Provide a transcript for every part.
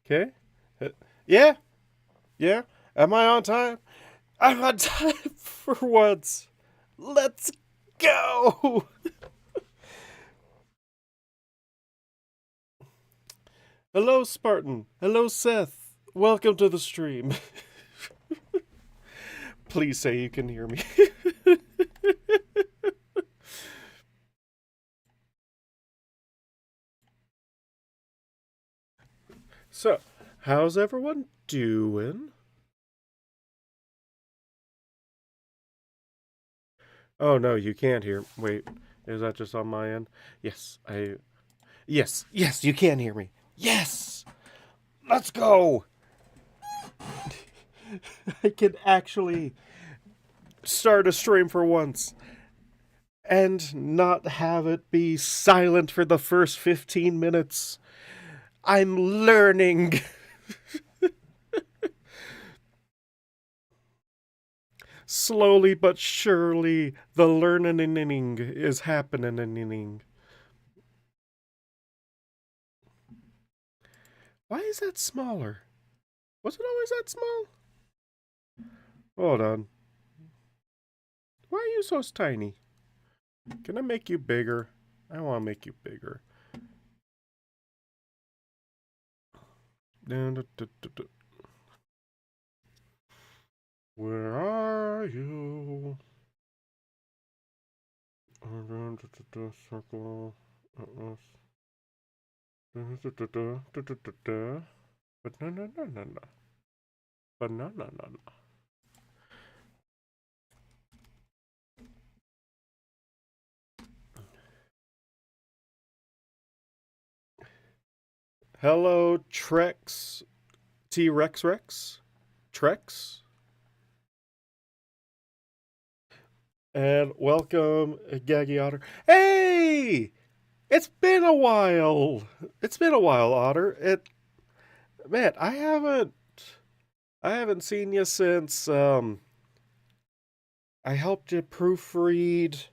Okay. Yeah, yeah. Am I on time? I'm on time for once. Let's go. Hello, Spartan. Hello, Seth. Welcome to the stream. Please say you can hear me. So, how's everyone doing? Oh no, you can't hear. Wait, is that just on my end? Yes, Yes, you can hear me. Yes! Let's go! I can actually start a stream for once and not have it be silent for the first 15 minutes. I'm learning. Slowly but surely, the learning is happening. Why is that smaller? Was it always that small? Hold on. Why are you so tiny? Can I make you bigger? I want to make you bigger. Where are you? Circle. Banana. Banana. Hello, Trex. T-Rex Rex? Trex? And welcome, Gaggy Otter. Hey! It's been a while. It's been a while, Otter. Man, I haven't seen you since I helped you proofread.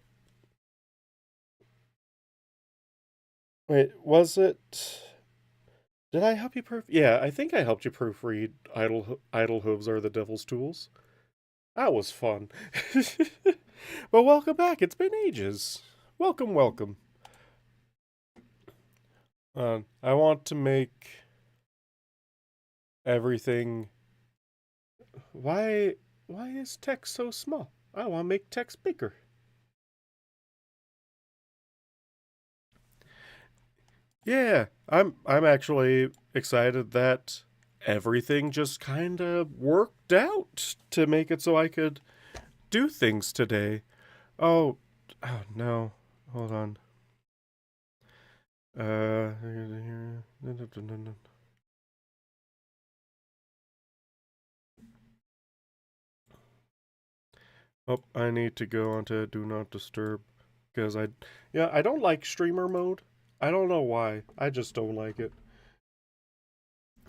Wait, was it? Did I help you proof? Yeah, I think I helped you proofread Idle Hooves Are the Devil's Tools. That was fun. But welcome back. It's been ages. Welcome. I want to make everything. Why? Why is text so small? I want to make text bigger. Yeah, I'm actually excited that everything just kind of worked out to make it so I could do things today. Oh, oh no. Hold on. Uh Oh, I need to go onto Do Not Disturb because I don't like streamer mode. I don't know why. I just don't like it.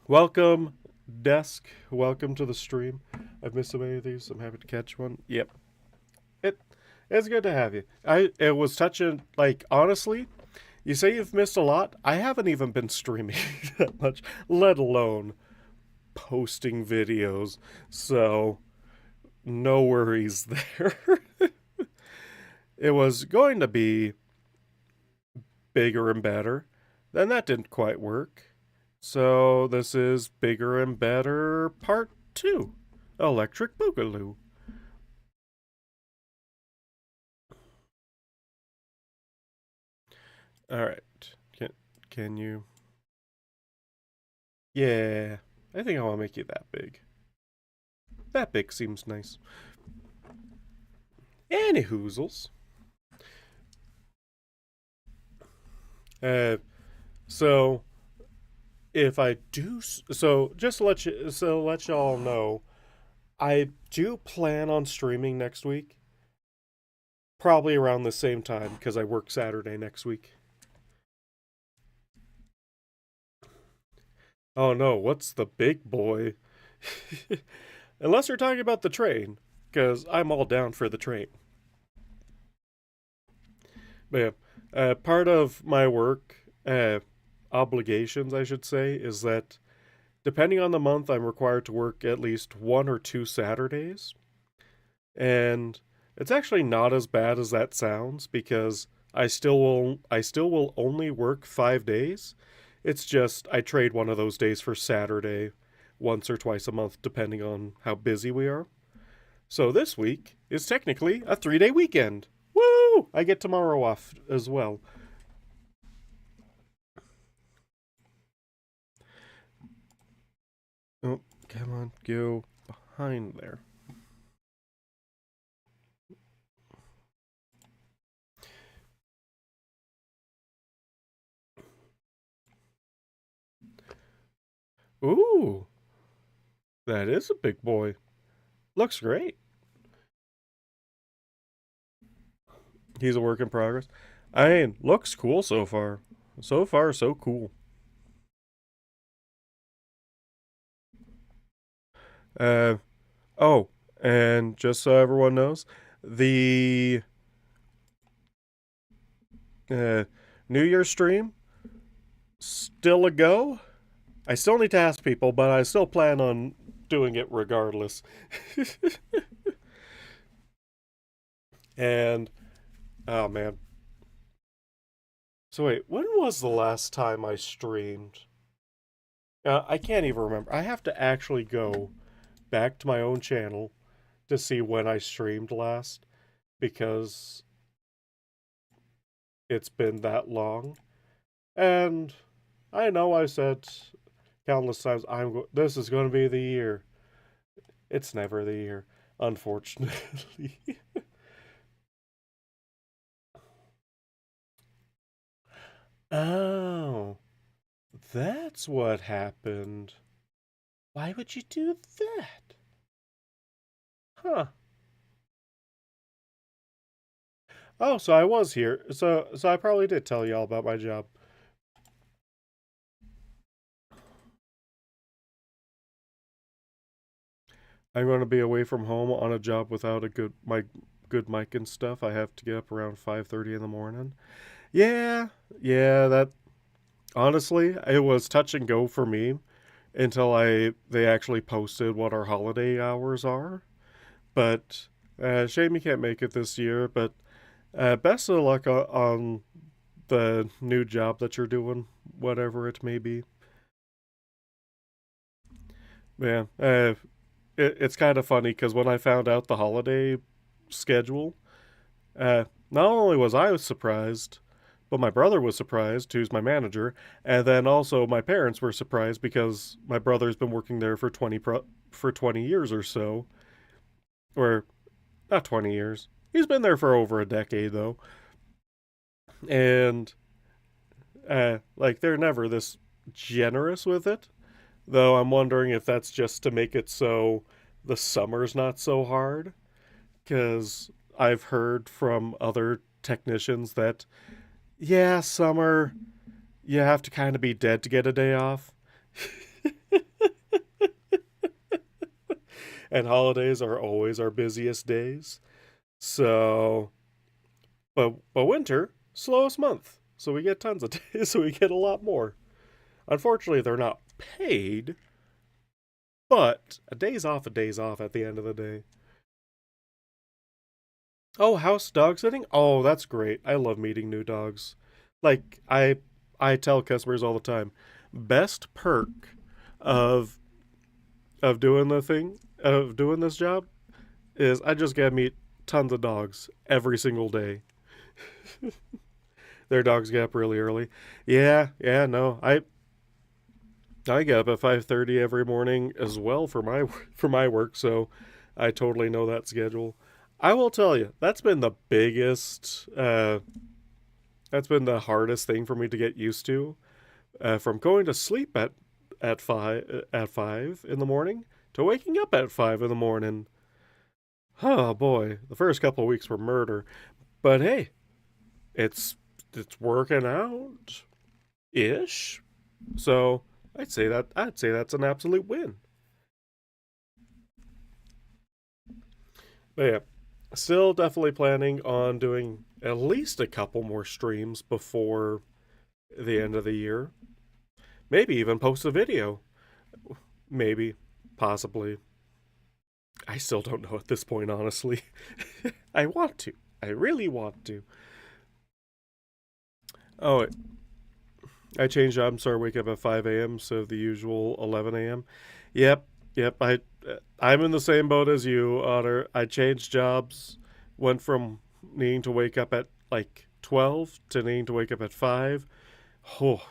Welcome, Desk. Welcome to the stream. I've missed so many of these. I'm happy to catch one. Yep. It it's good to have you. It was touching like honestly, you say you've missed a lot. I haven't even been streaming that much, let alone posting videos. So, no worries there. It was going to be bigger and better. Then that didn't quite work. So this is bigger and better part 2. Electric Boogaloo. All right. Can you? Yeah. I think I want to make you that big. That big seems nice. Any hoozles. Uh, so if I do, so just to let y'all know, I do plan on streaming next week, probably around the same time because I work Saturday next week. Oh no, what's the big boy? Unless you're talking about the train, because I'm all down for the train. But yeah, part of my work, obligations, I should say, is that Depending on the month, I'm required to work at least 1 or 2 Saturdays. And it's actually not as bad as that sounds because I still will only work 5 days. It's just I trade one of those days for Saturday once or twice a month depending on how busy we are. So this week is technically a 3-day weekend. Woo! I get tomorrow off as well. Oh, come on, go behind there. Ooh, that is a big boy. Looks great. He's a work in progress. I mean, looks cool so far. So far, so cool. Uh, oh, and just so everyone knows, the uh, New Year's stream still a go. I still need to ask people, but I still plan on doing it regardless. And oh man, so wait, when was the last time I streamed? I can't even remember. I have to actually go back to my own channel to see when I streamed last because it's been that long. And I know I said countless times this is going to be the year. It's never the year, unfortunately. Oh, that's what happened. Why would you do that? Huh. Oh, so I was here. So I probably did tell y'all about my job. I'm going to be away from home on a job without a good mic and stuff. I have to get up around 5:30 in the morning. Yeah, yeah, that honestly, it was touch and go for me until I they actually posted what our holiday hours are. But shame you can't make it this year, but best of luck on the new job that you're doing, whatever it may be. Yeah, it's kind of funny because when I found out the holiday schedule, not only was I surprised, but my brother was surprised, who's my manager, and then also my parents were surprised because my brother's been working there for 20 years or so, or not 20 years. He's been there for over a decade though, and like they're never this generous with it. Though I'm wondering if that's just to make it so the summer's not so hard. Because I've heard from other technicians that, yeah, summer, you have to kind of be dead to get a day off. And holidays are always our busiest days. So, but winter, slowest month. So we get tons of days, so we get a lot more. Unfortunately, they're not paid, but a day's off at the end of the day. Oh, house dog sitting? Oh, that's great. I love meeting new dogs. Like I tell customers all the time, best perk of doing the thing of doing this job is I just get to meet tons of dogs every single day. Their dogs get up really early. Yeah, yeah, no. I get up at 5:30 every morning as well for my work, so I totally know that schedule. I will tell you, that's been the hardest thing for me to get used to. From going to sleep at five in the morning to waking up at 5 in the morning. Oh boy, the first couple of weeks were murder. But hey, it's it's working out ish. So I'd say that's an absolute win. But yeah, still definitely planning on doing at least a couple more streams before the end of the year. Maybe even post a video. maybe, possibly. I still don't know at this point, honestly. I want to. I really want to. Oh, I changed jobs, started waking up at 5 a.m. so the usual 11 a.m. Yep, yep. I'm in the same boat as you, Otter. I changed jobs, went from needing to wake up at like 12 to needing to wake up at 5. Oh,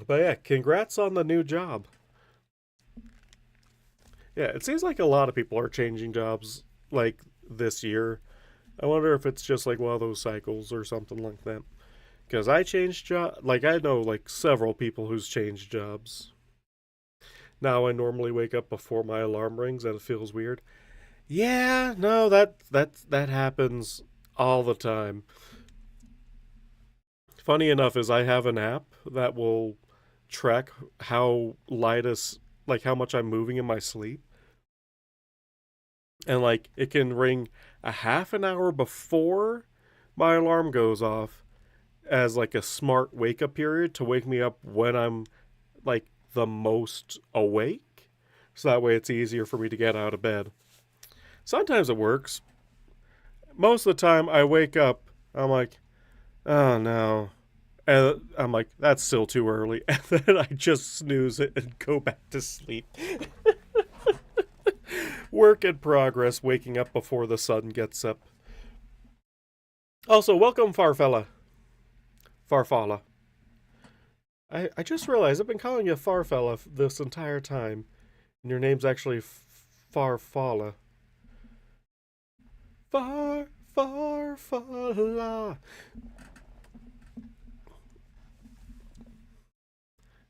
but yeah, congrats on the new job. Yeah, it seems like a lot of people are changing jobs like this year. I wonder if it's just like one of those cycles or something like that. Because I changed job, like I know like several people who's changed jobs. Now I normally wake up before my alarm rings, and it feels weird. Yeah, no, that happens all the time. Funny enough, is I have an app that will track how light is like how much I'm moving in my sleep, and like it can ring a half an hour before my alarm goes off as like a smart wake up period to wake me up when I'm like the most awake. So that way it's easier for me to get out of bed. Sometimes it works. Most of the time I wake up, I'm like, oh no. And I'm like, that's still too early. And then I just snooze it and go back to sleep. Work in progress, waking up before the sun gets up. Also, welcome, Farfella. Farfalla. I just realized I've been calling you Farfella this entire time. And your name's actually Farfalla. Farfalla.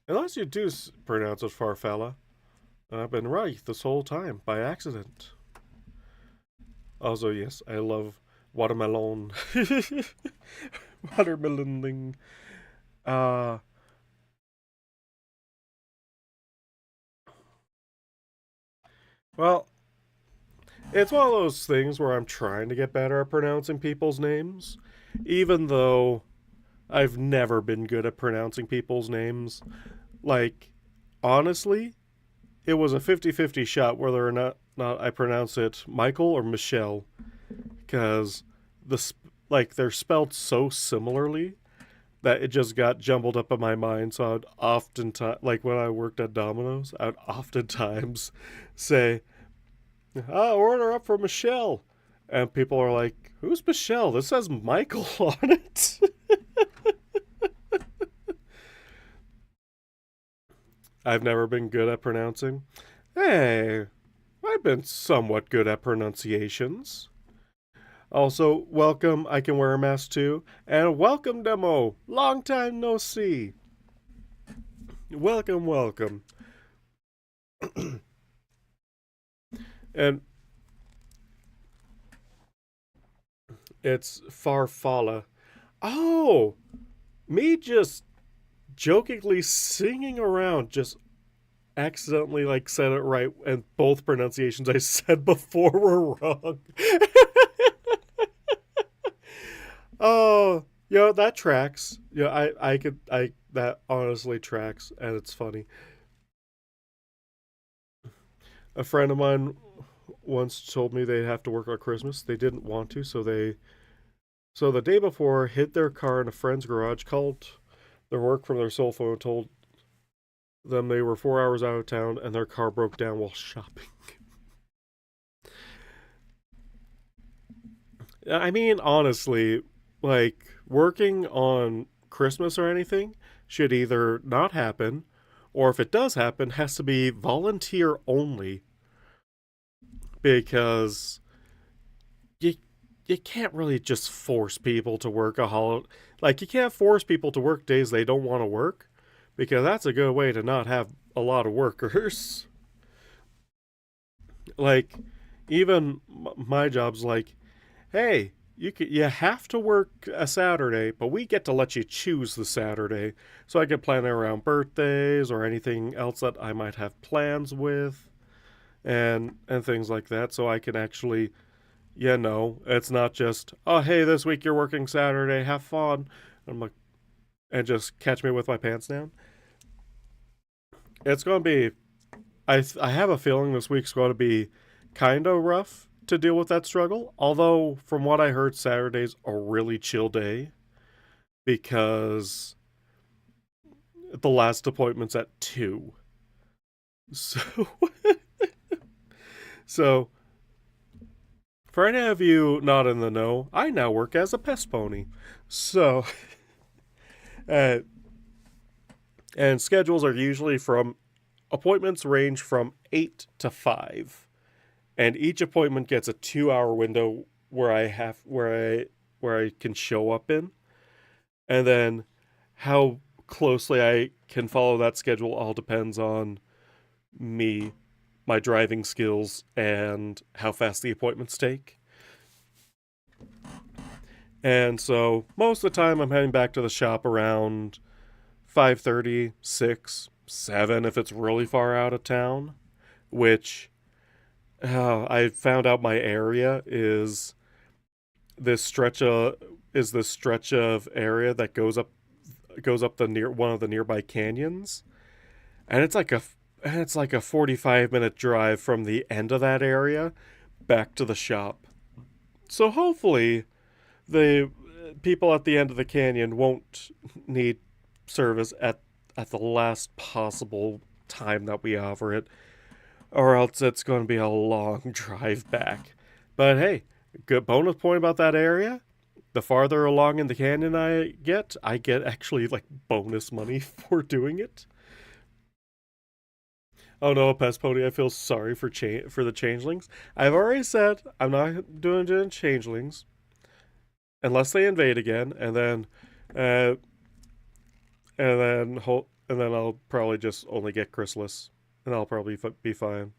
Unless you do pronounce it Farfalla. I've been right this whole time by accident. Also, yes, I love watermelon. Watermeloning. Uh, well, it's one of those things where I'm trying to get better at pronouncing people's names, even though I've never been good at pronouncing people's names. Like, honestly, it was a 50-50 shot whether or not I pronounce it Michael or Michelle, because like they're spelled so similarly that it just got jumbled up in my mind. So I'd oftentimes, like when I worked at Domino's, I'd oftentimes say, order up for Michelle. And people are like, who's Michelle? This says Michael on it. I've never been good at pronouncing. Hey, I've been somewhat good at pronunciations. Also, welcome, I can wear a mask too. And welcome, Demo. Long time no see. Welcome, welcome. And it's Farfalla. Oh, me just jokingly singing around just accidentally like said it right, and both pronunciations I said before were wrong. Oh, that tracks. I that honestly tracks, and it's funny. A friend of mine once told me they'd have to work on Christmas. They didn't want to, so the day before hid their car in a friend's garage, called their work from their cell phone, told them they were 4 hours out of town, and their car broke down while shopping. I mean, honestly, like working on Christmas or anything should either not happen, or if it does happen, has to be volunteer only, because you you can't really just force people to work a holiday. Like you can't force people to work days they don't want to work, because that's a good way to not have a lot of workers. Like even my job's like, hey, you have to work a Saturday, but we get to let you choose the Saturday, so I can plan it around birthdays or anything else that I might have plans with, and things like that. So I can actually, it's not just, oh hey, this week you're working Saturday, have fun. I'm like, and just catch me with my pants down. it's going to be. I have a feeling this week's going to be kind of rough to deal with that struggle. Although, from what I heard, Saturday's a really chill day because the last appointment's at 2. So, so for any of you not in the know, I now work as a pest pony. So, uh, and schedules are usually from appointments range from 8 to 5, and each appointment gets a 2-hour window where I can show up in, and then how closely I can follow that schedule all depends on me, my driving skills, and how fast the appointments take. And so most of the time I'm heading back to the shop around 5:30, 6, 7 if it's really far out of town, which I found out my area is this stretch of area that goes up the near one of the nearby canyons, and it's like a 45-minute drive from the end of that area back to the shop. So hopefully the people at the end of the canyon won't need service at the last possible time that we offer it, or else it's going to be a long drive back. But hey, good bonus point about that area. The farther along in the canyon I get actually like bonus money for doing it. Oh no, Pest Pony, I feel sorry for the changelings. I've already said I'm not doing changelings unless they invade again, uh, and then I'll probably just only get chrysalis, and I'll probably be fine.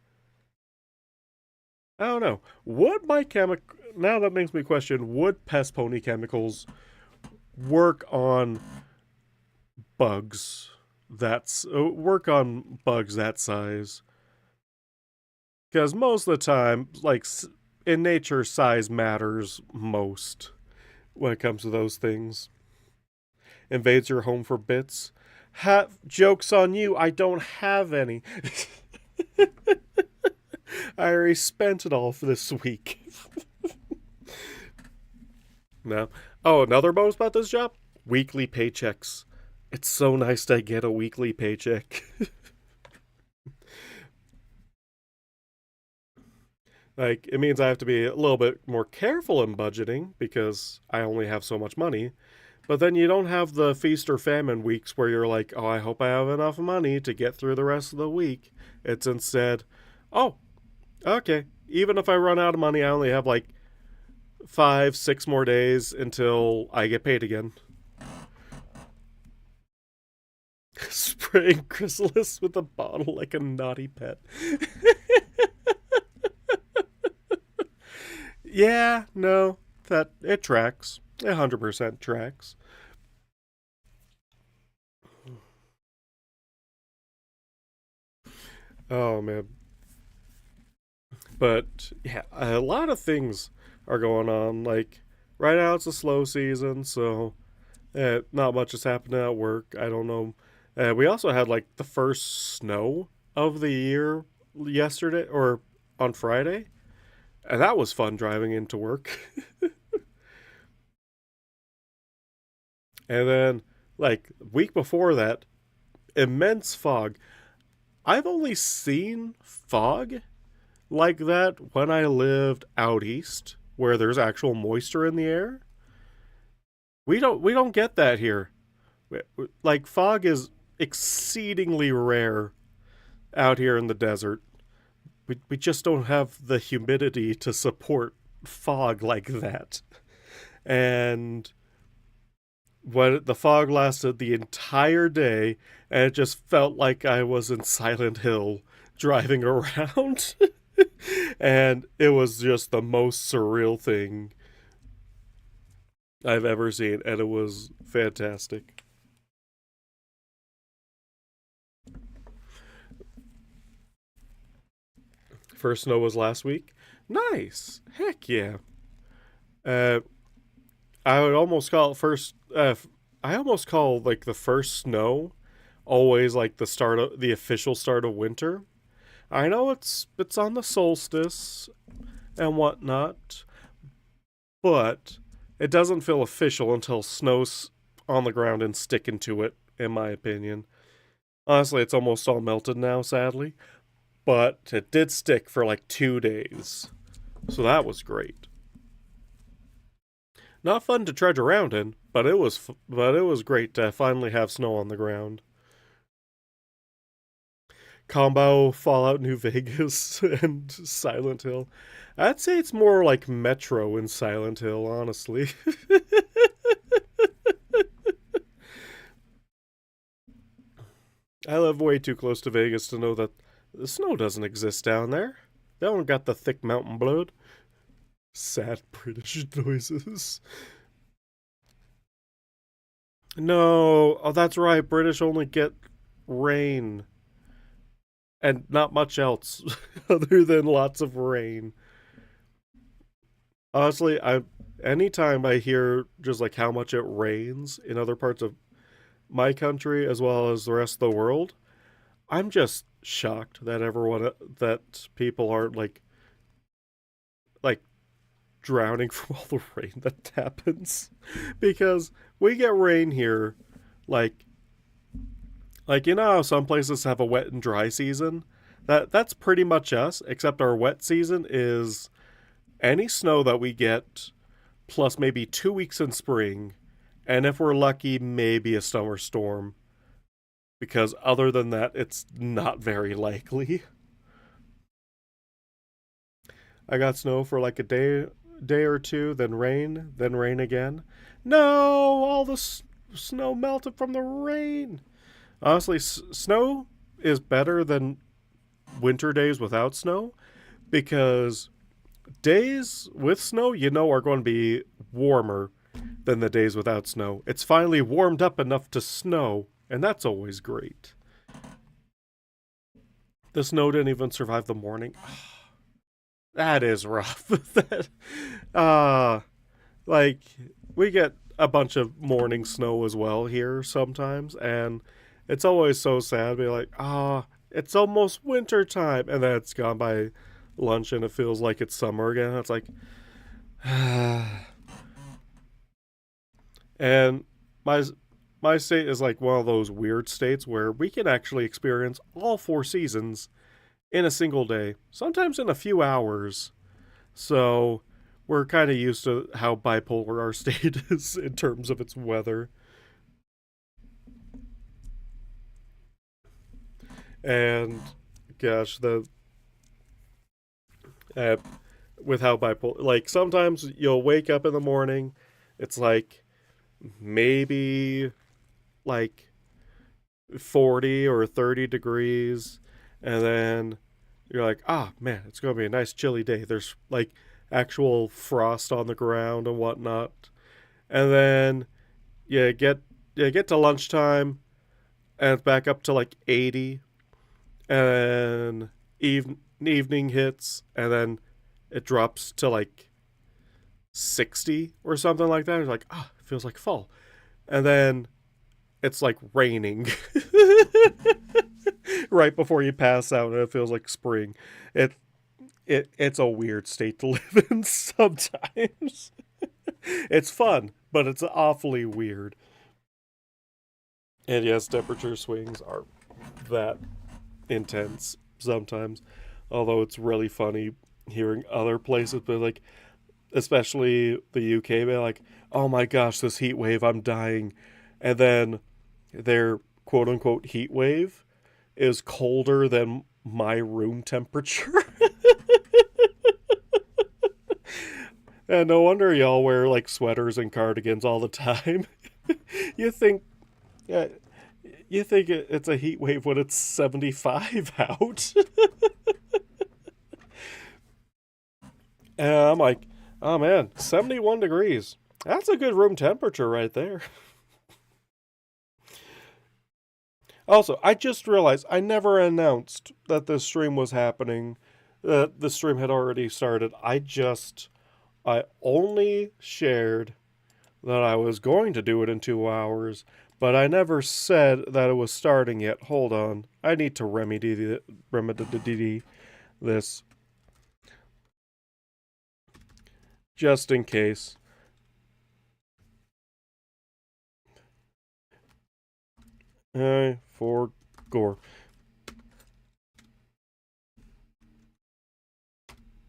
I don't know. Would my chemic now that makes me question: would Pest Pony chemicals work on bugs? That's work on bugs that size? Because most of the time, like in nature, size matters most when it comes to those things. Invades your home for bits. Joke's on you, I don't have any. I already spent it all for this week. No. Oh, another bonus about this job? Weekly paychecks. It's so nice to get a weekly paycheck. Like, it means I have to be a little bit more careful in budgeting because I only have so much money. But then you don't have the feast or famine weeks where you're like, oh, I hope I have enough money to get through the rest of the week. It's instead, oh, okay. Even if I run out of money, I only have like 5, 6 more days until I get paid again. Spraying chrysalis with a bottle like a naughty pet. Yeah, no, that it tracks. 100% tracks. Oh man. But yeah, a lot of things are going on. Like right now it's a slow season, so not much is happening at work. I don't know. We also had like the first snow of the year yesterday or on Friday, and that was fun driving into work. And then like week before that, immense fog. I've only seen fog like that when I lived out east, where there's actual moisture in the air. We don't get that here. Like fog is exceedingly rare out here in the desert. We just don't have the humidity to support fog like that. And when the fog lasted the entire day, and it just felt like I was in Silent Hill driving around. And it was just the most surreal thing I've ever seen, and it was fantastic. First snow was last week. Nice. Heck yeah. Uh, I would almost call it first. I almost call like the first snow always like the official start of winter. I know it's on the solstice and whatnot, but it doesn't feel official until snow's on the ground and sticking to it, in my opinion. Honestly, it's almost all melted now, sadly, but it did stick for like 2 days, so that was great. Not fun to trudge around in, but it was great to finally have snow on the ground. Combo Fallout New Vegas and Silent Hill. I'd say it's more like Metro in Silent Hill, honestly. I live way too close to Vegas to know that the snow doesn't exist down there. They don't got the thick mountain blood. Sad British noises. No, oh, that's right. British only get rain and not much else other than lots of rain. Honestly, I anytime I hear just like how much it rains in other parts of my country as well as the rest of the world, I'm just shocked that that people aren't like drowning from all the rain that happens because we get rain here like you know how some places have a wet and dry season. That's pretty much us, except our wet season is any snow that we get plus maybe 2 weeks in spring, and if we're lucky, maybe a summer storm. Because other than that, it's not very likely. I got snow for like a day or two, then rain again. No, all the snow melted from the rain. Honestly, snow is better than winter days without snow because days with snow, are going to be warmer than the days without snow. It's finally warmed up enough to snow, and that's always great. The snow didn't even survive the morning. That is rough. that, uh, like, we get a bunch of morning snow as well here sometimes, and it's always so sad. Be like, it's almost winter time, and then it's gone by lunch, and it feels like it's summer again. It's like, and my my state is like one of those weird states where we can actually experience all four seasons in a single day, sometimes in a few hours. So we're kind of used to how bipolar our state is in terms of its weather. And gosh, the uh, with how bipolar, like sometimes you'll wake up in the morning, it's like maybe like 40 or 30 degrees, and then you're like, man, it's going to be a nice chilly day. There's like actual frost on the ground and whatnot. And then you get to lunchtime and it's back up to like 80, and evening hits, and then it drops to like 60 or something like that. It's like, it feels like fall. And then it's like raining right before you pass out, and it feels like spring. It's a weird state to live in sometimes. It's fun, but it's awfully weird. And yes, temperature swings are that intense sometimes. Although it's really funny hearing other places, but like especially the UK, be like, "Oh my gosh, this heat wave, I'm dying," and then their quote unquote heat wave is colder than my room temperature. And no wonder y'all wear like sweaters and cardigans all the time. you think, yeah, you think it's a heat wave when it's 75 out. And I'm like, oh man, 71 degrees. That's a good room temperature right there. Also, I just realized I never announced that this stream was happening. That the stream had already started. I only shared that I was going to do it in 2 hours, But I never said that it was starting yet. Hold on. I need to remedy this just in case. For gore.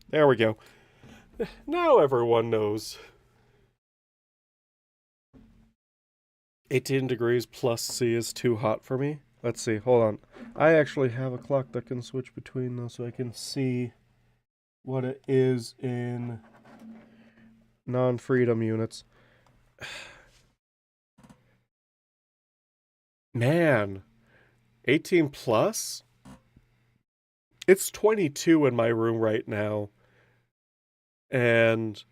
There we go. Now everyone knows. 18 degrees plus C is too hot for me. Let's see. Hold on. I actually have a clock that can switch between those so I can see what it is in non-freedom units. Man, 18 plus? It's 22 in my room right now. And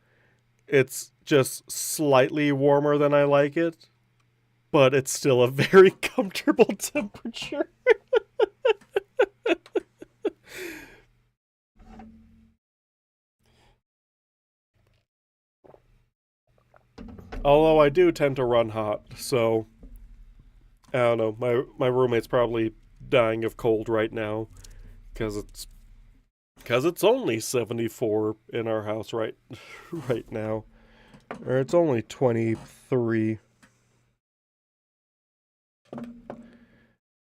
it's just slightly warmer than I like it, but it's still a very comfortable temperature. Although I do tend to run hot, so I don't know. My roommate's probably dying of cold right now because it's only 74 in our house right now, or it's only 23.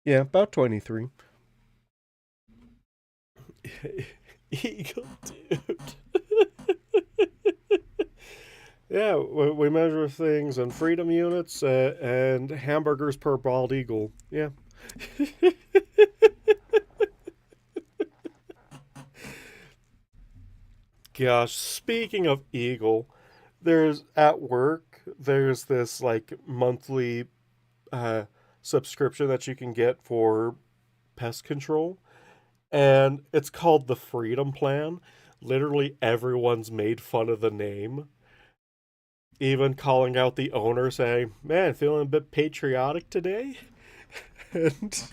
Yeah, about 23. Eagle dude. Yeah, we measure things in freedom units and hamburgers per bald eagle. Yeah. Gosh, speaking of eagle, there's this like monthly subscription that you can get for pest control, and it's called the Freedom Plan. Literally everyone's made fun of the name, even calling out the owner saying, "Man, feeling a bit patriotic today?" And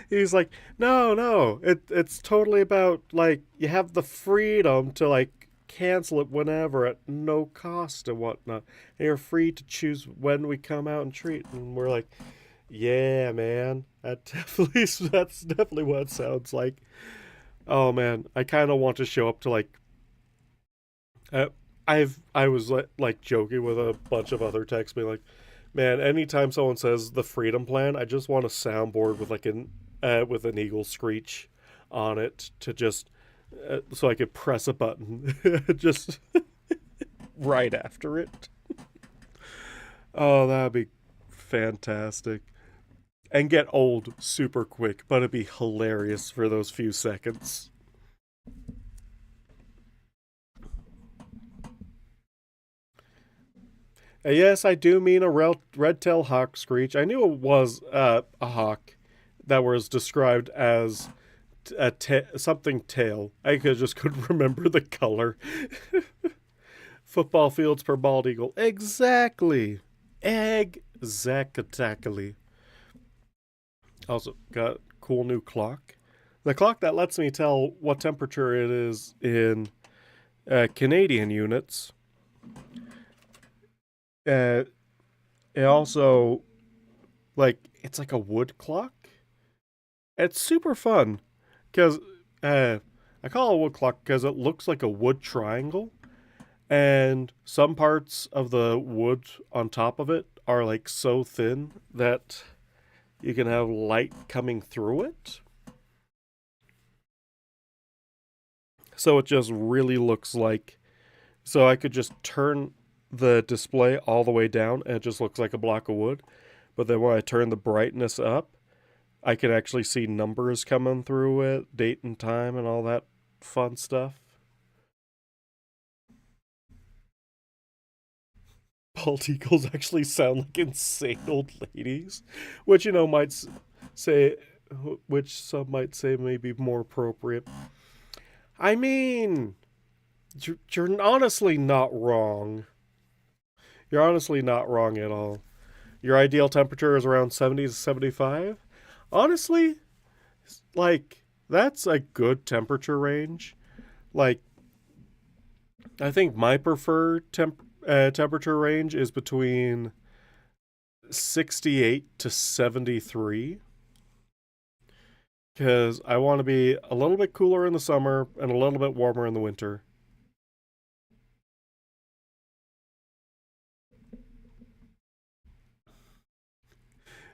he's like, no, it's totally about like you have the freedom to like cancel it whenever at no cost and whatnot. And you're free to choose when we come out and treat. And we're like, yeah, man, that's definitely what it sounds like. Oh man, I kind of want to show up to like, uh, I was like joking with a bunch of other texts, being like, man, anytime someone says the Freedom Plan, I just want a soundboard with like with an eagle screech on it to just so I could press a button just right after it. Oh, that'd be fantastic. And get old super quick, but it'd be hilarious for those few seconds. Yes, I do mean a red-tailed hawk screech. I knew it was a hawk that was described as something tail. I just couldn't remember the color. Football fields per bald eagle. Exactly. Exactly. Also got a cool new clock. The clock that lets me tell what temperature it is in Canadian units. It also it's like a wood clock. It's super fun because I call it a wood clock because it looks like a wood triangle, and some parts of the wood on top of it are like so thin that you can have light coming through it. So it just really looks like. So I could just turn the display all the way down and it just looks like a block of wood. But then when I turn the brightness up, I can actually see numbers coming through it, date and time, and all that fun stuff. Bald eagles actually sound like insane old ladies, which might say, which some might say may be more appropriate. I mean, you're honestly not wrong. You're honestly not wrong at all. Your ideal temperature is around 70 to 75. Honestly, like, that's a good temperature range. Like, I think my preferred temperature range is between 68 to 73 because I want to be a little bit cooler in the summer and a little bit warmer in the winter.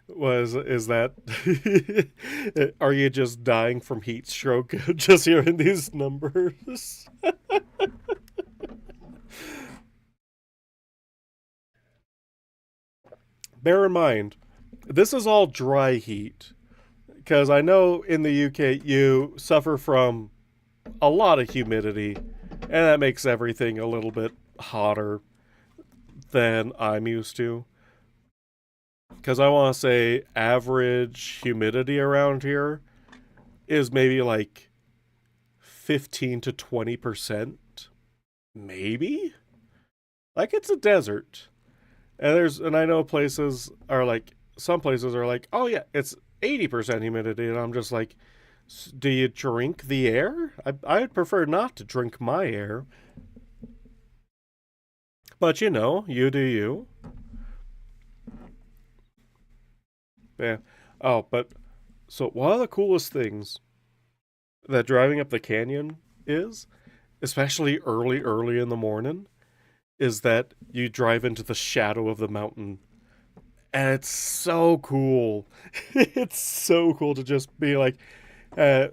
Was is that are you just dying from heat stroke just hearing these numbers? Bear in mind, this is all dry heat because I know in the UK you suffer from a lot of humidity and that makes everything a little bit hotter than I'm used to. Because I want to say average humidity around here is maybe like 15 to 20%. Maybe? Like it's a desert. And I know places are like some places are like, "Oh yeah, it's 80% humidity." And I'm just like, "Do you drink the air? I'd prefer not to drink my air." But you know, you do you. Yeah. Oh, but so one of the coolest things that driving up the canyon is, especially early in the morning, is that you drive into the shadow of the mountain. And it's so cool. It's so cool to just be uh,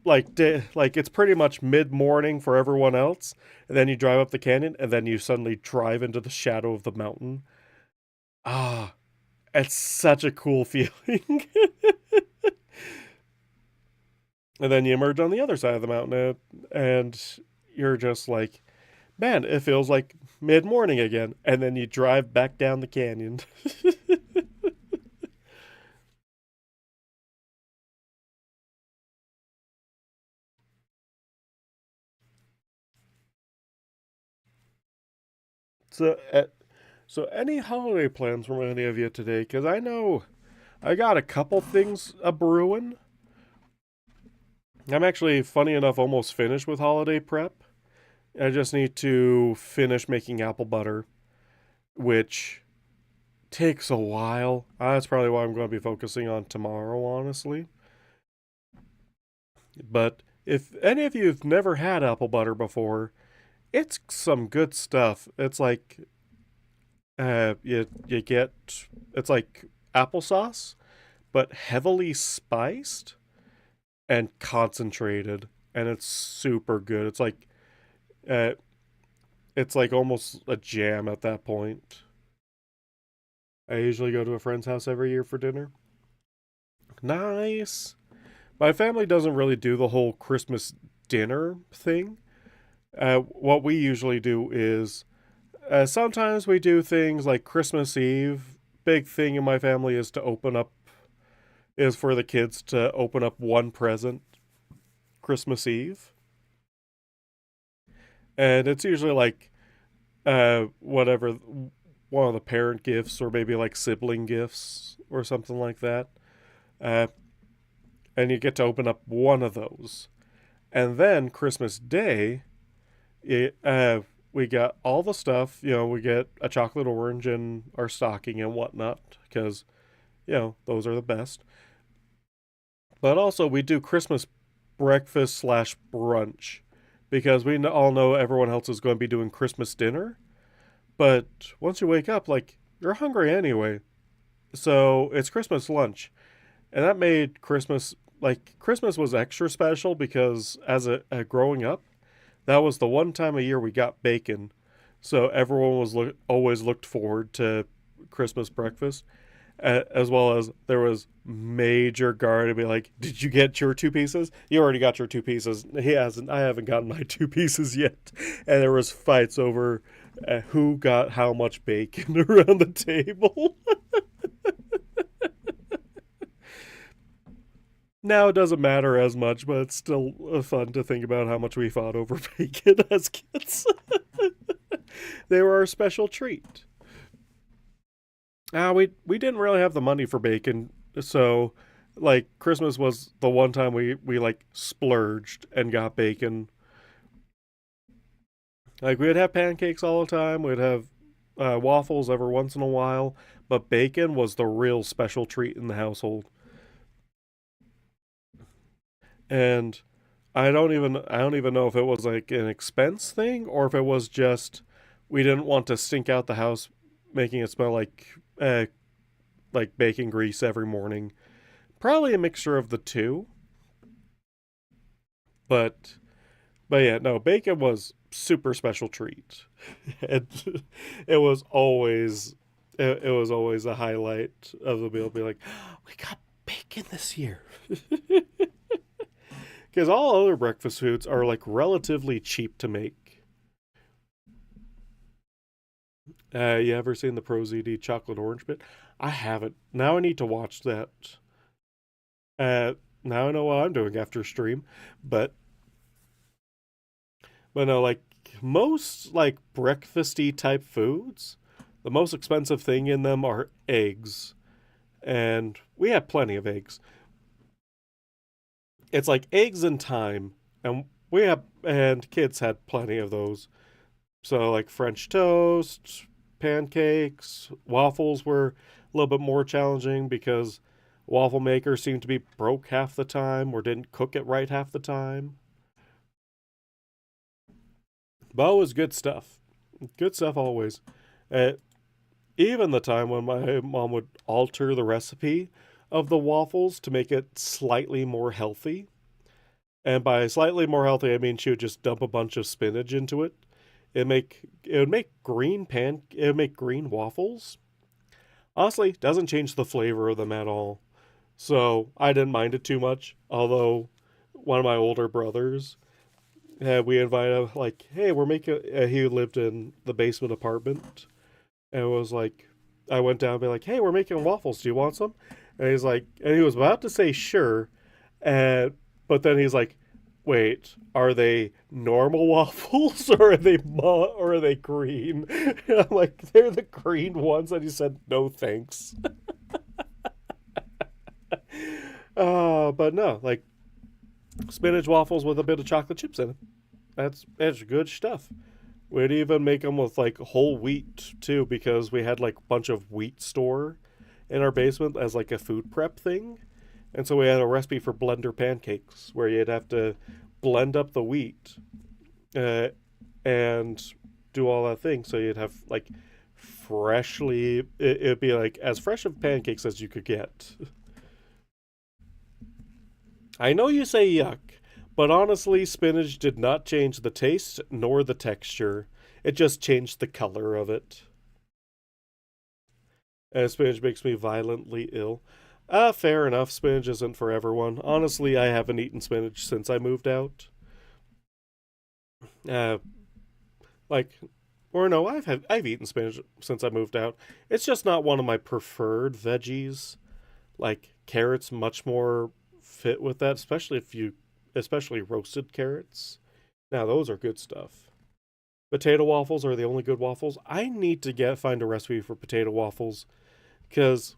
like it's pretty much mid morning for everyone else, and then you drive up the canyon, and then you suddenly drive into the shadow of the mountain. Ah, it's such a cool feeling. And then you emerge on the other side of the mountain, and you're just like, man, it feels like mid morning again. And then you drive back down the canyon. so, uh, so any holiday plans from any of you today? Because I know I got a couple things a brewing. I'm actually, funny enough, almost finished with holiday prep. I just need to finish making apple butter, which takes a while. That's probably what I'm going to be focusing on tomorrow, honestly. But if any of you have never had apple butter before, it's some good stuff. It's like you get it's like applesauce, but heavily spiced and concentrated, and it's super good. Uh, it's like almost a jam at that point. I usually go to a friend's house every year for dinner. Nice. My family doesn't really do the whole Christmas dinner thing. What we usually do is sometimes we do things like Christmas Eve. Big thing in my family is for the kids to open up one present Christmas Eve, and it's usually like whatever one of the parent gifts or maybe like sibling gifts or something like that. Uh, and you get to open up one of those, and then Christmas Day, it, we got all the stuff. You know, we get a chocolate orange in our stocking and whatnot because those are the best. But also we do Christmas breakfast slash brunch because we all know everyone else is going to be doing Christmas dinner. But once you wake up, like you're hungry anyway, so it's Christmas lunch, and that made Christmas was extra special because as a growing up, that was the one time a year we got bacon. So everyone was always looked forward to Christmas breakfast, as well as there was major guard to be like, "Did you get your two pieces? You already got your two pieces. He hasn't. I haven't gotten my two pieces yet." And there was fights over who got how much bacon around the table. Now it doesn't matter as much, but it's still fun to think about how much we fought over bacon as kids. They were our special treat. We didn't really have the money for bacon, so like Christmas was the one time we like splurged and got bacon. Like we'd have pancakes all the time. We'd have waffles every once in a while, but bacon was the real special treat in the household. And I don't even know if it was like an expense thing or if it was just we didn't want to stink out the house, making it smell uh, like bacon grease every morning. Probably a mixture of the two, but yeah, no, bacon was super special treat. it, it was always it was always a highlight of the meal. Be like, we got bacon this year, because all other breakfast foods are like relatively cheap to make. You ever seen the Pro ZD chocolate orange bit? I haven't. Now I need to watch that. Now I know what I'm doing after stream, but no, like most like breakfasty type foods, the most expensive thing in them are eggs, and we have plenty of eggs. It's like eggs and thyme, and kids had plenty of those. So like French toast, pancakes, waffles were a little bit more challenging because waffle makers seemed to be broke half the time or didn't cook it right half the time. But it was good stuff. Good stuff always. Uh, Even the time when my mom would alter the recipe of the waffles to make it slightly more healthy. And by slightly more healthy, I mean she would just dump a bunch of spinach into it. It would make green waffles. Honestly, doesn't change the flavor of them at all. So I didn't mind it too much. Although one of my older brothers, we invited like, hey, we're making. He lived in the basement apartment, and it was like, I went down and be like, hey, we're making waffles. Do you want some? And he's like, and he was about to say sure, and but then he's like, wait, are they normal waffles or are they green? And I'm like, they're the green ones, and he said no thanks. But no, like spinach waffles with a bit of chocolate chips in it. That's good stuff. We'd even make them with like whole wheat too, because we had like a bunch of wheat store in our basement as like a food prep thing. And so we had a recipe for blender pancakes where you'd have to blend up the wheat uh, and do all that thing. So you'd have like it'd be like as fresh of pancakes as you could get. I know you say yuck, but honestly, spinach did not change the taste nor the texture. It just changed the color of it. And spinach makes me violently ill. Fair enough. Spinach isn't for everyone. Honestly, I haven't eaten spinach since I moved out. Uh, like, or no, I've eaten spinach since I moved out. It's just not one of my preferred veggies. Like carrots, much more fit with that, especially roasted carrots. Now those are good stuff. Potato waffles are the only good waffles. I need to find a recipe for potato waffles because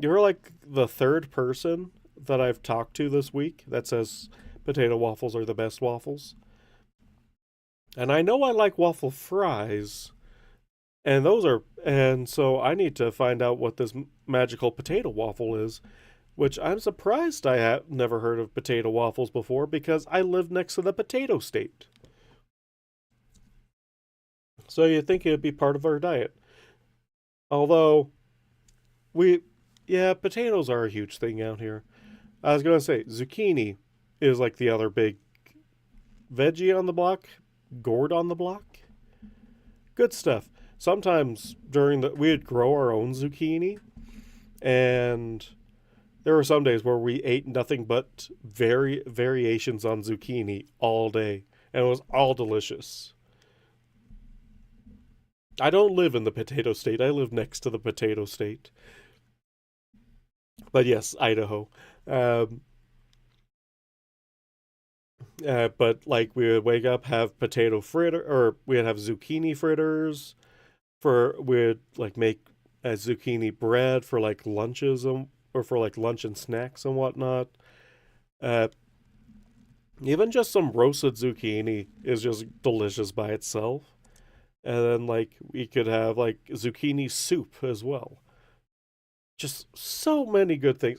you're like the third person that I've talked to this week that says potato waffles are the best waffles. And I know I like waffle fries, and so I need to find out what this magical potato waffle is, which I'm surprised I have never heard of potato waffles before because I live next to the potato state. So you'd think it would be part of our diet. Although we yeah, potatoes are a huge thing out here. I was gonna say zucchini is like the other big veggie on the block, gourd on the block. Good stuff. Sometimes we'd grow our own zucchini, and there were some days where we ate nothing but variations on zucchini all day, and it was all delicious. I don't live in the potato state. I live next to the potato state. But yes, Idaho. Um, but like we would wake up, have potato fritter, or we'd have zucchini fritters. We'd like make a zucchini bread for like lunches or for like lunch and snacks and whatnot. Uh, Even just some roasted zucchini is just delicious by itself. And then like we could have like zucchini soup as well. Just so many good things.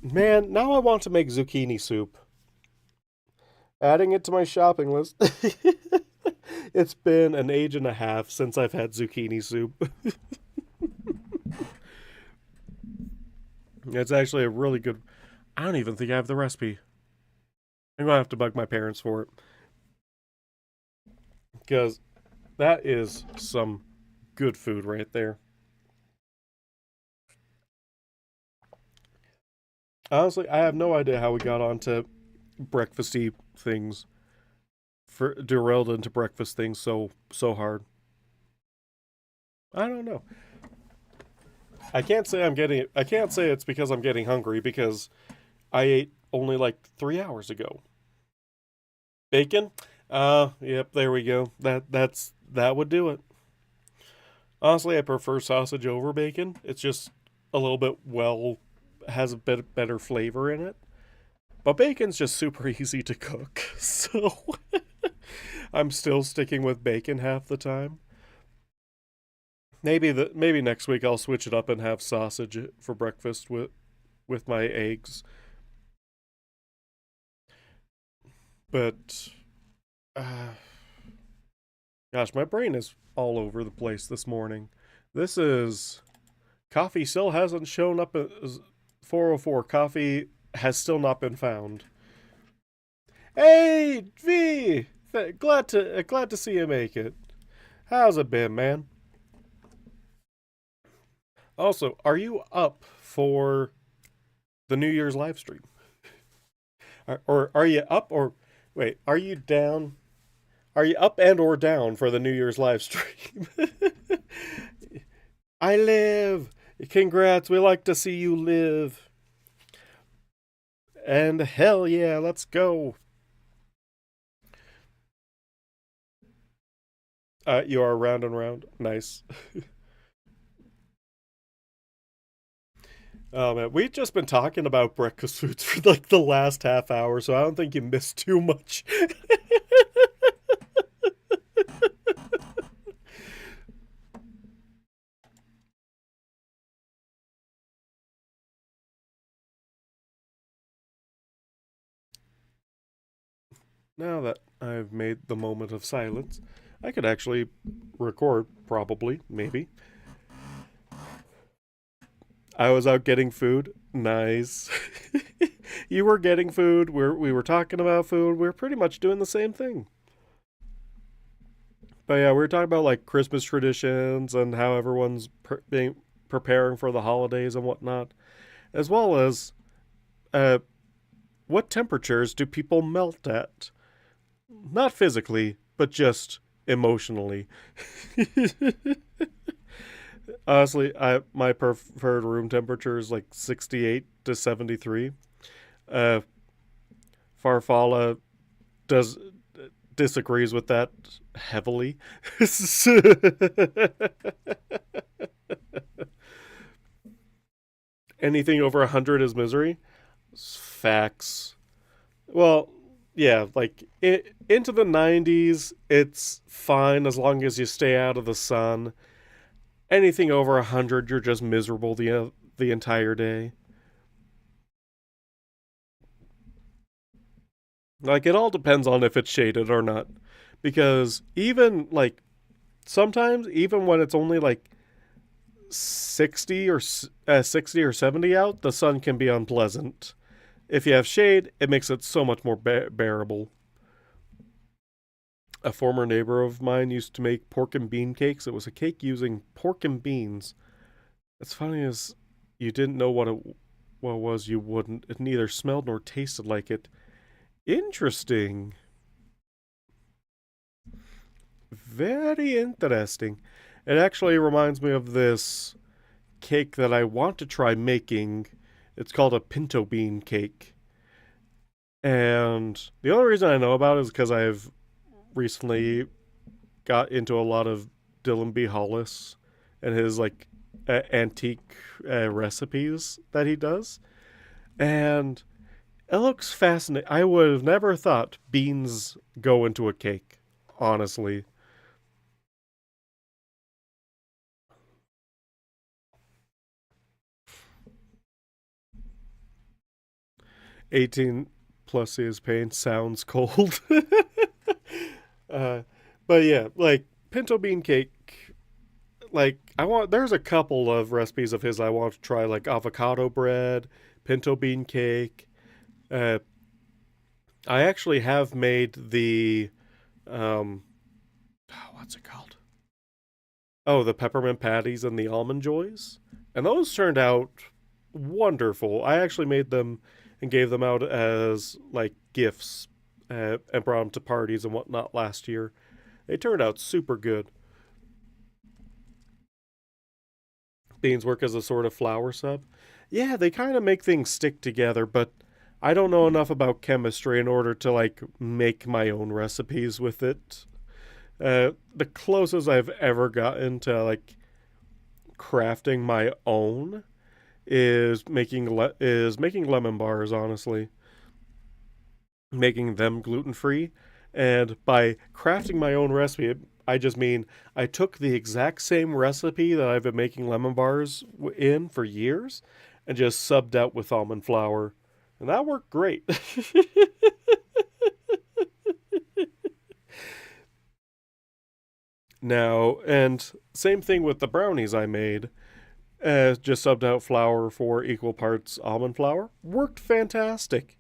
Man, now I want to make zucchini soup. Adding it to my shopping list. It's been an age and a half since I've had zucchini soup. It's actually a really good. I don't even think I have the recipe. I'm gonna have to bug my parents for it because that is some good food right there. Honestly, I have no idea how we got onto breakfasty things, for derailed into breakfast things so hard. I don't know. I can't say it's because I'm getting hungry because I ate only like 3 hours ago. Bacon? Yep, there we go. That would do it. Honestly, I prefer sausage over bacon. It's just a little bit has a bit better flavor in it. But bacon's just super easy to cook, so I'm still sticking with bacon half the time. Maybe next week I'll switch it up and have sausage for breakfast with my eggs. But uh, gosh, my brain is all over the place this morning. This is coffee still hasn't shown up as 404. Coffee has still not been found. Hey, V, glad to see you make it. How's it been, man? Also, are you up for the New Year's live stream? Or are you up or wait, are you down? Are you up and or down for the New Year's live stream? I live. Congrats. We like to see you live. And hell yeah, let's go. You are round and round. Nice. Oh man, we've just been talking about breakfast foods for like the last half hour, so I don't think you missed too much. Now that I've made the moment of silence, I could actually record, probably, maybe. I was out getting food. Nice. You were getting food. We were talking about food. We are pretty much doing the same thing. But yeah, we were talking about like Christmas traditions and how everyone's being preparing for the holidays and whatnot, as well as uh, what temperatures do people melt at? Not physically, but just emotionally. Honestly, I my preferred room temperature is like 68 to 73. Uh, Farfalla does disagrees with that heavily. Anything over 100 is misery. Facts. Well, yeah, like into the 90s, it's fine as long as you stay out of the sun. Anything over 100, you're just miserable the entire day. Like it all depends on if it's shaded or not, because even like sometimes even when it's only like 60 or 70 out, the sun can be unpleasant. If you have shade, it makes it so much more bearable. A former neighbor of mine used to make pork and bean cakes. It was a cake using pork and beans. It's funny as you didn't know what it was, you wouldn't. It neither smelled nor tasted like it. Interesting. Very interesting. It actually reminds me of this cake that I want to try making. It's called a pinto bean cake. And the only reason I know about it is because I've recently got into a lot of Dylan B. Hollis and his like antique recipes that he does. And it looks fascinating. I would have never thought beans go into a cake, honestly. 18 plus is pain sounds cold. uh, but yeah, like pinto bean cake. Like there's a couple of recipes of his I want to try, like avocado bread, pinto bean cake. Uh, I actually have made the what's it called? Oh, the peppermint patties and the almond joys, and those turned out wonderful. I actually made them and gave them out as like gifts and brought them to parties and whatnot last year. They turned out super good. Beans work as a sort of flour sub. Yeah, they kind of make things stick together, but I don't know enough about chemistry in order to like make my own recipes with it. The closest I've ever gotten to like crafting my own is making lemon bars. Honestly, making them gluten free, and by crafting my own recipe, I just mean I took the exact same recipe that I've been making lemon bars in for years, and just subbed out with almond flour, and that worked great. Now, and same thing with the brownies I made. Just subbed out flour for equal parts almond flour. Worked fantastic.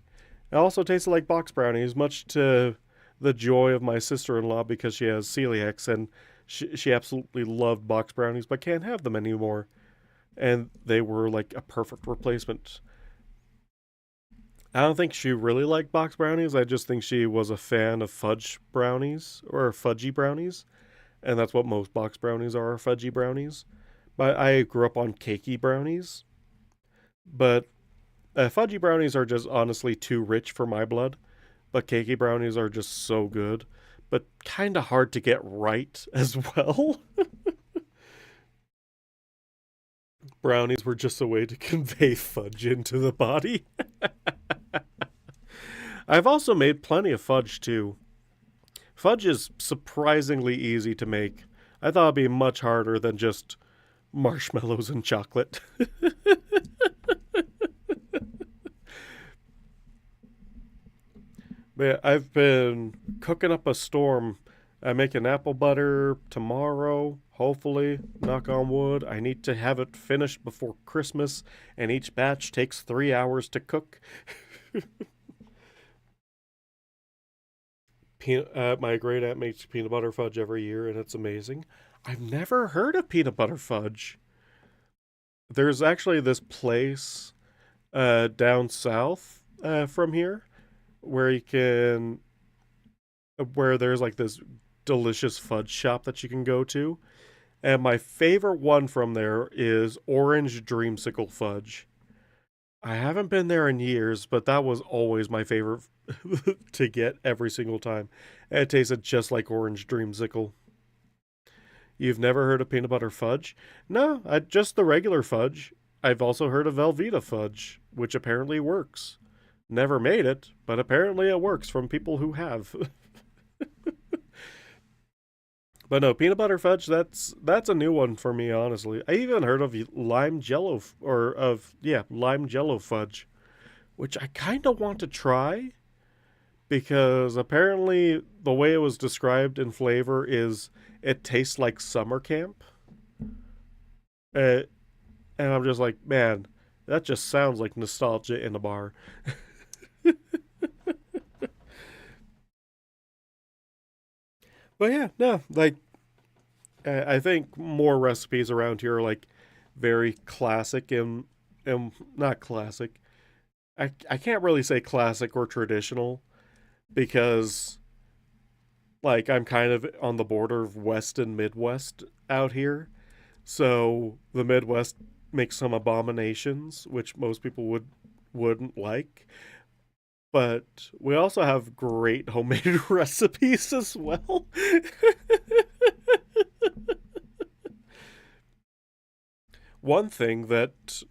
It also tasted like box brownies, much to the joy of my sister in law because she has celiacs and she absolutely loved box brownies but can't have them anymore. And they were like a perfect replacement. I don't think she really liked box brownies. I just think she was a fan of fudge brownies or fudgy brownies. And that's what most box brownies are fudgy brownies. But I grew up on cakey brownies. But fudgy brownies are just honestly too rich for my blood. But cakey brownies are just so good. But kind of hard to get right as well. Brownies were just a way to convey fudge into the body. I've also made plenty of fudge too. Fudge is surprisingly easy to make. I thought it'd be much harder than just marshmallows and chocolate. But yeah, I've been cooking up a storm. I'm making apple butter tomorrow, hopefully, knock on wood. I need to have it finished before Christmas, and each batch takes 3 hours to cook. My great aunt makes peanut butter fudge every year, and it's amazing. I've never heard of peanut butter fudge. There's actually this place down south from here where you can where there's like this delicious fudge shop that you can go to. And my favorite one from there is orange dreamsicle fudge. I haven't been there in years, but that was always my favorite to get every single time. And it tasted just like orange dreamsicle. You've never heard of peanut butter fudge? No, just the regular fudge. I've also heard of Velveeta fudge, which apparently works. Never made it, but apparently it works from people who have. But no, peanut butter fudge, that's a new one for me, honestly. I even heard of lime jello lime jello fudge, which I kind of want to try because apparently the way it was described in flavor is it tastes like summer camp. Uh, and I'm just like, man, that just sounds like nostalgia in a bar. But yeah, no, like I think more recipes around here are like very classic and not classic. I can't really say classic or traditional because like I'm kind of on the border of West and Midwest out here. So the Midwest makes some abominations which most people wouldn't like. But we also have great homemade recipes as well. One thing that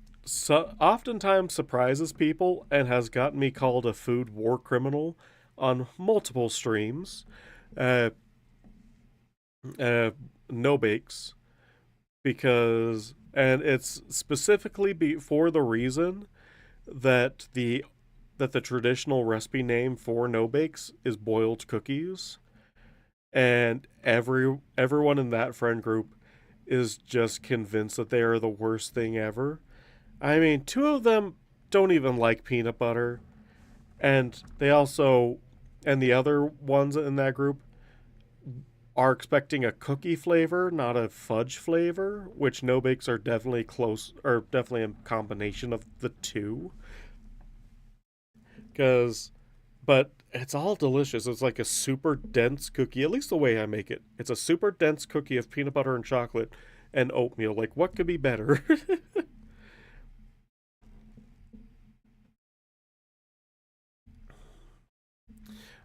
oftentimes surprises people and has gotten me called a food war criminal on multiple streams, uh, uh, no bakes, and it's specifically for the reason that the that the traditional recipe name for no bakes is boiled cookies, and everyone in that friend group is just convinced that they are the worst thing ever. I mean, two of them don't even like peanut butter, and the other ones in that group are expecting a cookie flavor, not a fudge flavor, which no bakes are definitely close, or definitely a combination of the two. Because, but it's all delicious. It's like a super dense cookie, at least the way I make it. It's a super dense cookie of peanut butter and chocolate and oatmeal. Like, what could be better?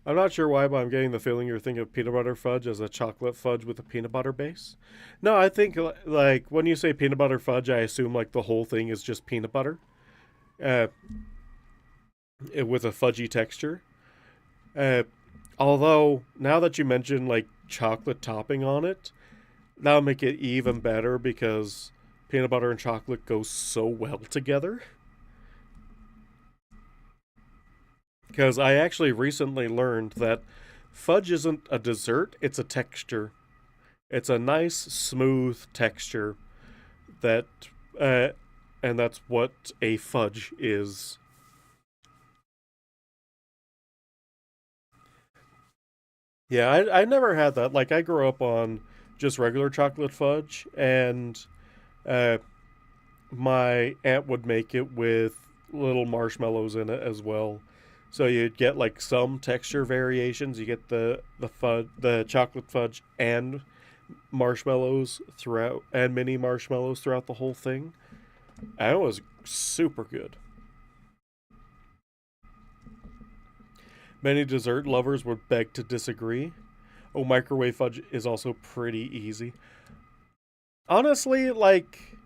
I'm not sure why, but I'm getting the feeling you're thinking of peanut butter fudge as a chocolate fudge with a peanut butter base. No, I think like when you say peanut butter fudge, I assume like the whole thing is just peanut butter, uh, with a fudgy texture. Uh, Although now that you mention like chocolate topping on it, that'll make it even better because peanut butter and chocolate go so well together. Because I actually recently learned that fudge isn't a dessert, it's a texture. It's a nice, smooth texture that, uh, and that's what a fudge is. Yeah, I never had that. Like, I grew up on just regular chocolate fudge, and uh, my aunt would make it with little marshmallows in it as well. So you'd get like some texture variations. You get the chocolate fudge and marshmallows throughout, and mini marshmallows throughout the whole thing. And it was super good. Many dessert lovers would beg to disagree. Oh, microwave fudge is also pretty easy. Honestly, like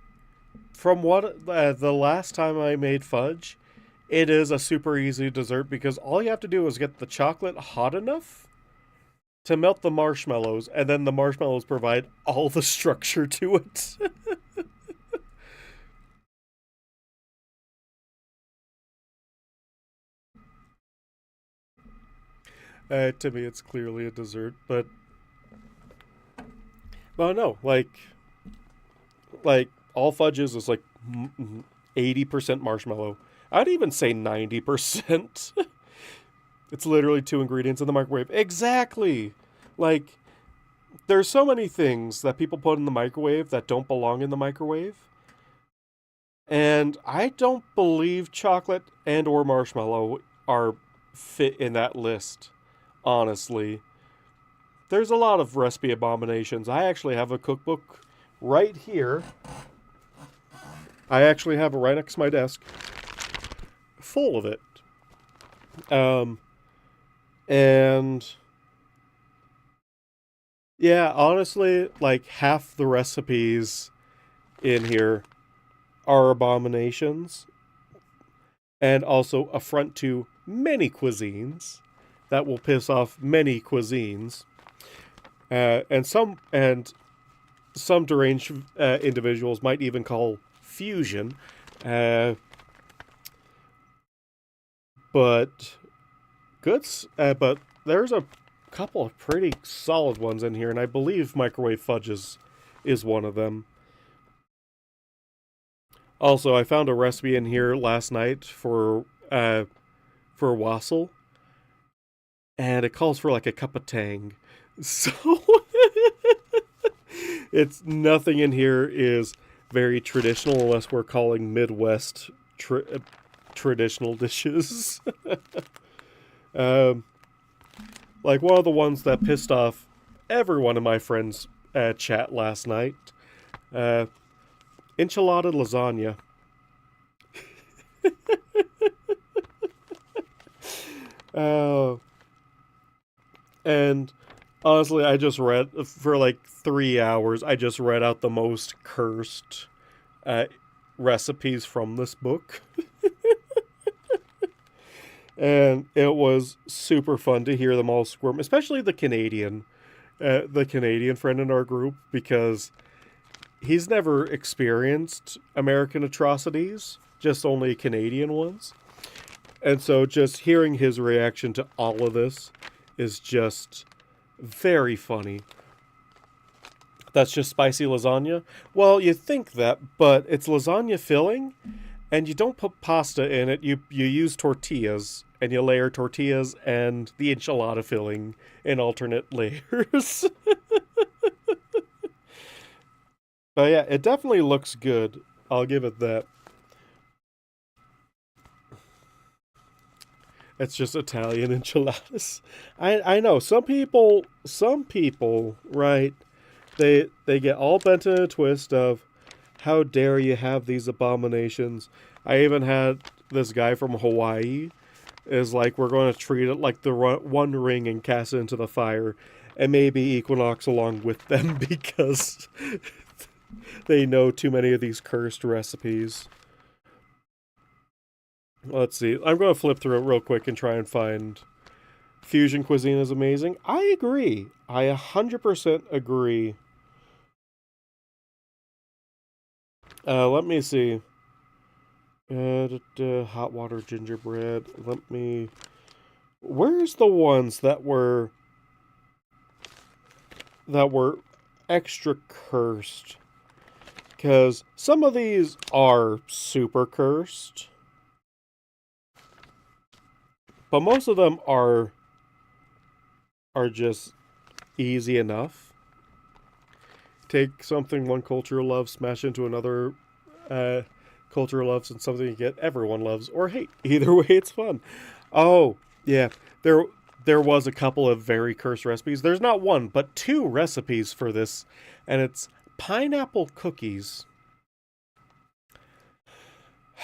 from what the last time I made fudge, it is a super easy dessert because all you have to do is get the chocolate hot enough to melt the marshmallows, and then the marshmallows provide all the structure to it. To me, it's clearly a dessert, but well, no, like all fudges is like 80% marshmallow. I'd even say 90%. It's literally two ingredients in the microwave. Exactly. Like there's so many things that people put in the microwave that don't belong in the microwave. And I don't believe chocolate and or marshmallow are fit in that list, honestly. There's a lot of recipe abominations. I actually have a cookbook right here. I actually have it right next to my desk, full of it. Um, and yeah, honestly, like half the recipes in here are abominations and also affront to many cuisines that will piss off many cuisines. And some deranged individuals might even call fusion. Uh, but goods, but there's a couple of pretty solid ones in here, and I believe microwave fudges is one of them. Also, I found a recipe in here last night for wassail, and it calls for like a cup of tang. So it's nothing in here is very traditional unless we're calling Midwest traditional dishes. um, like one of the ones that pissed off everyone in my friends' chat last night. Uh, Enchilada lasagna. Uh, and honestly, I just read for like 3 hours. I just read out the most cursed uh, recipes from this book, and it was super fun to hear them all squirm, especially the Canadian friend in our group, because he's never experienced American atrocities, just only Canadian ones. And so just hearing his reaction to all of this is just very funny. That's just spicy lasagna? Well, you think that, but it's lasagna filling, and you don't put pasta in it. You use tortillas, and you layer tortillas and the enchilada filling in alternate layers. But yeah, it definitely looks good. I'll give it that. It's just Italian enchiladas. I know some people, right? They get all bent in a twist of how dare you have these abominations. I even had this guy from Hawaii is like, we're going to treat it like the one ring and cast it into the fire, and maybe Equinox along with them because they know too many of these cursed recipes. Let's see. I'm going to flip through it real quick and try and find fusion cuisine is amazing. I agree. I 100% agree. Let me see. Hot water gingerbread. Let me. Where's the ones that were extra cursed? Because some of these are super cursed, but most of them are just easy enough. Take something one culture loves, smash into another culture loves, and something you get everyone loves or hate. Either way, it's fun. Oh, yeah. There was a couple of very cursed recipes. There's not one, but two recipes for this, and it's pineapple cookies.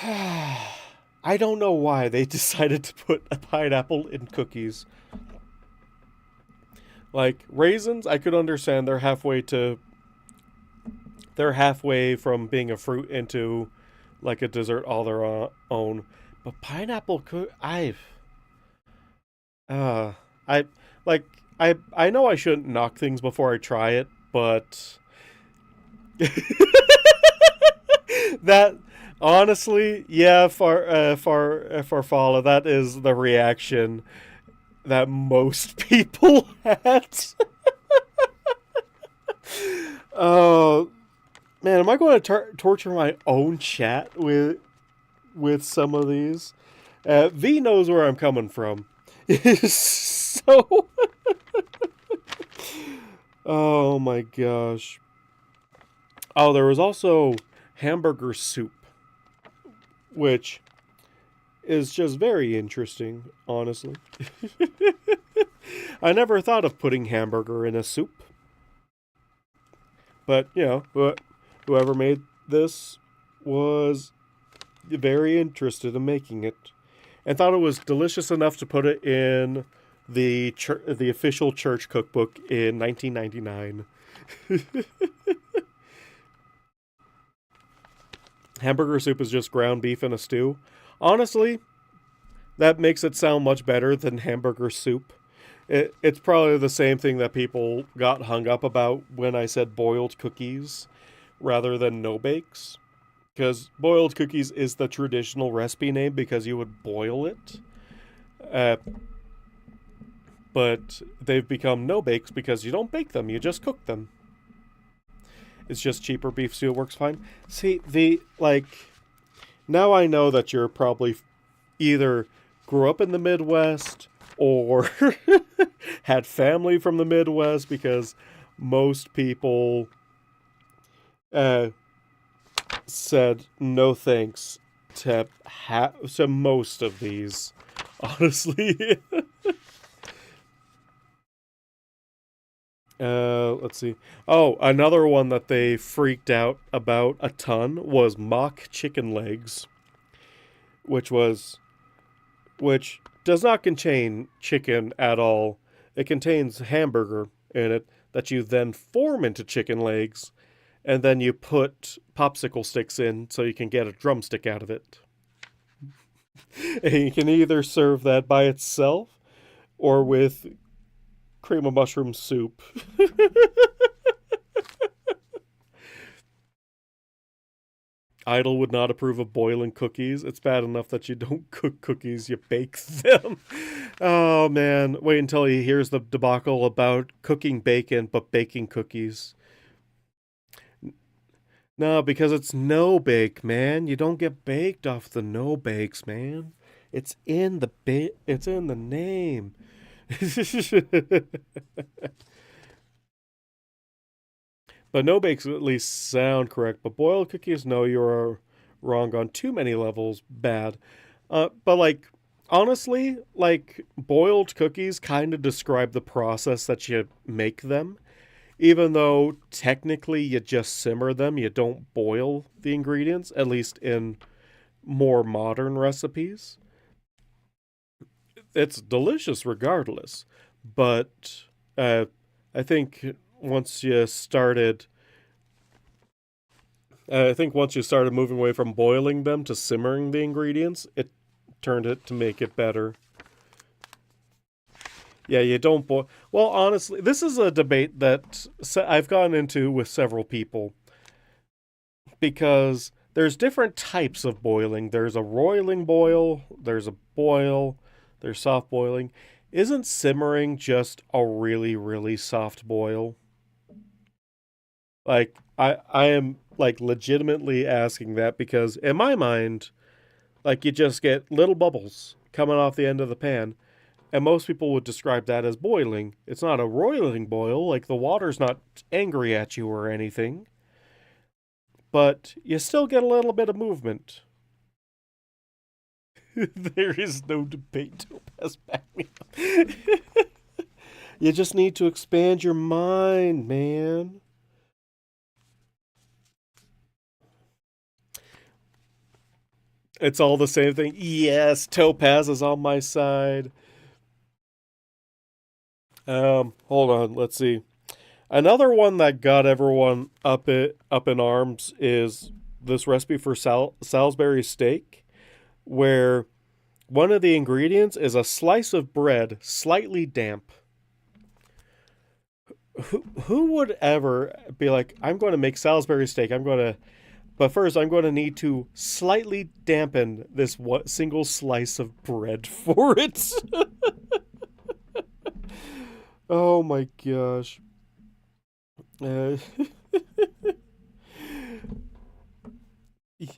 I don't know why they decided to put a pineapple in cookies. Like raisins, I could understand they're halfway from being a fruit into like a dessert all their own. But pineapple uh I like I know I shouldn't knock things before I try it, but that honestly, yeah, for Fala, that is the reaction that most people had. Oh man, am I going to torture my own chat with some of these? V knows where I'm coming from. So, oh my gosh. Oh, there was also hamburger soup, which is just very interesting, honestly. I never thought of putting hamburger in a soup. But, you know, whoever made this was very interested in making it and thought it was delicious enough to put it in the official church cookbook in 1999. Hamburger soup is just ground beef in a stew. Honestly, that makes it sound much better than hamburger soup. It's probably the same thing that people got hung up about when I said boiled cookies rather than no bakes. Because boiled cookies is the traditional recipe name because you would boil it. But they've become no bakes because you don't bake them, you just cook them. It's just cheaper beef stew, works fine. See, now I know that you're probably either grew up in the Midwest or had family from the Midwest because most people said no thanks to most of these, honestly. Let's see. Oh, another one that they freaked out about a ton was mock chicken legs, which does not contain chicken at all. It contains hamburger in it that you then form into chicken legs, and then you put popsicle sticks in so you can get a drumstick out of it. And you can either serve that by itself or with cream of mushroom soup. Idle would not approve of boiling cookies. It's bad enough that you don't cook cookies, you bake them. Oh man, wait until he hears the debacle about cooking bacon but baking cookies. No, because it's no bake, man. You don't get baked off the no bakes, man. It's in the name. But no bakes at least sound correct. But boiled cookies, no, you're wrong on too many levels. Bad. But like, honestly, like boiled cookies kind of describe the process that you make them. Even though technically you just simmer them, you don't boil the ingredients, at least in more modern recipes. It's delicious regardless. But I think once you started I think once you started moving away from boiling them to simmering the ingredients, it turned it to make it better. Yeah, you don't boil. Well, honestly, this is a debate that I've gotten into with several people because there's different types of boiling. There's a roiling boil, there's a boil, there's soft boiling. Isn't simmering just a really, really soft boil? Like, I am like legitimately asking that because in my mind, like you just get little bubbles coming off the end of the pan. And most people would describe that as boiling. It's not a roiling boil, like the water's not angry at you or anything. But you still get a little bit of movement. There is no debate to pass back me up. You just need to expand your mind, man. It's all the same thing. Yes, Topaz is on my side. Hold on, let's see. Another one that got everyone up in arms is this recipe for Salisbury steak, where one of the ingredients is a slice of bread slightly damp. Who would ever be like, I'm going to make Salisbury steak. But first I'm going to need to slightly dampen this single slice of bread for it. Oh my gosh. Uh,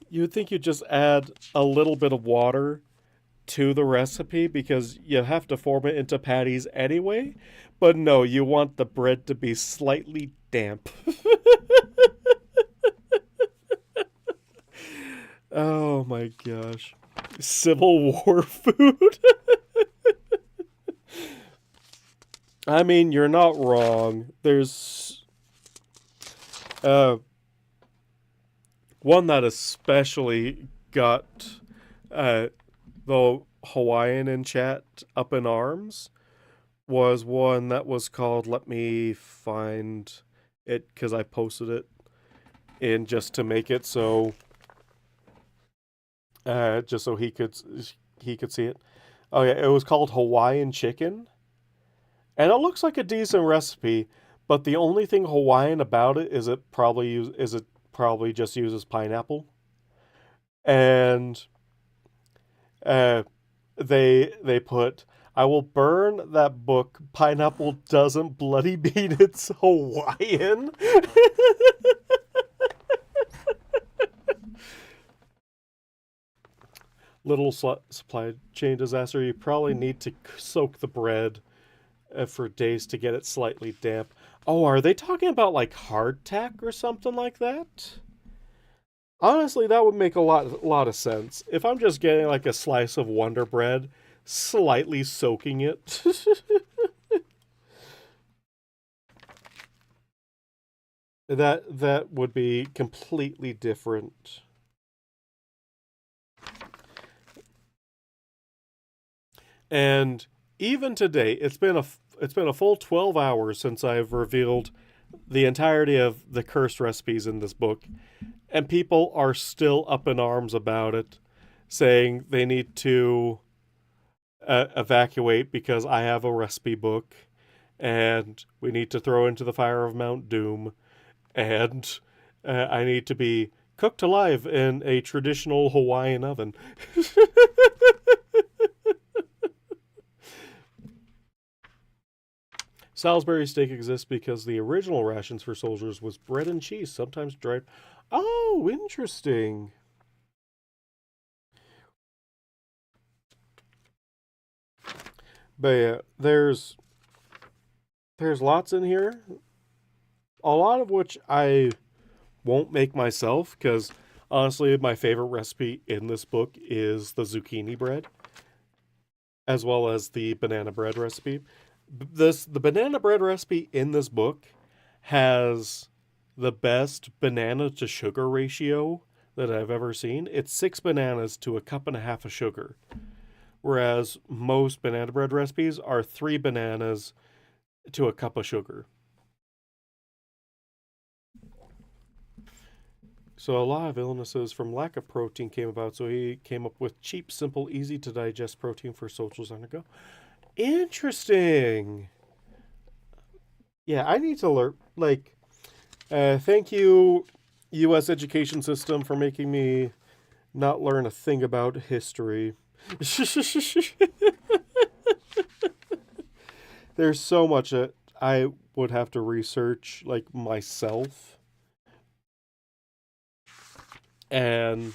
you would think you'd just add a little bit of water to the recipe because you have to form it into patties anyway. But no, you want the bread to be slightly damp. Oh my gosh. Civil War food? I mean, you're not wrong. There's one that especially got the Hawaiian in chat up in arms was one that was called, let me find it because I posted it in just to make it so just so he could see it. Oh yeah, it was called Hawaiian chicken. And it looks like a decent recipe, but the only thing Hawaiian about it is it probably just uses pineapple. And uh, they put, I will burn that book. Pineapple doesn't bloody mean it's Hawaiian. Little supply chain disaster. You probably need to soak the bread for days to get it slightly damp. Oh, are they talking about like hardtack or something like that? Honestly, that would make a lot of sense. If I'm just getting like a slice of Wonder Bread, slightly soaking it. that would be completely different. And even today, it's been a full 12 hours since I've revealed the entirety of the cursed recipes in this book, and people are still up in arms about it, saying they need to evacuate because I have a recipe book, and we need to throw into the fire of Mount Doom, and I need to be cooked alive in a traditional Hawaiian oven. Salisbury steak exists because the original rations for soldiers was bread and cheese, sometimes dried. Oh, interesting. But yeah, there's lots in here. A lot of which I won't make myself because honestly, my favorite recipe in this book is the zucchini bread, as well as the banana bread recipe. The banana bread recipe in this book has the best banana to sugar ratio that I've ever seen. It's 6 bananas to a cup and a half of sugar, whereas most banana bread recipes are 3 bananas to a cup of sugar. So a lot of illnesses from lack of protein came about, so he came up with cheap, simple, easy to digest protein for soldiers on the go. Interesting. Yeah, I need to learn. Like, thank you, U.S. education system, for making me not learn a thing about history. There's so much that I would have to research, like, myself. And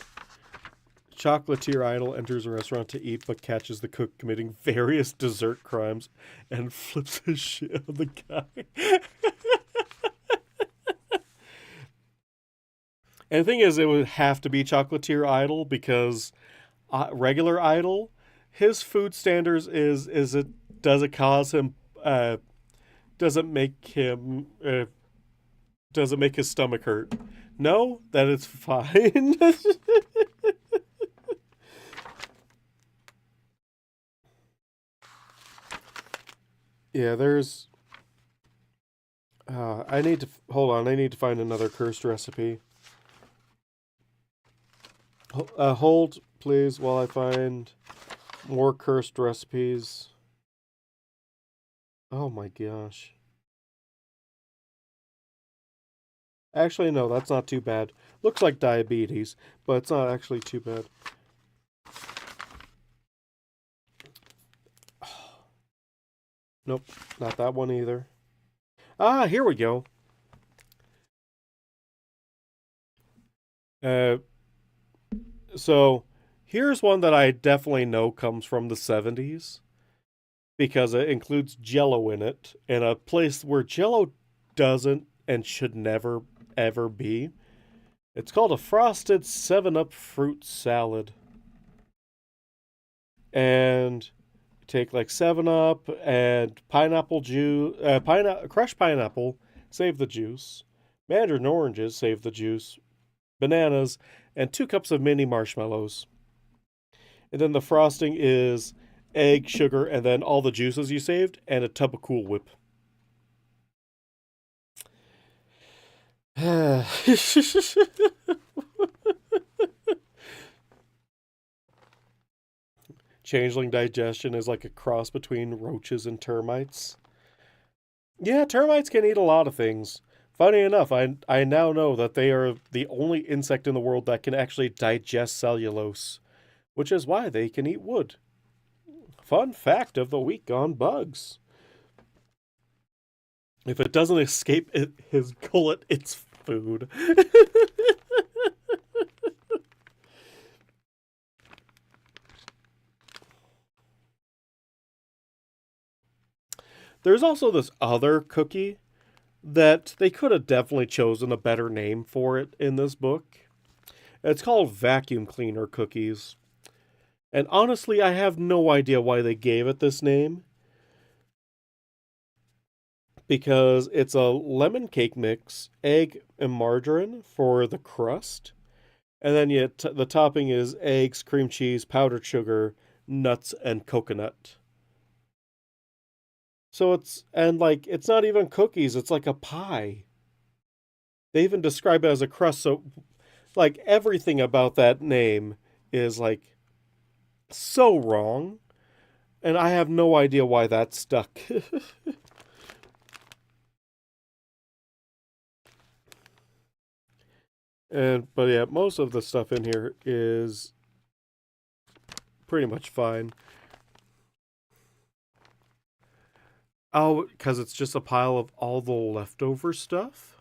chocolatier idol enters a restaurant to eat but catches the cook committing various dessert crimes and flips his shit on the guy. And the thing is, it would have to be chocolatier idol because regular idol, his food standards is it does it cause him does it make him does it make his stomach hurt? No, that is fine. Yeah, there's. I need to hold on. I need to find another cursed recipe. Hold, please, while I find more cursed recipes. Oh my gosh. Actually, no, that's not too bad. Looks like diabetes, but it's not actually too bad. Nope, not that one either. Ah, here we go. Uh, so here's one that I definitely know comes from the 70s because it includes Jello in it, in a place where Jello doesn't and should never ever be. It's called a frosted 7-Up fruit salad. And take like 7-Up and pineapple juice, crushed pineapple, save the juice, mandarin oranges, save the juice, bananas, and 2 cups of mini marshmallows. And then the frosting is egg, sugar, and then all the juices you saved, and a tub of Cool Whip. Changeling digestion is like a cross between roaches and termites. Yeah, termites can eat a lot of things. Funny enough, I now know that they are the only insect in the world that can actually digest cellulose, which is why they can eat wood. Fun fact of the week on bugs. If it doesn't escape his gullet, it's food. There's also this other cookie that they could have definitely chosen a better name for it in this book. It's called vacuum cleaner cookies. And honestly, I have no idea why they gave it this name. Because it's a lemon cake mix, egg and margarine for the crust. And then the topping is eggs, cream cheese, powdered sugar, nuts, and coconut. So it's not even cookies, it's like a pie. They even describe it as a crust, so like everything about that name is like so wrong. And I have no idea why that stuck. But yeah, most of the stuff in here is pretty much fine. Oh, because it's just a pile of all the leftover stuff?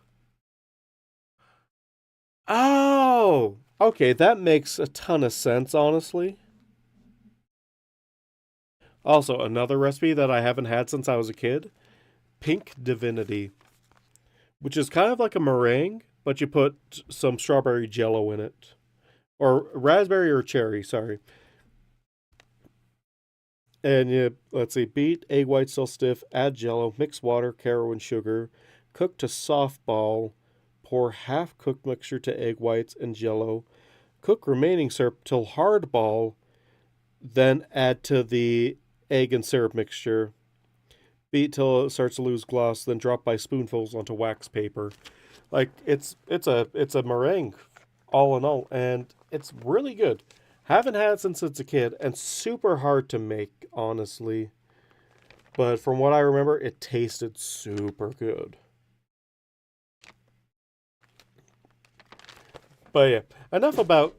Oh! Okay, that makes a ton of sense, honestly. Also, another recipe that I haven't had since I was a kid, pink divinity, which is kind of like a meringue, but you put some strawberry jello in it. Or raspberry or cherry, sorry. And you, let's see, beat egg whites till stiff, add jello, mix water, caraway, and sugar, cook to soft ball, pour half cooked mixture to egg whites and jello, cook remaining syrup till hard ball, then add to the egg and syrup mixture. Beat till it starts to lose gloss, then drop by spoonfuls onto wax paper. Like it's a meringue, all in all, and it's really good. Haven't had it since it's a kid, and super hard to make, honestly. But from what I remember, it tasted super good. But yeah, enough about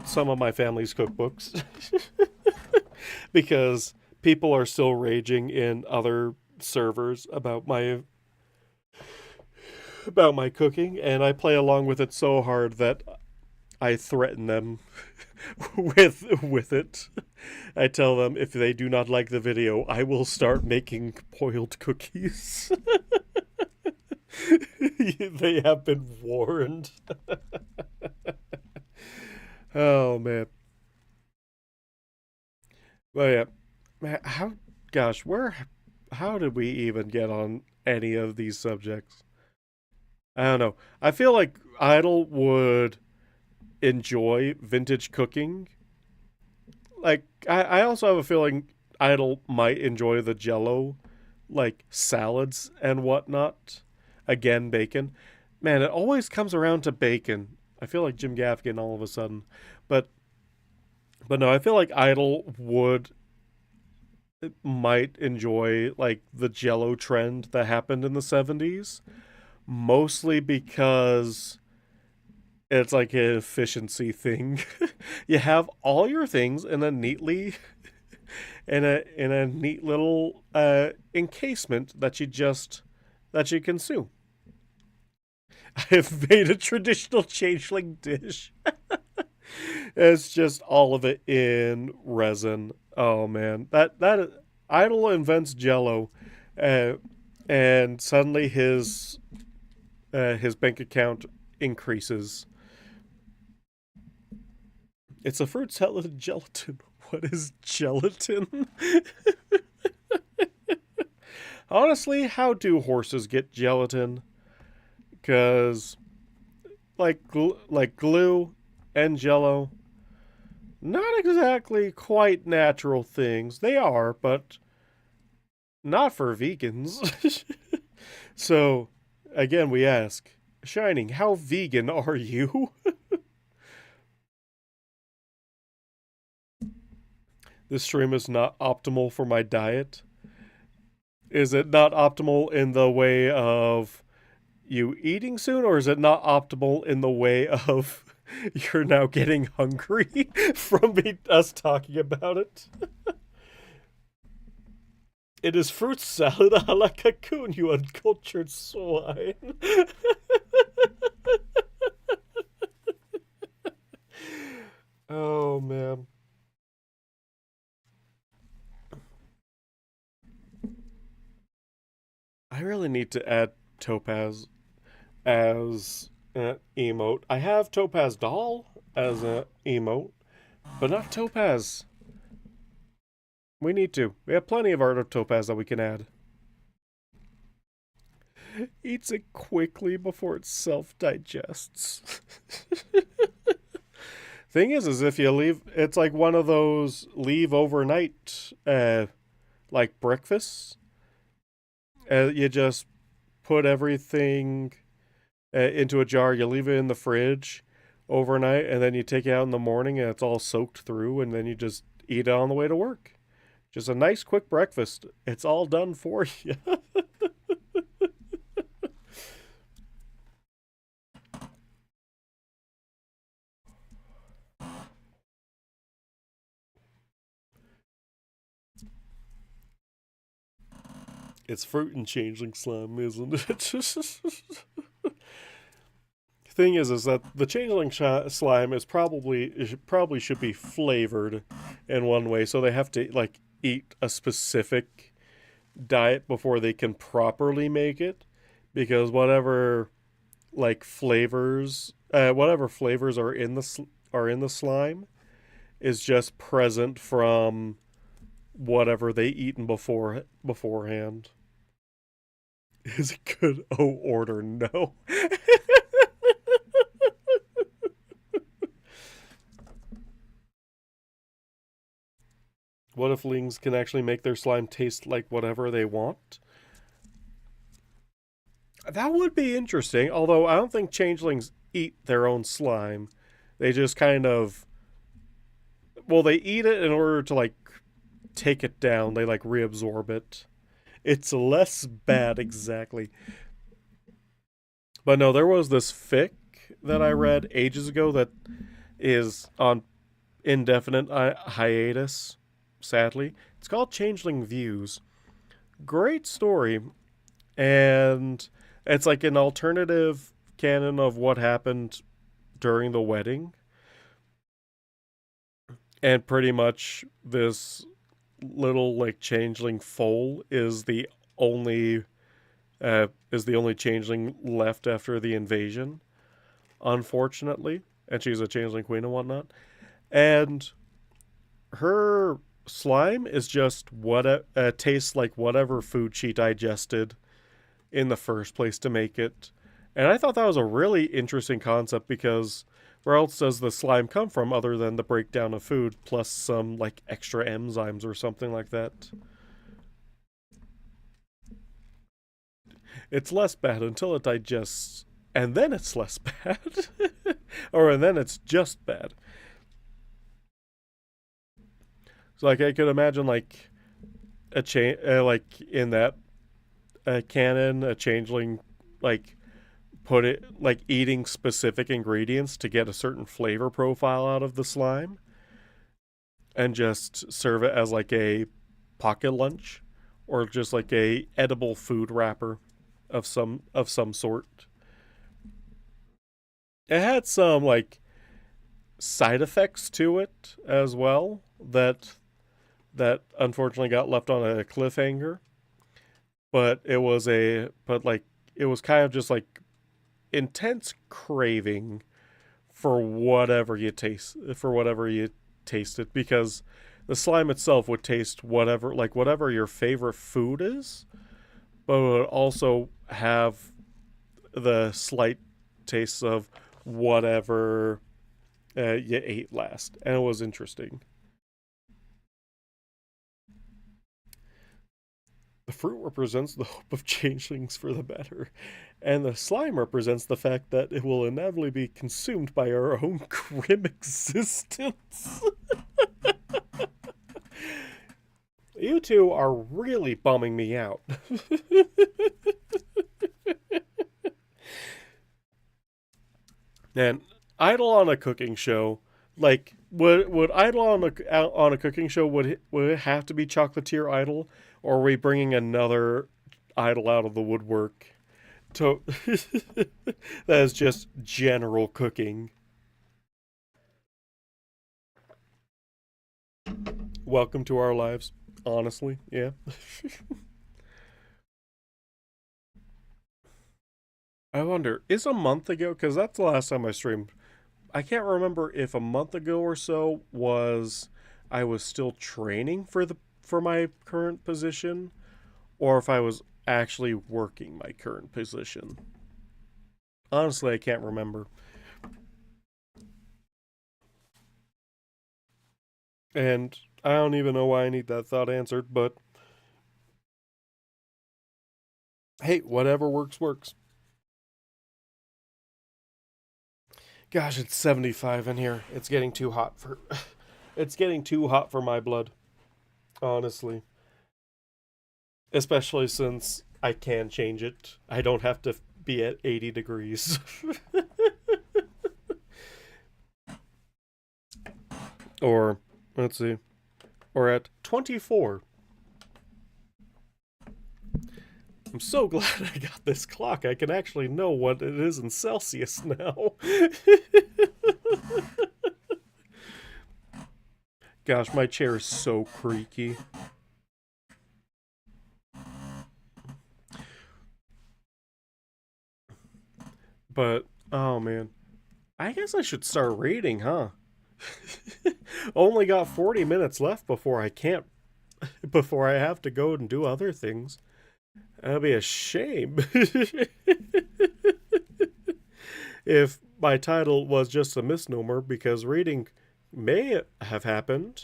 some of my family's cookbooks, because people are still raging in other servers about my cooking, and I play along with it so hard that I threaten them with it. I tell them if they do not like the video, I will start making boiled cookies. They have been warned. Oh man. But yeah, man, how did we even get on any of these subjects? I don't know. I feel like Idol would enjoy vintage cooking. Like, I also have a feeling Idol might enjoy the jello, like salads and whatnot. Again, bacon. Man, it always comes around to bacon. I feel like Jim Gaffigan all of a sudden. But no, I feel like Idol might enjoy like the jello trend that happened in the 70s, mostly because it's like an efficiency thing. You have all your things in a neat little encasement that you consume. I've made a traditional changeling dish. It's just all of it in resin. Oh man, that Idol invents Jello, uh, and suddenly his bank account increases. It's a fruit salad and gelatin. What is gelatin? Honestly, how do horses get gelatin? Because like glue and Jello, not exactly quite natural things. They are, but not for vegans. So, again, we ask, Shining, how vegan are you? This stream is not optimal for my diet. Is it not optimal in the way of you eating soon, or is it not optimal in the way of you're now getting hungry from us talking about it? It is fruit salad a la cocoon, you uncultured swine. Oh, man. I really need to add Topaz as an emote. I have Topaz Doll as an emote, but not Topaz. We need to. We have plenty of art of Topaz that we can add. Eats it quickly before it self-digests. Thing is if you leave, it's like one of those leave overnight, like breakfasts. You just put everything into a jar. You leave it in the fridge overnight, and then you take it out in the morning, and it's all soaked through, and then you just eat it on the way to work. Just a nice, quick breakfast. It's all done for you. It's fruit and changeling slime, isn't it? Thing is that the changeling slime is probably should be flavored in one way, so they have to like eat a specific diet before they can properly make it, because whatever flavors are in the slime is just present from whatever they eaten beforehand. Is it good? Oh, order no. What if lings can actually make their slime taste like whatever they want? That would be interesting, although I don't think changelings eat their own slime. They just kind of, well, they eat it in order to like take it down. They like reabsorb it. It's less bad exactly. But no, there was this fic that I read ages ago that is on indefinite hiatus, sadly. It's called Changeling Views. Great story. And it's like an alternative canon of what happened during the wedding. And pretty much this little like changeling foal only is the only changeling left after the invasion, unfortunately. And she's a changeling queen and whatnot. And her slime is just tastes like whatever food she digested in the first place to make it. And I thought that was a really interesting concept, because where else does the slime come from other than the breakdown of food plus some like extra enzymes or something like that? It's less bad until it digests, and then it's less bad. And then it's just bad. So like I could imagine like like in that canon, a changeling like put it like eating specific ingredients to get a certain flavor profile out of the slime, and just serve it as like a pocket lunch, or just like a edible food wrapper of some sort. It had some like side effects to it as well that unfortunately got left on a cliffhanger. But it was kind of just like intense craving for whatever you tasted, because the slime itself would taste whatever your favorite food is, but would also have the slight tastes of whatever you ate last, and it was interesting. The fruit represents the hope of changelings for the better, and the slime represents the fact that it will inevitably be consumed by our own grim existence. You two are really bumming me out. And idle on a cooking show, like would idle on a cooking show, would it have to be chocolatier idol, or are we bringing another idol out of the woodwork to that is just general cooking? Welcome to our lives, honestly. Yeah. I wonder, is a month ago, because that's the last time I streamed. I can't remember if a month ago or so was I was still training for my current position, or if I was actually working my current position. Honestly, I can't remember. And I don't even know why I need that thought answered, but hey, whatever works, works. Gosh, it's 75 in here. It's getting too hot for it's getting too hot for my blood, honestly. Especially since I can change it. I don't have to be at 80 degrees. Or let's see. Or at 24. I'm so glad I got this clock. I can actually know what it is in Celsius now. Gosh, my chair is so creaky. But, oh man. I guess I should start reading, huh? Only got 40 minutes left before I can't, before I have to go and do other things. That'd be a shame. If my title was just a misnomer, because reading may have happened,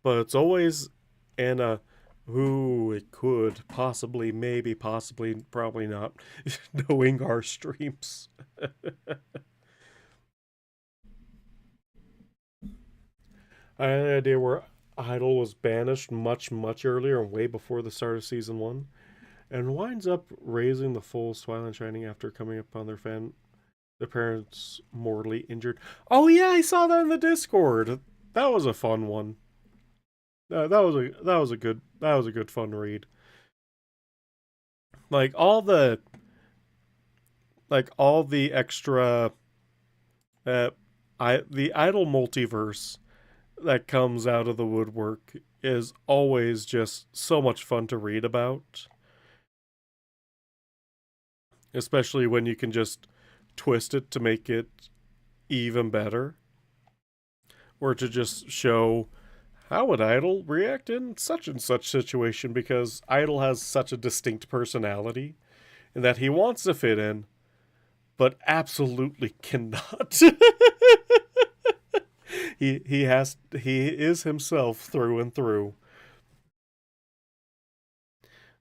but it's always in a who it could possibly, maybe, possibly, probably not, knowing our streams. I had an idea where Idol was banished much, much earlier and way before the start of season one, and winds up raising the full Twilight Shining after coming upon their parents mortally injured. Oh yeah, I saw that in the Discord. That was a fun one. That was a good fun read. Like all the extra uh the Idol multiverse that comes out of the woodwork is always just so much fun to read about, especially when you can just twist it to make it even better, or to just show how would Idol react in such and such situation, because Idol has such a distinct personality and that he wants to fit in, but absolutely cannot. He is himself through and through.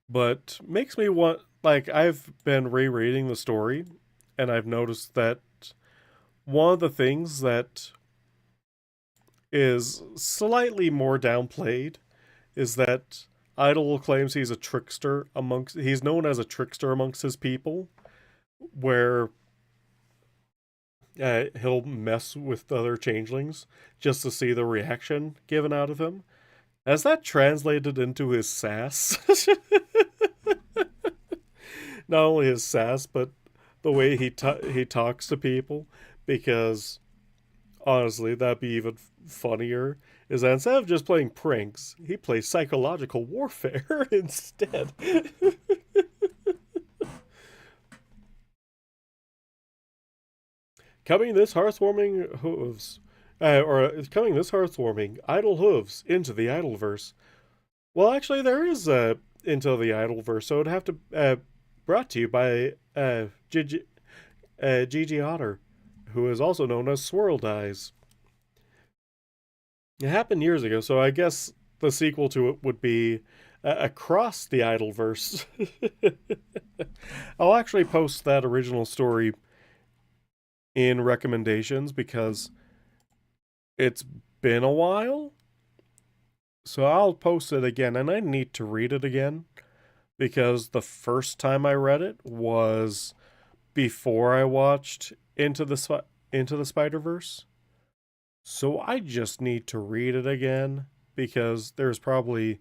But makes me want, like, I've been rereading the story and I've noticed that one of the things that is slightly more downplayed is that Idol claims he's known as a trickster amongst his people, where he'll mess with other changelings just to see the reaction given out of him. Has that translated into his sass? Not only his sass, but the way he talks to people, because honestly, that'd be even funnier. Is that instead of just playing pranks, he plays psychological warfare instead. Coming this heartwarming hooves, coming this heartwarming idle hooves into the Idolverse. Well, actually, there is into the Idolverse, so it'd have to brought to you by Gigi Otter, who is also known as Swirled Eyes. It happened years ago, so I guess the sequel to it would be Across the Idolverse. I'll actually post that original story in recommendations because it's been a while. So I'll post it again, and I need to read it again because the first time I read it was before I watched Into the Spider-Verse. So I just need to read it again because there's probably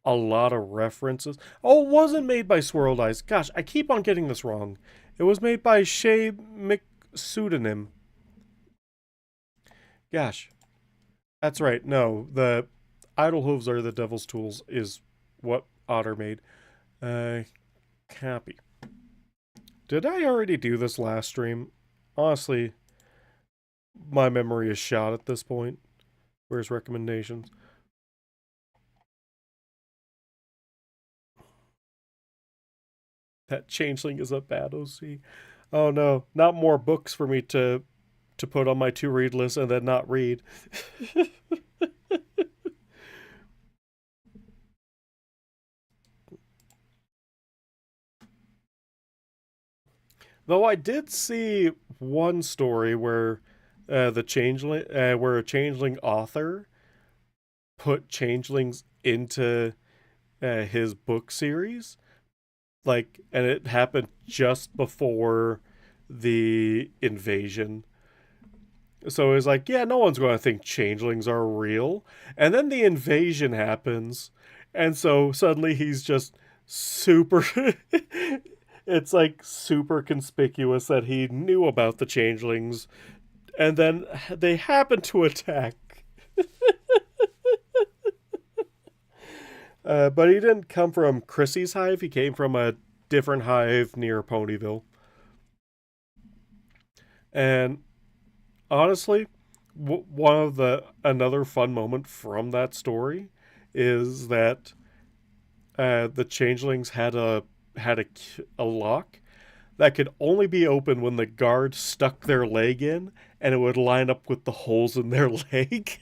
a lot of references. Oh, it wasn't made by Swirled Eyes. Gosh, I keep on getting this wrong. It was made by Shay McPseudonym. Gosh, that's right. No, the Idle Hooves Are the Devil's Tools is what Otter made. Copy. Did I already do this last stream? Honestly, my memory is shot at this point. Where's recommendations? That changeling is a bad OC. Oh no, not more books for me to put on my to read list and then not read. Though I did see one story where where a changeling author put changelings into his book series, like, and it happened just before the invasion. So it's like, yeah, no one's going to think changelings are real, and then the invasion happens, and so suddenly he's just super. It's like super conspicuous that he knew about the changelings, and then they happen to attack. But he didn't come from Chrissy's hive. He came from a different hive near Ponyville. And honestly, one of the another fun moment from that story is that the changelings had a lock that could only be opened when the guard stuck their leg in, and it would line up with the holes in their leg.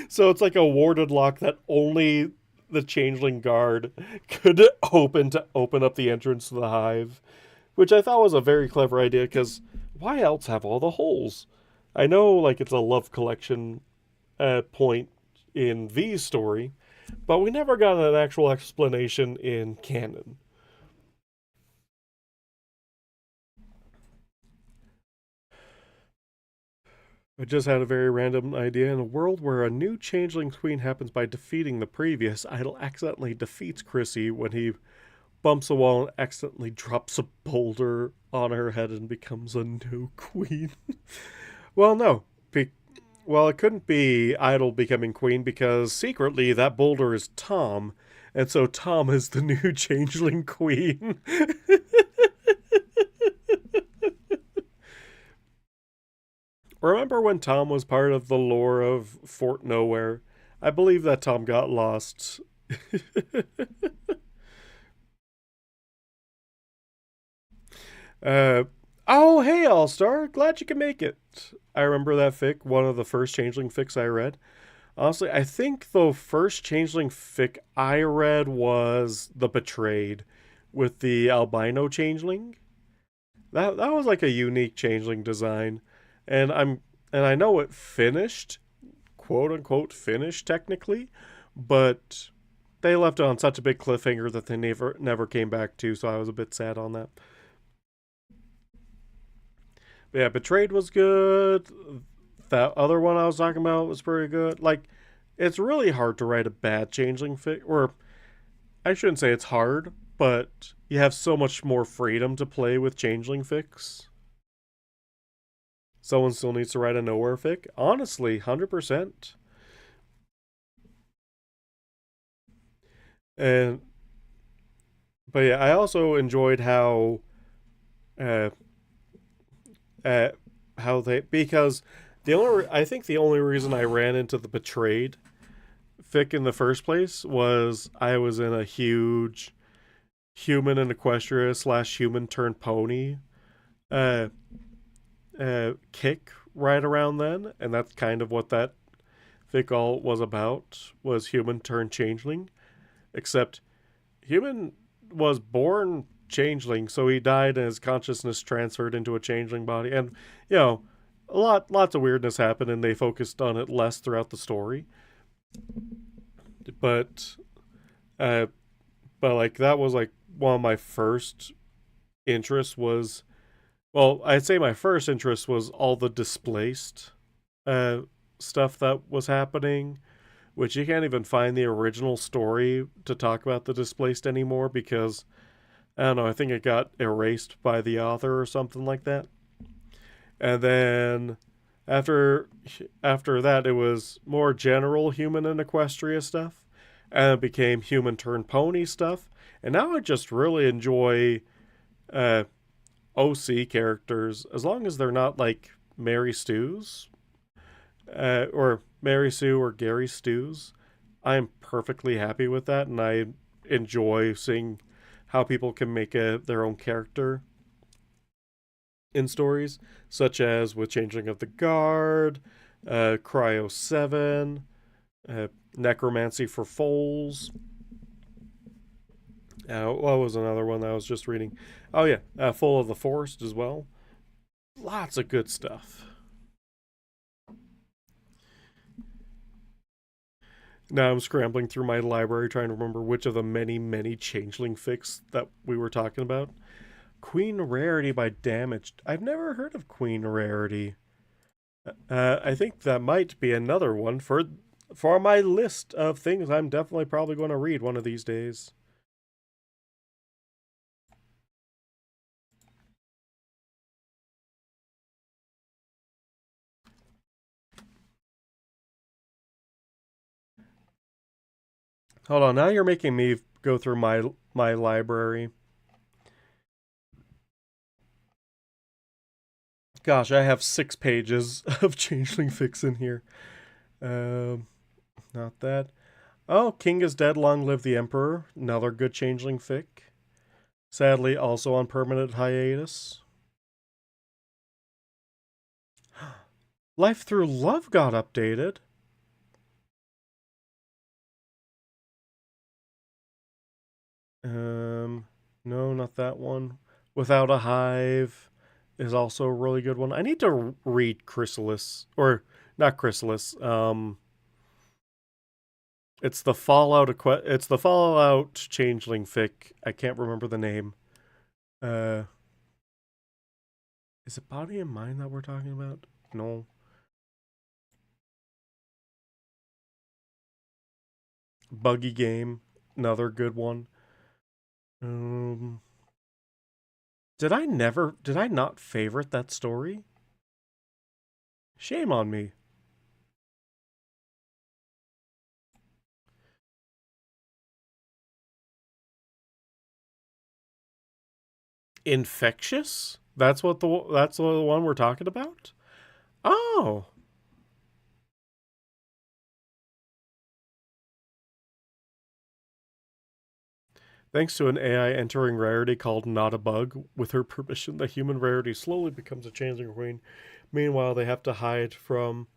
So it's like a warded lock that only the changeling guard could open to open up the entrance to the hive, which I thought was a very clever idea because why else have all the holes? I know, like, it's a love collection point in V's story, but we never got an actual explanation in canon. I just had a very random idea. In a world where a new changeling queen happens by defeating the previous, Idol accidentally defeats Chrissy when he bumps a wall and accidentally drops a boulder on her head and becomes a new queen. Well, no. Well, it couldn't be Idol becoming queen because secretly that boulder is Tom, and so Tom is the new changeling queen. Remember when Tom was part of the lore of Fort Nowhere? I believe that Tom got lost. uh, oh, hey, All Star. Glad you can make it. I remember that fic, one of the first Changeling fics I read. Honestly, I think the first Changeling fic I read was The Betrayed with the albino changeling. That was like a unique changeling design. And I know it finished, quote unquote finished technically, but they left it on such a big cliffhanger that they never came back to, so I was a bit sad on that. But yeah, Betrayed was good. That other one I was talking about was pretty good. Like, it's really hard to write a bad changeling fic, or I shouldn't say it's hard, but you have so much more freedom to play with changeling fics. Someone still needs to write a nowhere fic. Honestly, 100%. And but yeah, I also enjoyed uh, uh how they because I think the only reason I ran into the Betrayed fic in the first place was I was in a huge human and equestria slash human turned pony uh kick right around then, and that's kind of what that fic all was about, was human turned changeling, except human was born changeling, so he died and his consciousness transferred into a changeling body, and you know, lots of weirdness happened, and they focused on it less throughout the story. But uh, but like that was like one of my first interests was, well, I'd say my first interest was all the displaced uh stuff that was happening, which you can't even find the original story to talk about the displaced anymore because I don't know, I think it got erased by the author or something like that. And then after after that it was more general human and equestria stuff. And it became human turned pony stuff. And now I just really enjoy uh OC characters as long as they're not like Mary Stews or Mary Sue or Gary Stews. I'm perfectly happy with that, and I enjoy seeing how people can make their own character in stories, such as with Changing of the Guard, Cryo 7, uh, Necromancy for Foals. What was another one that I was just reading? Oh, yeah, Full of the Forest as well. Lots of good stuff. Now I'm scrambling through my library trying to remember which of the many, many changeling fics that we were talking about. Queen Rarity by Damaged. I've never heard of Queen Rarity. I think that might be another one for my list of things I'm definitely probably going to read one of these days. Hold on, now you're making me go through my library. Gosh, I have 6 pages of changeling fics in here. Um, Not that. Oh, King is dead, long live the Emperor. Another good changeling fic. Sadly, also on permanent hiatus. Life Through Love got updated. No, not that one. Without a Hive is also a really good one. I need to read Chrysalis, or not Chrysalis. It's the Fallout. It's the Fallout Changeling fic. I can't remember the name. Uh, is it Body and Mind that we're talking about? No. Buggy Game, another good one. Um, did I not favorite that story? Shame on me. Infectious? That's the one we're talking about? Oh. Thanks to an AI entering rarity called Not a Bug, with her permission, the human rarity slowly becomes a changeling queen. Meanwhile, they have to hide from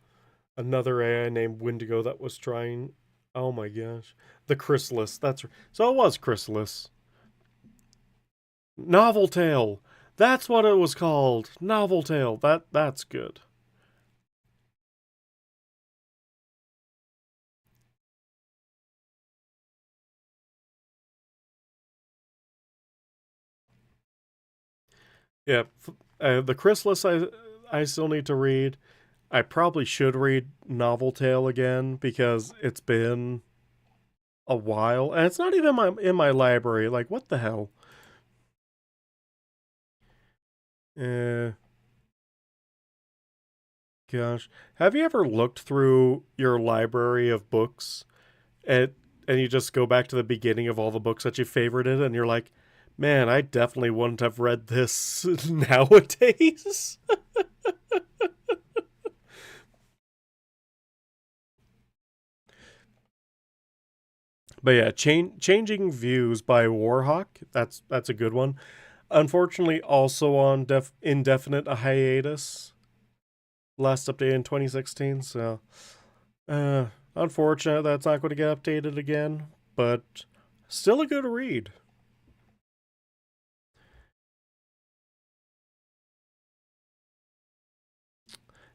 another AI named Wendigo that was trying. Oh my gosh. The Chrysalis. So it was Chrysalis. Novel Tale. That's what it was called. Novel Tale. That's good. Yeah. The Chrysalis I still need to read. I probably should read Novel Tale again because it's been a while and it's not even in my library. Like what the hell? Eh, gosh. Have you ever looked through your library of books and and you just go back to the beginning of all the books that you favorited and you're like, "Man, I definitely wouldn't have read this nowadays." But yeah, changing views by Warhawk. That's a good one. Unfortunately, also on indefinite hiatus. Last updated in 2016. So, uh, unfortunate that's not going to get updated again. But still a good read.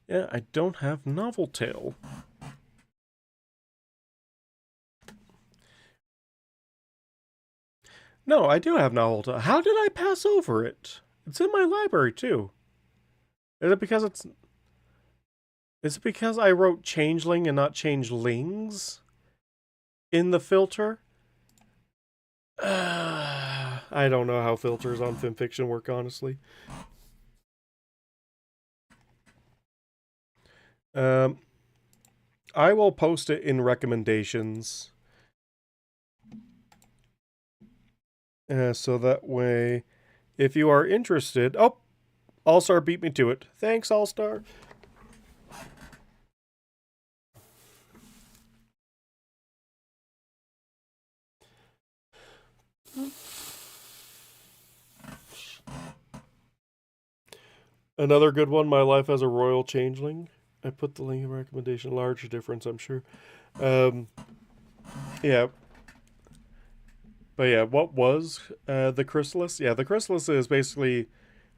Yeah, I don't have Novel Tale. No, I do have Novel Tale. How did I pass over it? It's in my library too. Is it because it's? Is it because I wrote changeling and not changelings in the filter? I don't know how filters on FimFiction work, honestly. Um, I will post it in recommendations. So that way, if you are interested. Oh, All Star beat me to it. Thanks, All Star. Another good one, My Life as a Royal Changeling. I put the link in recommendation. Large difference, I'm sure. Um, yeah. But yeah, what was the Chrysalis? Yeah, the Chrysalis is basically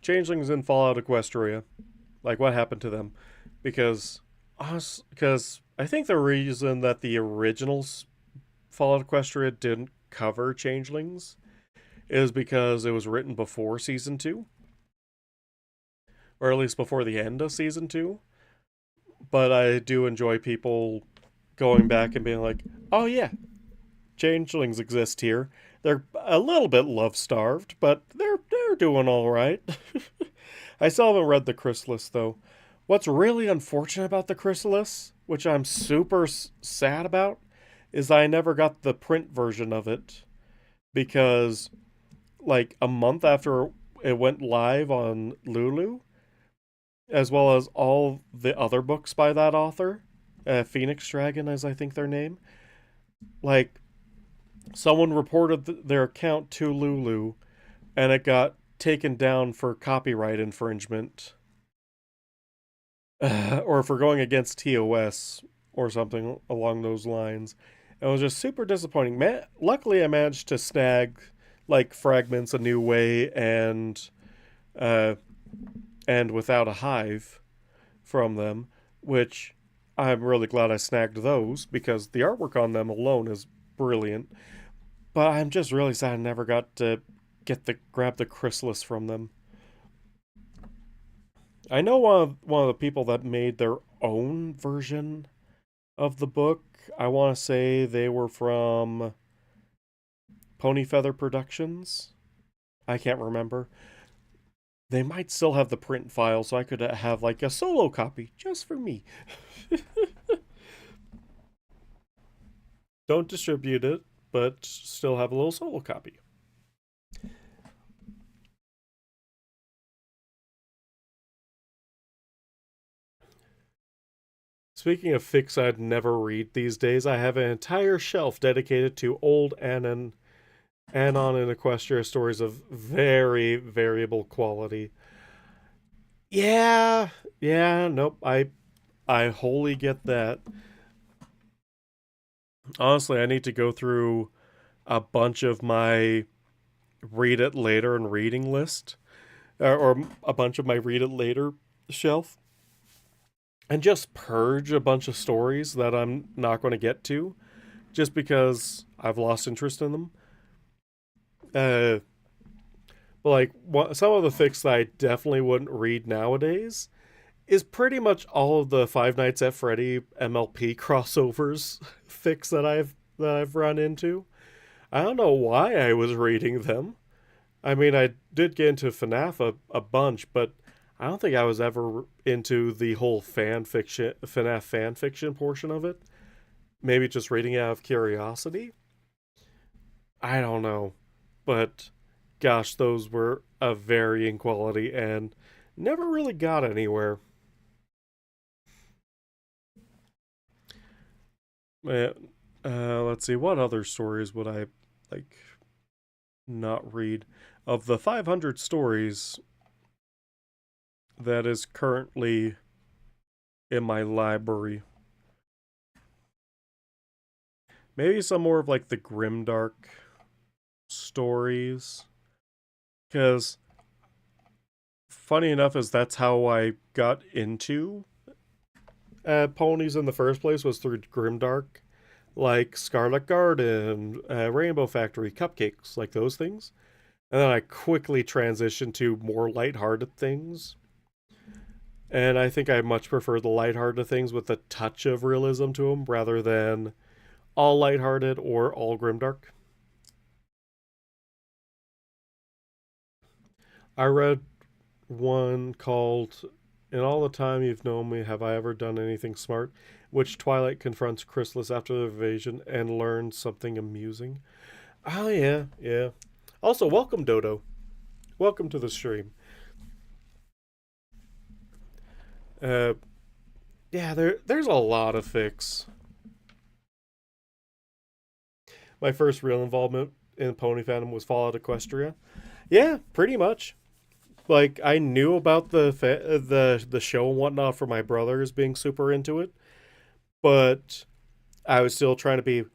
changelings in Fallout Equestria. Like, what happened to them? Because because I think the reason that the original Fallout Equestria didn't cover changelings is because it was written before season 2, or at least before the end of season 2. But I do enjoy people going back and being like, "Oh yeah, changelings exist here. They're a little bit love starved, but they're doing all right." I still haven't read the Chrysalis though. What's really unfortunate about the Chrysalis, which I'm super sad about, is I never got the print version of it because, like, a month after it went live on Lulu, as well as all the other books by that author, Phoenix Dragon, as I think their name, like, someone reported their account to Lulu and it got taken down for copyright infringement or for going against TOS or something along those lines. It was just super disappointing. Luckily, I managed to snag like fragments a new way uh, and without a hive from them, which I'm really glad I snagged those because the artwork on them alone is brilliant. But I'm just really sad I never got to grab the chrysalis from them. I know one of the people that made their own version of the book. I want to say they were from Pony Feather Productions. I can't remember. They might still have the print file, so I could have like a solo copy just for me. Don't distribute it, but still have a little solo copy. Speaking of fics I'd never read these days, I have an entire shelf dedicated to old Anon and Equestria stories of very variable quality. Yeah, yeah, nope. I wholly get that. Honestly, I need to go through a bunch of my read it later and reading list, or a bunch of my read it later shelf, and just purge a bunch of stories that I'm not going to get to, just because I've lost interest in them. But like some of the fics that I definitely wouldn't read nowadays is pretty much all of the Five Nights at Freddy MLP crossovers fics that I've run into. I don't know why I was reading them. I mean, I did get into FNAF a bunch, but I don't think I was ever into the whole FNAF fan fiction portion of it. Maybe just reading it out of curiosity. I don't know, but gosh, those were of varying quality and never really got anywhere. Uh, let's see, what other stories would I like not read? Of the 500 stories that is currently in my library, maybe some more of like the grimdark stories, because funny enough is that's how I got into ponies in the first place, was through grimdark, like Scarlet Garden, Rainbow Factory, Cupcakes, like those things. And then I quickly transitioned to more lighthearted things. And I think I much prefer the lighthearted things with a touch of realism to them rather than all lighthearted or all grimdark. I read one called "In All the Time You've Known Me, Have I Ever Done Anything Smart?" which Twilight confronts Chrysalis after the invasion and learns something amusing. Oh, yeah, yeah. Also, welcome, Dodo. Welcome to the stream. Uh, yeah, there's a lot of fics. My first real involvement in Pony fandom was Fallout Equestria. Yeah, pretty much. Like I knew about the show and whatnot from my brothers being super into it, but I was still trying to be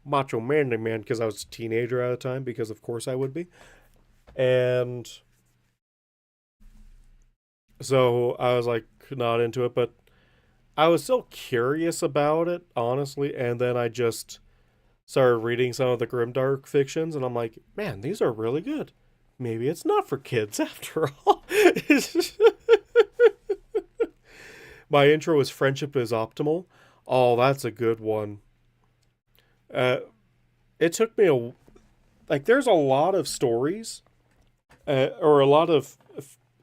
macho manly man because I was a teenager at the time. Because of course I would be, and so I was like not into it, but I was still curious about it, honestly. And then I just started reading some of the grimdark fictions, and I'm like, man, these are really good. Maybe it's not for kids after all. My intro is "Friendship is Optimal." Oh, that's a good one. Uh, it took me like. There's a lot of stories, or a lot of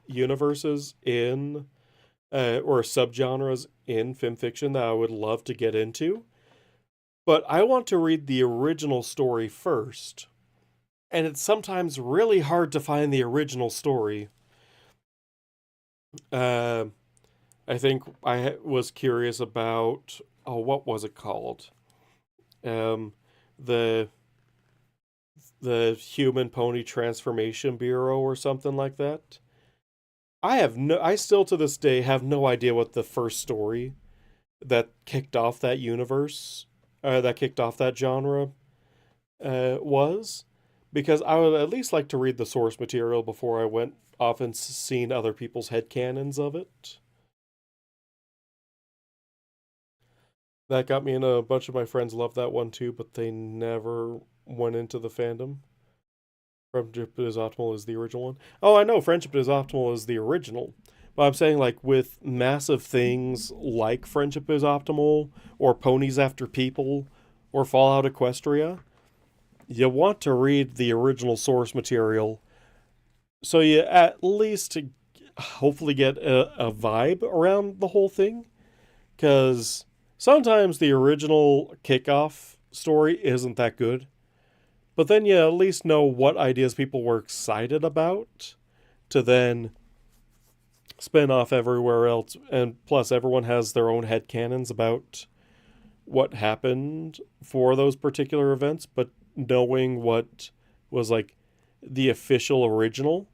universes in, or subgenres in film fiction that I would love to get into, but I want to read the original story first. And it's sometimes really hard to find the original story. Uh, I think was curious about, oh, what was it called? Um, the Human Pony Transformation Bureau or something like that. I still to this day have no idea what the first story that kicked off that universe, that kicked off that genre, was, because I would at least like to read the source material before I went off and seen other people's headcanons of it. That got me, and a bunch of my friends loved that one too, but they never went into the fandom. Friendship is Optimal is the original one. Oh, I know Friendship is Optimal is the original. But I'm saying, like, with massive things like Friendship is Optimal, or Ponies After People, or Fallout Equestria, you want to read the original source material so you at least hopefully get a vibe around the whole thing. Because sometimes the original kickoff story isn't that good. But then you at least know what ideas people were excited about to then spin off everywhere else. And plus, everyone has their own headcanons about what happened for those particular events. But knowing what was like the official original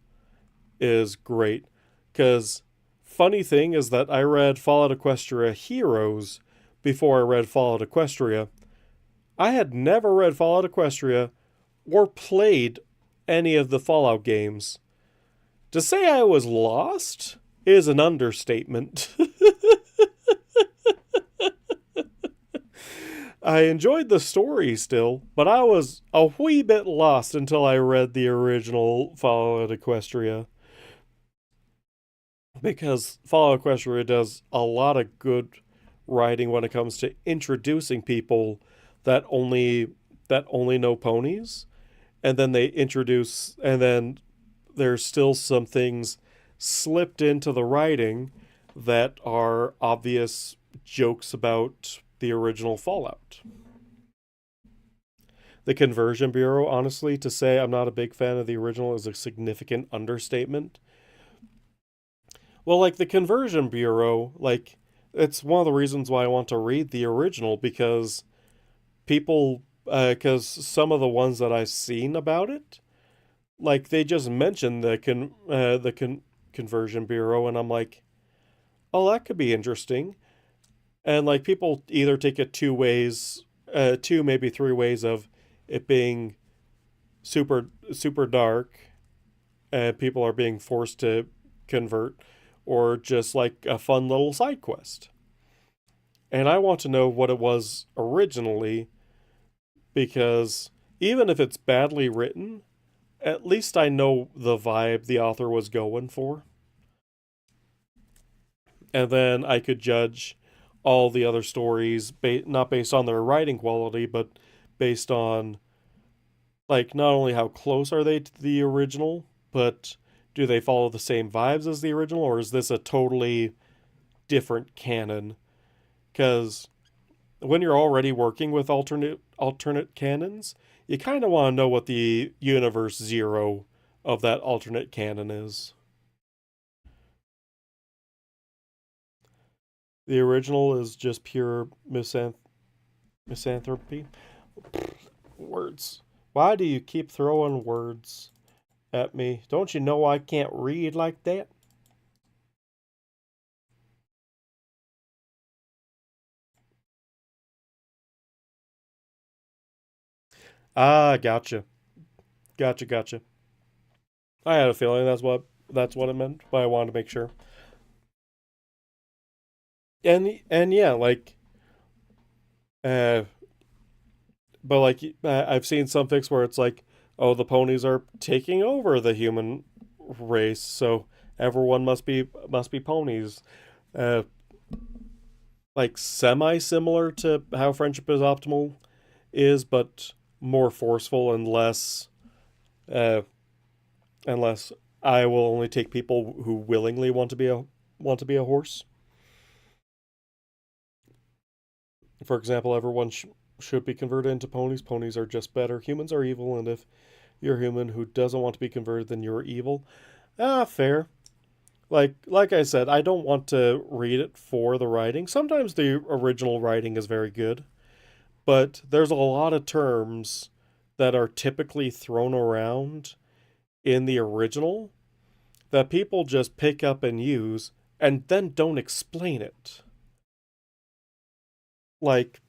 is great. Because funny thing is that I read Fallout Equestria Heroes before I read Fallout Equestria. I had never read Fallout Equestria or played any of the Fallout games. To say I was lost is an understatement. I enjoyed the story still, but I was a wee bit lost until I read the original Fallout Equestria. Because Fallout Equestria does a lot of good writing when it comes to introducing people that only know ponies, and then they introduce, and then there's still some things slipped into the writing that are obvious jokes about the original Fallout. The Conversion Bureau, honestly, to say I'm not a big fan of the original is a significant understatement. Well, like the Conversion Bureau, like, it's one of the reasons why I want to read the original, because because some of the ones that I've seen about it, like they just mentioned Conversion Bureau, and I'm like, oh, that could be interesting. And like people either take it two ways, two maybe three ways of it being super dark, and people are being forced to convert, or just like a fun little side quest. And I want to know what it was originally, because even if it's badly written, at least I know the vibe the author was going for. And then I could judge all the other stories not based on their writing quality, but based on, like, not only how close are they to the original, but do they follow the same vibes as the original, or is this a totally different canon? Because when you're already working with alternate canons, you kind of want to know what the universe zero of that alternate canon is. The original is just pure misanthropy. Words. Why do you keep throwing words at me? Don't you know I can't read like that? Ah, gotcha. Gotcha. I had a feeling that's what it meant, but I wanted to make sure. And yeah, like uh but like I've seen some fics where it's like, oh, the ponies are taking over the human race, so everyone must be ponies. Uh like semi similar to how Friendship is Optimal is, but more forceful and less uh unless I will only take people who willingly want to be a horse. For example, should be converted into ponies. Ponies are just better. Humans are evil, and if you're a human who doesn't want to be converted, then you're evil. Fair. Like I said, I don't want to read it for the writing. Sometimes the original writing is very good, but there's a lot of terms that are typically thrown around in the original that people just pick up and use and then don't explain it. Like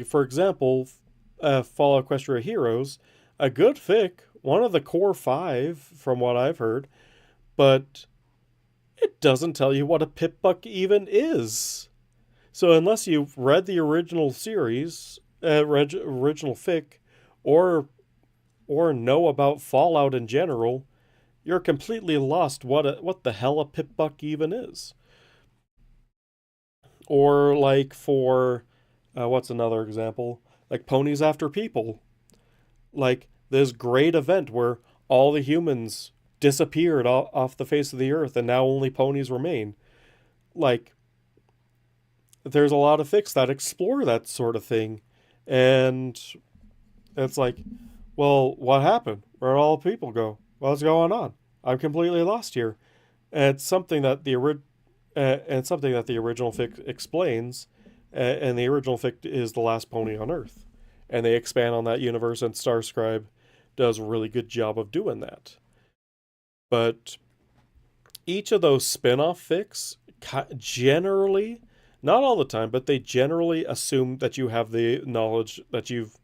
for example, Fallout Equestria Heroes, a good fic, one of the core five from what I've heard, but it doesn't tell you what a pipbuck even is. So unless you've read the original series, original fic, or know about Fallout in general, you're completely lost what the hell a pipbuck even is. Or like for what's another example? Like Ponies After People. Like this great event where all the humans disappeared off the face of the earth and now only ponies remain. Like there's a lot of fics that explore that sort of thing. And it's like, well, what happened? Where'd all the people go? What's going on? I'm completely lost here. And it's something that the original fic explains, and the original fic is the last pony on Earth, and they expand on that universe, and Starscribe does a really good job of doing that. But each of those spin-off fics generally, not all the time, but they generally assume that you have the knowledge that you've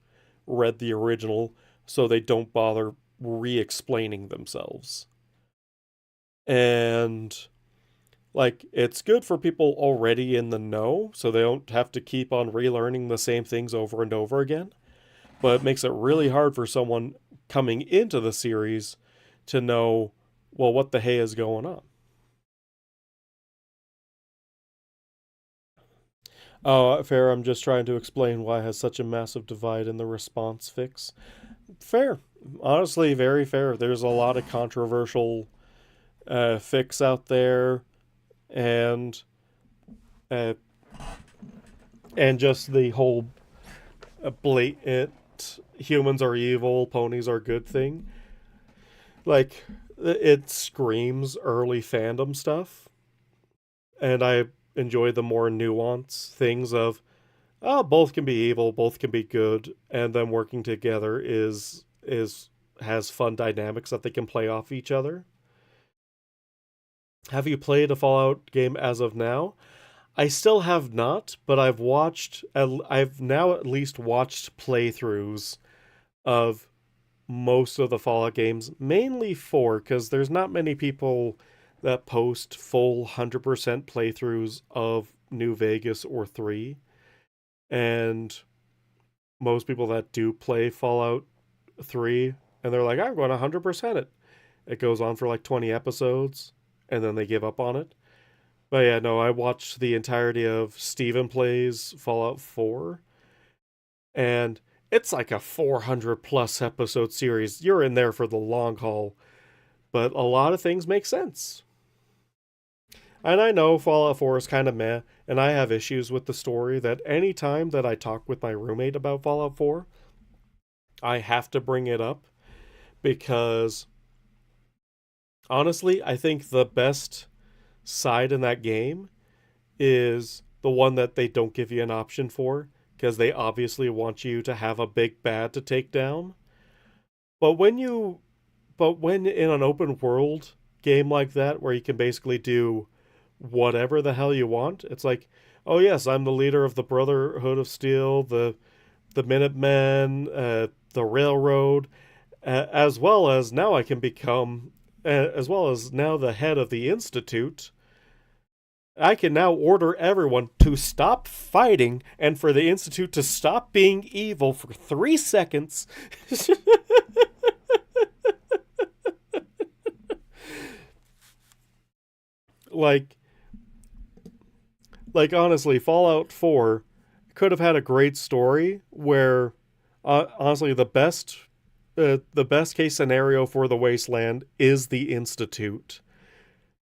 read the original, so they don't bother re-explaining themselves. And like it's good for people already in the know, so they don't have to keep on relearning the same things over and over again. But it makes it really hard for someone coming into the series to know, well, what the hey is going on. Oh, fair. I'm just trying to explain why it has such a massive divide in the response fix. Fair. Honestly, very fair. There's a lot of controversial fix out there, and uh, and just the whole blatant humans are evil, ponies are good thing. Like it screams early fandom stuff, and I enjoy the more nuanced things of, oh, both can be evil, both can be good, and them working together is has fun dynamics that they can play off each other. Have you played a Fallout game as of now? I still have not, but I've now at least watched playthroughs of most of the Fallout games, mainly 4, because there's not many people that post full 100% playthroughs of New Vegas or 3. And most people that do play Fallout 3, and they're like, I'm going to 100% it. It goes on for like 20 episodes, and then they give up on it. But yeah, no, I watched the entirety of Steven Plays Fallout 4, and it's like a 400 plus episode series. You're in there for the long haul, but a lot of things make sense. And I know Fallout 4 is kind of meh, and I have issues with the story that any time that I talk with my roommate about Fallout 4, I have to bring it up because honestly, I think the best side in that game is the one that they don't give you an option for because they obviously want you to have a big bad to take down. But when in an open world game like that where you can basically do whatever the hell you want, it's like, oh yes, I'm the leader of the Brotherhood of Steel, the Minutemen, the Railroad, as well as now I can become, as well as now the head of the Institute. I can now order everyone to stop fighting and for the Institute to stop being evil for 3 seconds. like, honestly, Fallout 4 could have had a great story where, honestly, the best case scenario for the Wasteland is the Institute.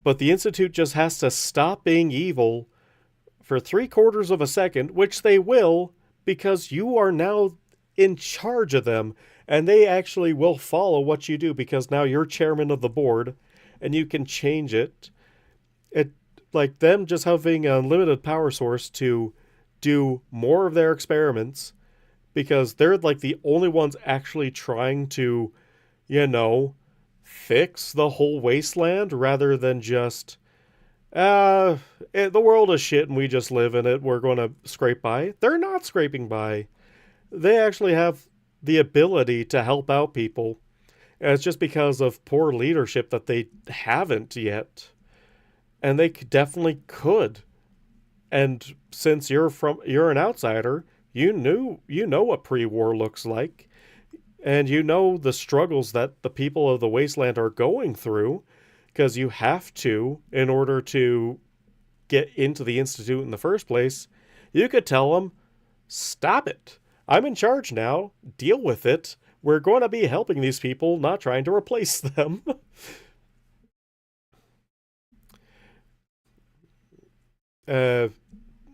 But the Institute just has to stop being evil for 3/4 of a second, which they will, because you are now in charge of them, and they actually will follow what you do because now you're chairman of the board and you can change it. It like them just having a limited power source to do more of their experiments because they're like the only ones actually trying to, you know, fix the whole wasteland rather than just the world is shit and we just live in it. We're going to scrape by. They're not scraping by. They actually have the ability to help out people. And it's just because of poor leadership that they haven't yet. And they definitely could. And since you're an outsider, you know what pre-war looks like, and you know the struggles that the people of the wasteland are going through because you have to in order to get into the institute in the first place. You could tell them, "Stop it. I'm in charge now. Deal with it. We're going to be helping these people, not trying to replace them." uh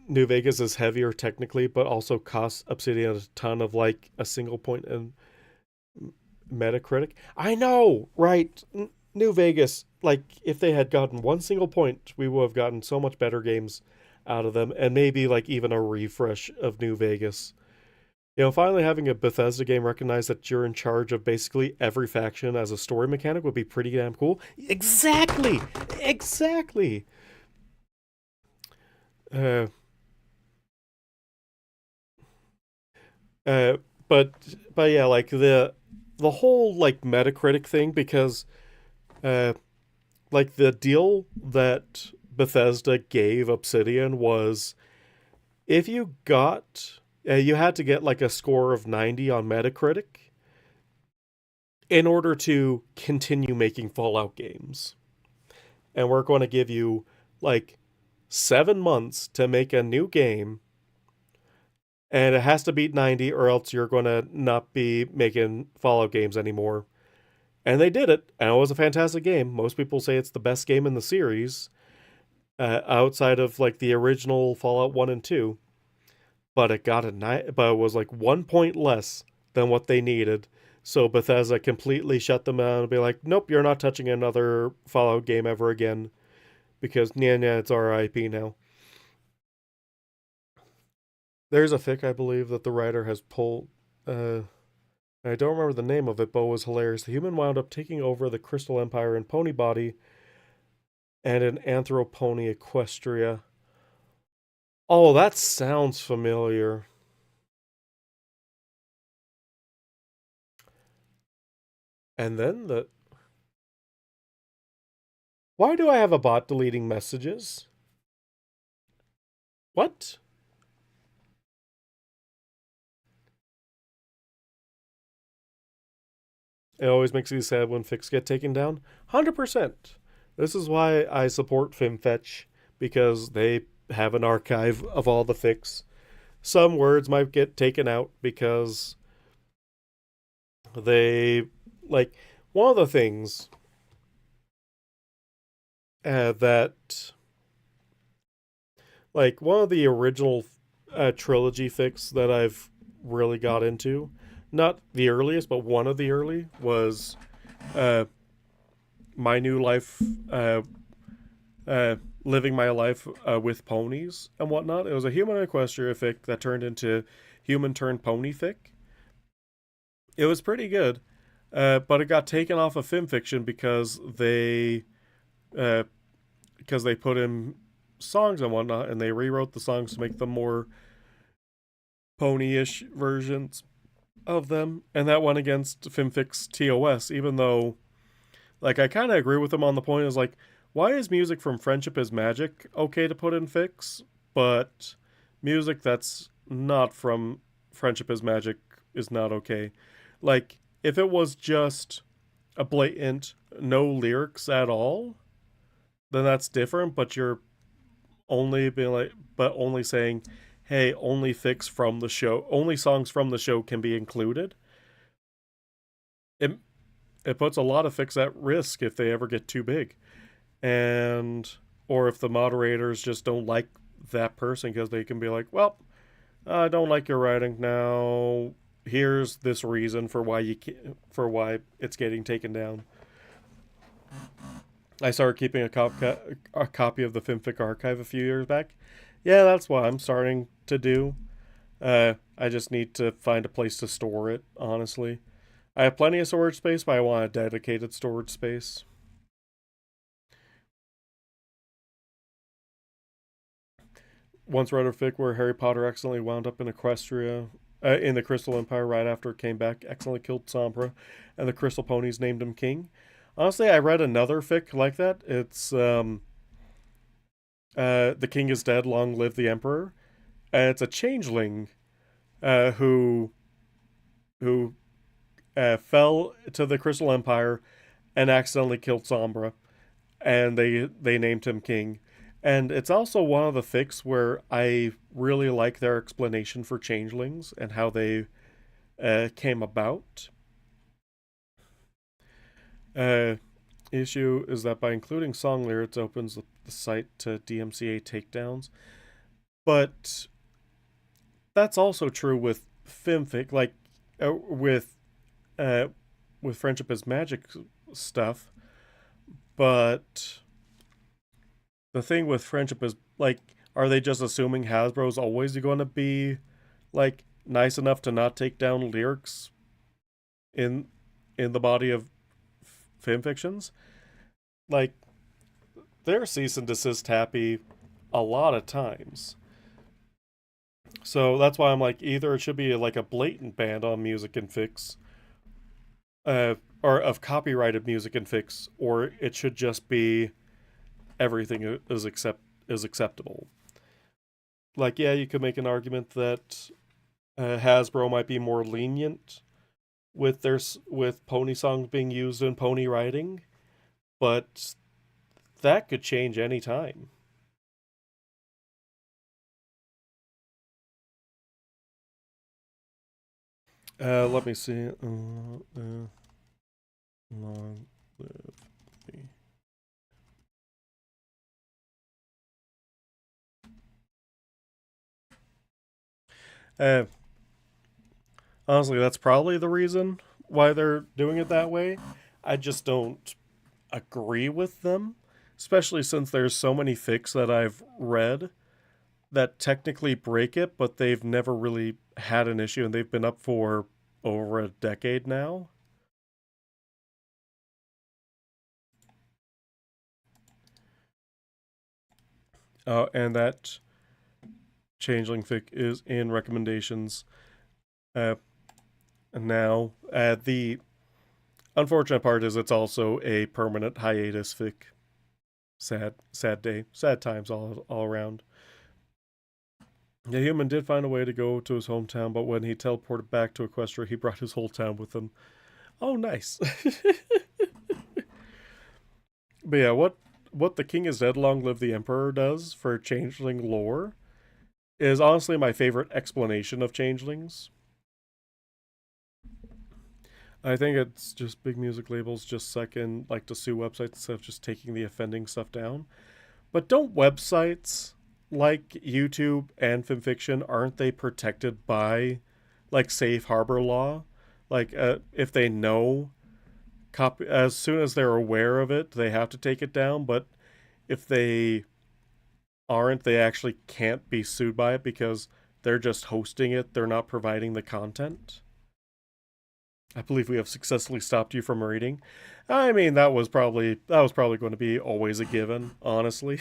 New Vegas is heavier technically, but also costs Obsidian a ton of like a single point in Metacritic. I know, right? New Vegas, like if they had gotten one single point, we would have gotten so much better games out of them, and maybe like even a refresh of New Vegas. You know, finally having a Bethesda game recognize that you're in charge of basically every faction as a story mechanic would be pretty damn cool. Exactly, exactly. Uh, uh, but yeah, like the whole like Metacritic thing because uh like the deal that Bethesda gave Obsidian was if you got you had to get like a score of 90 on Metacritic in order to continue making Fallout games. And we're going to give you like 7 months to make a new game, and it has to beat 90 or else you're going to not be making Fallout games anymore. And they did it, and it was a fantastic game. Most people say it's the best game in the series, outside of like the original Fallout 1 and 2. But but it was like 1 point less than what they needed. So Bethesda completely shut them down and be like, nope, you're not touching another Fallout game ever again because yeah, it's our IP now. There's a fic I believe that the writer has pulled. I don't remember the name of it, but it was hilarious. The human wound up taking over the Crystal Empire in pony body and an anthropony Equestria. Oh, that sounds familiar. And then the. Why do I have a bot deleting messages? What? It always makes me sad when fics get taken down. 100%. This is why I support FimFetch, because they have an archive of all the fics. Some words might get taken out because they. Like, one of the things that. Like, one of the original trilogy fics that I've really got into, not the earliest, but one of the early, was uh, My New Life, living my life with ponies and whatnot. It was a human equestria fic that turned into human turned pony fic. It was pretty good, but it got taken off of FimFiction uh, because they put in songs and whatnot, and they rewrote the songs to make them more pony-ish versions of them, and that went against FimFix TOS, even though, like, I kind of agree with them on the point is, like, why is music from Friendship is Magic okay to put in fix, but music that's not from Friendship is Magic is not okay? Like, if it was just a blatant no lyrics at all, then that's different, but you're only being like, but only saying, hey, only fics from the show, only songs from the show can be included. It it puts a lot of fics at risk if they ever get too big, and or if the moderators just don't like that person because they can be like, well, I don't like your writing now. Here's this reason for why for why it's getting taken down. I started keeping a copy of the Finfic archive a few years back. Yeah, that's what I'm starting to do. I just need to find a place to store it, honestly. I have plenty of storage space, but I want a dedicated storage space. Once read a fic where Harry Potter accidentally wound up in Equestria, in the Crystal Empire right after it came back, accidentally killed Sombra, and the Crystal Ponies named him king. Honestly, I read another fic like that. It's The King is Dead, Long Live the Emperor. It's a changeling uh, who who fell to the Crystal Empire and accidentally killed Sombra, and they named him king. And it's also one of the fics where I really like their explanation for changelings and how they came about. Uh, Issue is that by including song lyrics opens the site to DMCA takedowns, but that's also true with Fimfic, like uh, with uh, with Friendship is Magic stuff. But the thing with Friendship is like, are they just assuming Hasbro's always going to be like nice enough to not take down lyrics in in the body of fan fictions? Like, they're cease and desist happy a lot of times. So that's why I'm like, either it should be like a blatant ban on music and fics, or of copyrighted music and fics, or it should just be everything is acceptable. Like, yeah, you could make an argument that Hasbro might be more lenient with with pony songs being used in pony riding, but that could change any time. Let me see. Long live the. Uh, Honestly, that's probably the reason why they're doing it that way. I just don't agree with them, especially since there's so many fics that I've read that technically break it, but they've never really had an issue, and they've been up for over a decade now. And that changeling fic is in recommendations uh, now. The unfortunate part is it's also a permanent hiatus fic. Sad day, sad times all around. The human did find a way to go to his hometown, but when he teleported back to Equestria, he brought his whole town with him. Oh, nice. But yeah, what the King is Dead, Long Live the Emperor does for changeling lore is honestly my favorite explanation of changelings. I think it's just big music labels just second like to sue websites instead of just taking the offending stuff down. But don't websites like YouTube and FimFiction, aren't they protected by like safe harbor law? Like if they know copy as soon as they're aware of it, they have to take it down, but if they aren't, they actually can't be sued by it because they're just hosting it, they're not providing the content. I believe we have successfully stopped you from reading. I mean, that was probably going to be always a given, honestly.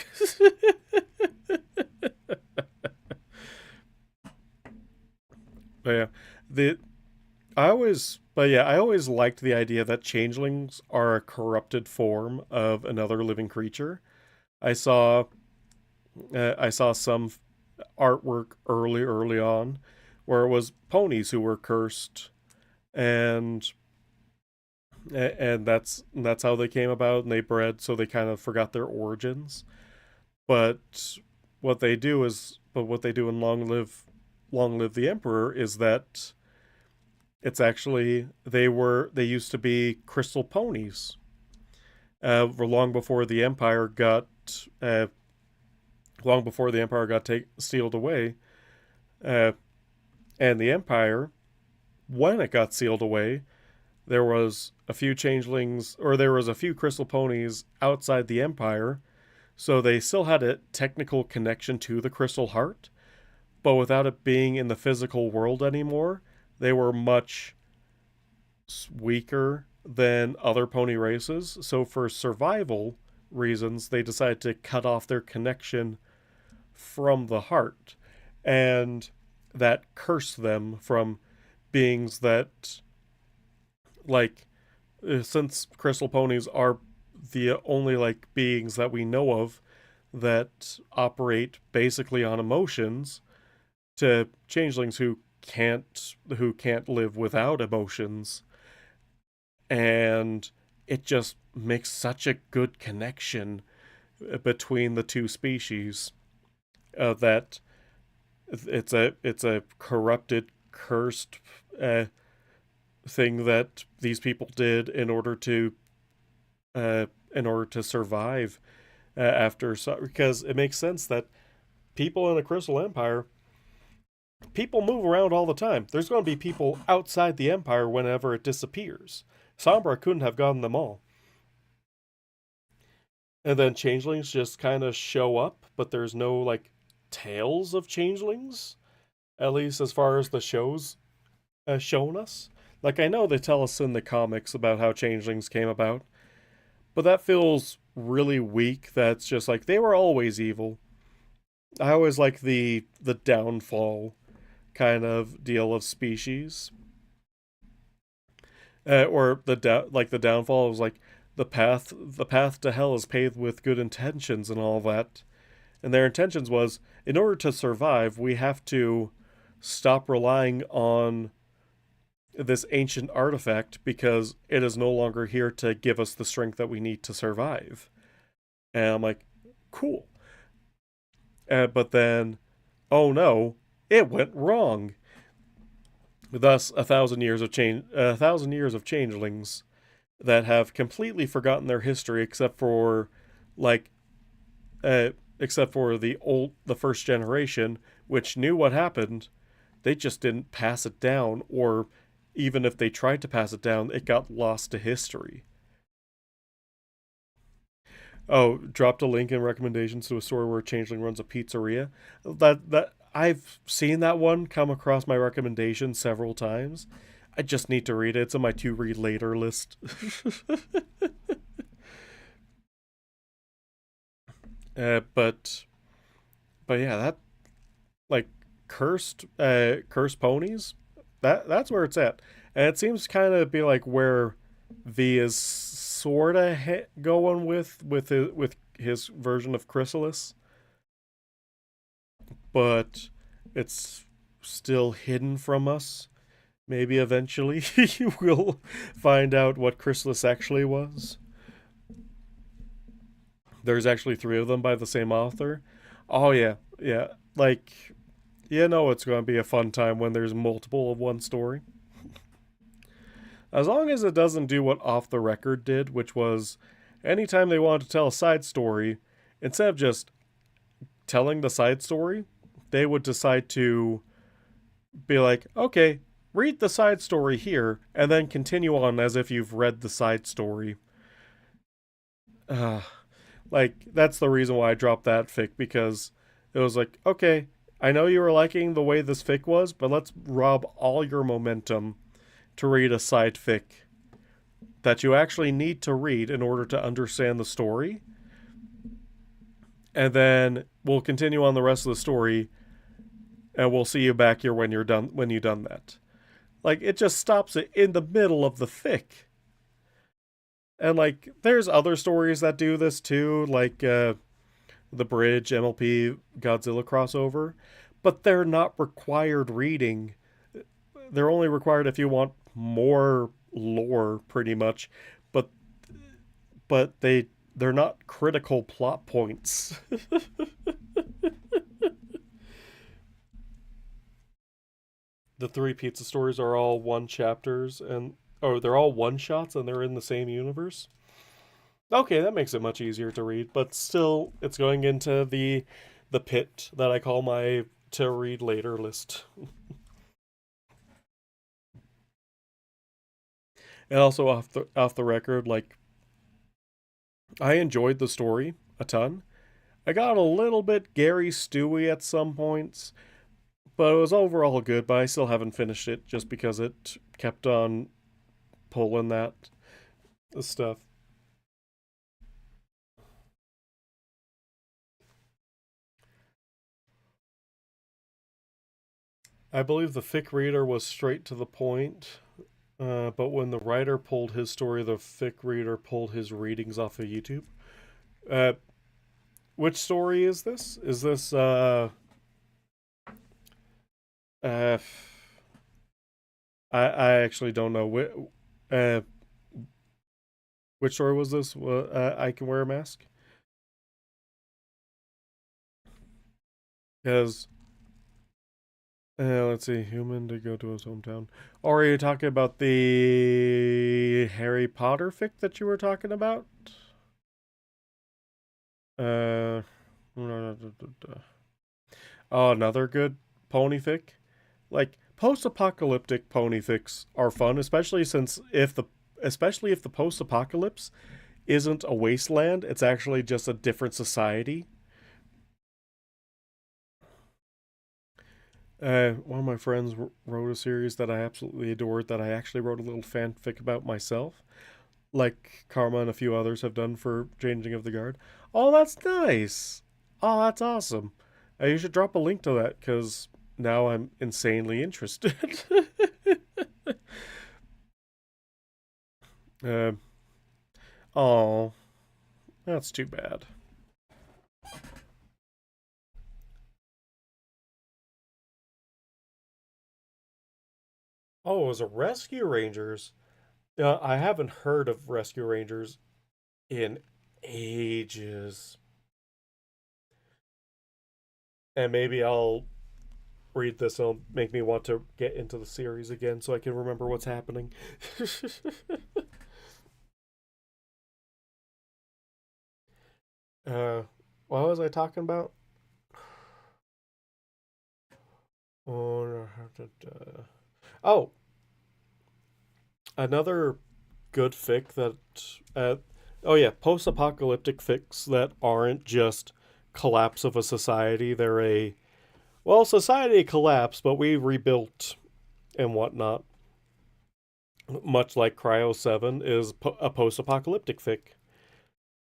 But yeah, the I always liked the idea that changelings are a corrupted form of another living creature. I saw I saw some artwork early on where it was ponies who were cursed, and that's how they came about, and they bred, so they kind of forgot their origins. But what they do in Long Live the Emperor is that it's actually they used to be crystal ponies. Long before the Empire got uh, long before the Empire got sealed away. And the Empire, when it got sealed away, there was a few changelings, or there was a few crystal ponies outside the Empire, so they still had a technical connection to the Crystal Heart, but without it being in the physical world anymore, they were much weaker than other pony races. So for survival reasons, they decided to cut off their connection from the heart, and that cursed them from beings that, like, since crystal ponies are the only like beings that we know of that operate basically on emotions, to changelings who can't live without emotions. And it just makes such a good connection between the two species, that it's a corrupted, cursed thing that these people did in order to survive, after, so because it makes sense that people in the Crystal Empire, people move around all the time. There's going to be people outside the Empire whenever it disappears. Sombra couldn't have gotten them all. And then changelings just kind of show up, but there's no like tales of changelings, at least as far as the shows shown us. Like, I know they tell us in the comics about how changelings came about, but that feels really weak. That's just like they were always evil. I always like the downfall kind of deal of species, or like the downfall was like the path to hell is paved with good intentions and all that. And their intentions was, in order to survive, we have to stop relying on this ancient artifact because it is no longer here to give us the strength that we need to survive. And I'm like, cool. But then, oh no, it went wrong. Thus, a thousand years of changelings that have completely forgotten their history, like, except for the first generation, which knew what happened. They just didn't pass it down, or even if they tried to pass it down, it got lost to history. Oh, dropped a link in recommendations to a story where a changeling runs a pizzeria. That I've seen that one come across my recommendation several times. I just need to read it. It's on my to read later list. But yeah, that, like, cursed ponies. That's where it's at, and it seems kind of be like where V is sort of going with his version of Chrysalis, but it's still hidden from us. Maybe eventually you will find out what Chrysalis actually was. There's actually three of them by the same author. Oh yeah, yeah. Like, it's going to be a fun time when there's multiple of one story. As long as it doesn't do what Off the Record did, which was anytime they wanted to tell a side story, instead of just telling the side story, they would decide to be like, okay, read the side story here, and then continue on as if you've read the side story. Uh, like, that's the reason why I dropped that fic, because it was like, okay, I know you were liking the way this fic was, but let's rob all your momentum to read a side fic that you actually need to read in order to understand the story. And then we'll continue on the rest of the story, and we'll see you back here when you've done that. Like, it just stops it in the middle of the fic. And like, there's other stories that do this too, like the Bridge MLP Godzilla crossover, but they're not required reading. They're only required if you want more lore, pretty much. But they're not critical plot points. The three pizza stories are all one chapters, and they're all one shots, and they're in the same universe. Okay, that makes it much easier to read, but still, it's going into the pit that I call my to read later list. And also off the record, like I enjoyed the story a ton. I got a little bit Gary Stewy at some points, but it was overall good. But I still haven't finished it just because it kept on pulling that stuff. I believe the fic reader was straight to the point, but when the writer pulled his story, the fic reader pulled his readings off of YouTube. Uh, which story is this? Is this uh I actually don't know uh which story was this? I can wear a mask because let's see, human to go to his hometown. Or are you talking about the Harry Potter fic that you were talking about? Uh, oh, another good pony fic. Like post-apocalyptic pony fics are fun, especially if the post-apocalypse isn't a wasteland; it's actually just a different society. One of my friends wrote a series that I absolutely adored that I actually wrote a little fanfic about myself, like Karma and a few others have done for Changing of the Guard. Oh, that's nice. Oh, that's awesome. You should drop a link to that because now I'm insanely interested. uh, oh, that's too bad. Oh, it was a Rescue Rangers. I haven't heard of Rescue Rangers in ages. And maybe I'll read this and it'll make me want to get into the series again so I can remember what's happening. uh, what was I talking about? Oh, another good fic that. Oh, yeah, post apocalyptic fics that aren't just collapse of a society. They're a. Well, society collapsed, but we rebuilt and whatnot. Much like Cryo 7 is a post apocalyptic fic,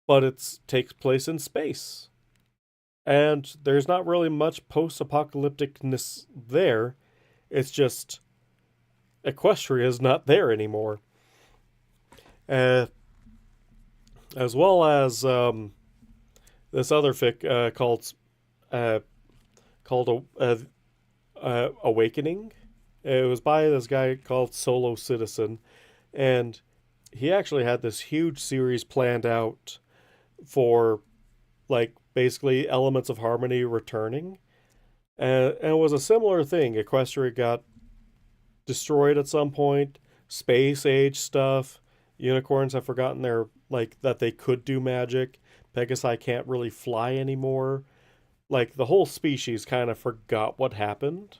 but it takes place in space. And there's not really much post apocalypticness there. It's just Equestria is not there anymore. Uh, as well as this other fic uh, called Awakening. It was by this guy called Solo Citizen, and he actually had this huge series planned out for like basically elements of harmony returning. And it was a similar thing. Equestria got destroyed at some point, space age stuff. Unicorns have forgotten their like that they could do magic. Pegasi can't really fly anymore. Like the whole species kind of forgot what happened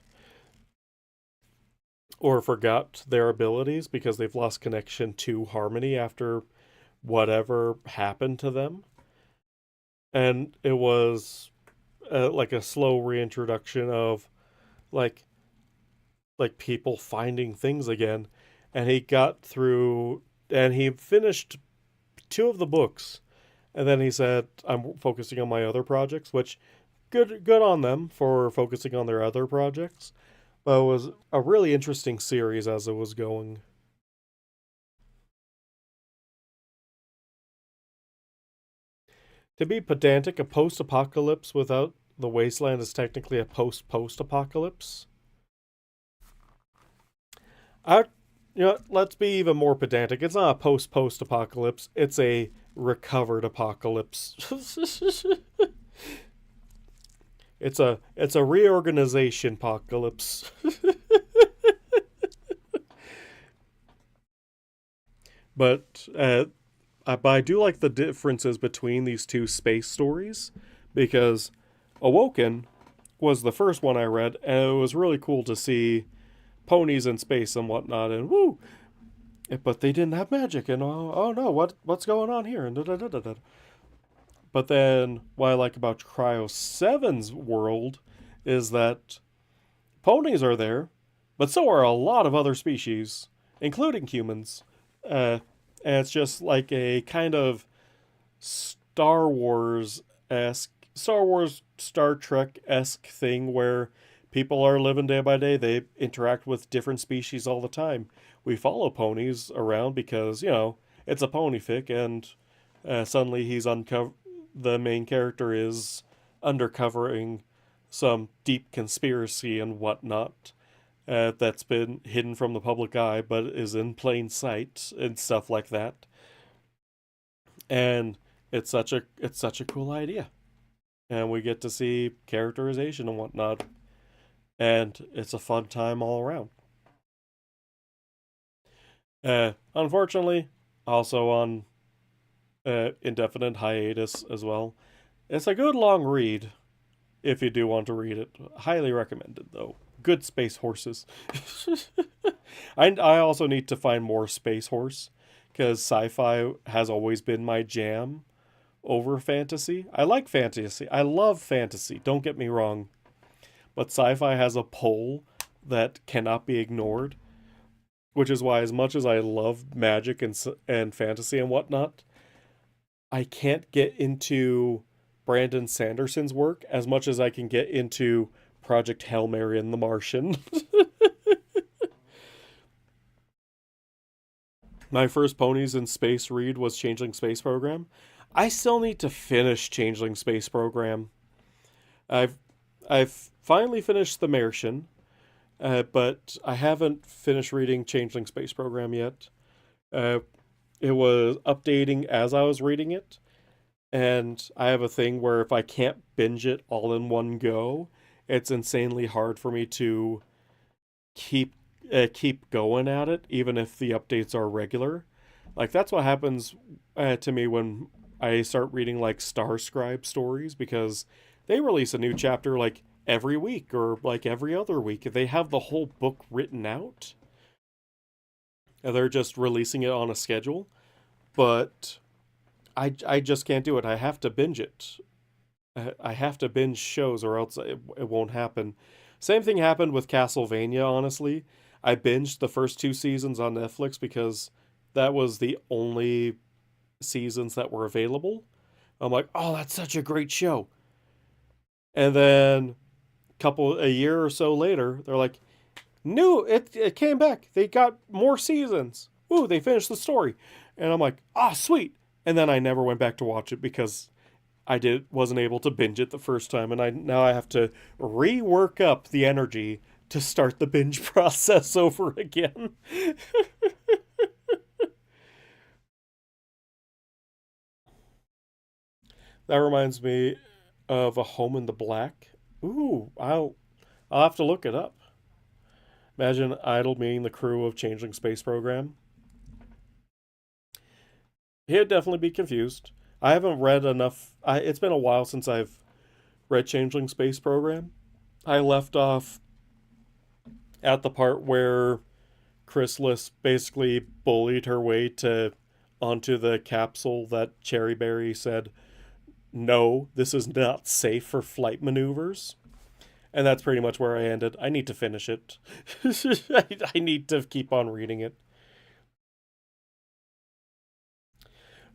or forgot their abilities because they've lost connection to harmony after whatever happened to them. And it was like a slow reintroduction of like people finding things again. And he got through and he finished two of the books, and then he said, I'm focusing on my other projects, which good on them for focusing on their other projects. But it was a really interesting series as it was going. To be pedantic, a post apocalypse without the wasteland is technically a post apocalypse. I, let's be even more pedantic. It's not a post apocalypse. It's a recovered apocalypse. it's a reorganization apocalypse. but I do like the differences between these two space stories because Awoken was the first one I read, and it was really cool to see ponies in space and whatnot. And woo, but they didn't have magic, and oh no, what's going on here? And da, da, da, da, da. But then what I like about Cryo Seven's world is that ponies are there, but so are a lot of other species, including humans. And it's just like a kind of Star Wars esque, Star Wars, Star Trek esque thing where people are living day by day. They interact with different species all the time. We follow ponies around because, it's a pony fic, and suddenly the main character is undercovering some deep conspiracy and whatnot that's been hidden from the public eye but is in plain sight and stuff like that. And it's such a cool idea, and we get to see characterization and whatnot, and it's a fun time all around. Unfortunately, also on indefinite hiatus as well. It's a good long read if you do want to read it. Highly recommended though. Good space horses. I also need to find more space horse because sci-fi has always been my jam over fantasy. I like fantasy. I love fantasy. Don't get me wrong, but sci-fi has a pull that cannot be ignored, which is why as much as I love magic and fantasy and whatnot, I can't get into Brandon Sanderson's work as much as I can get into Project Hail Mary and The Martian. My first Ponies in Space read was Changeling Space Program. I still need to finish Changeling Space Program. I've I've finally finished The Martian, but I haven't finished reading Changeling Space Program yet. Uh, it was updating as I was reading it, and I have a thing where if I can't binge it all in one go, it's insanely hard for me to keep keep going at it, even if the updates are regular. Like that's what happens to me when I start reading like Star Scribe stories because they release a new chapter like every week or like every other week. They have the whole book written out. And they're just releasing it on a schedule, but I just can't do it. I have to binge it. I have to binge shows or else it won't happen. Same thing happened with Castlevania, honestly. I binged the first two seasons on Netflix because that was the only seasons that were available. I'm like, oh, that's such a great show. And then a year or so later, they're like, no, it came back. They got more seasons. Ooh, they finished the story. And I'm like, ah, oh, sweet. And then I never went back to watch it because wasn't able to binge it the first time, and now I have to rework up the energy to start the binge process over again. That reminds me of A Home in the Black. Ooh, I'll have to look it up. Imagine Idle being the crew of Changeling Space Program. He'd definitely be confused. I haven't read enough. It's been a while since I've read Changeling Space Program. I left off at the part where Chrysalis basically bullied her way to onto the capsule that Cherryberry said, "No, this is not safe for flight maneuvers." And that's pretty much where I ended. I need to finish it. I need to keep on reading it.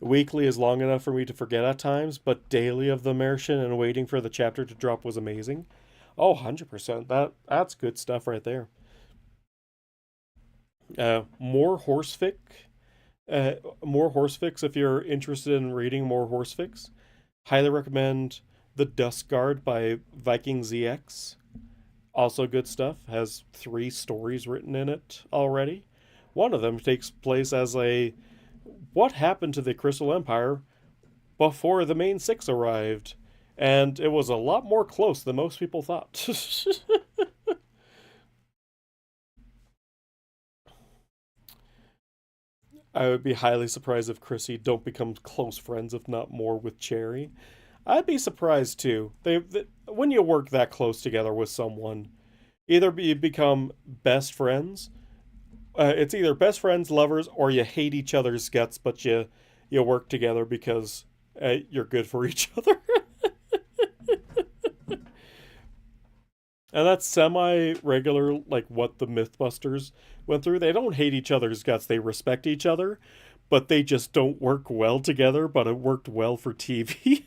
Weekly is long enough for me to forget at times, but daily of The Martian and waiting for the chapter to drop was amazing. Oh, 100%. That's good stuff right there. More horsefic. More horsefics if you're interested in reading more horsefics. Highly recommend The Dusk Guard by Viking ZX. Also good stuff. Has 3 stories written in it already. One of them takes place as a what happened to the Crystal Empire before the main 6 arrived. And it was a lot more close than most people thought. I would be highly surprised if Chrissy don't become close friends, if not more, with Cherry. I'd be surprised too. When you work that close together with someone, either you become best friends it's either best friends, lovers, or you hate each other's guts, but you work together because you're good for each other. And that's semi regular, like what the Mythbusters went through. They don't hate each other's guts, they respect each other, but they just don't work well together, but it worked well for TV.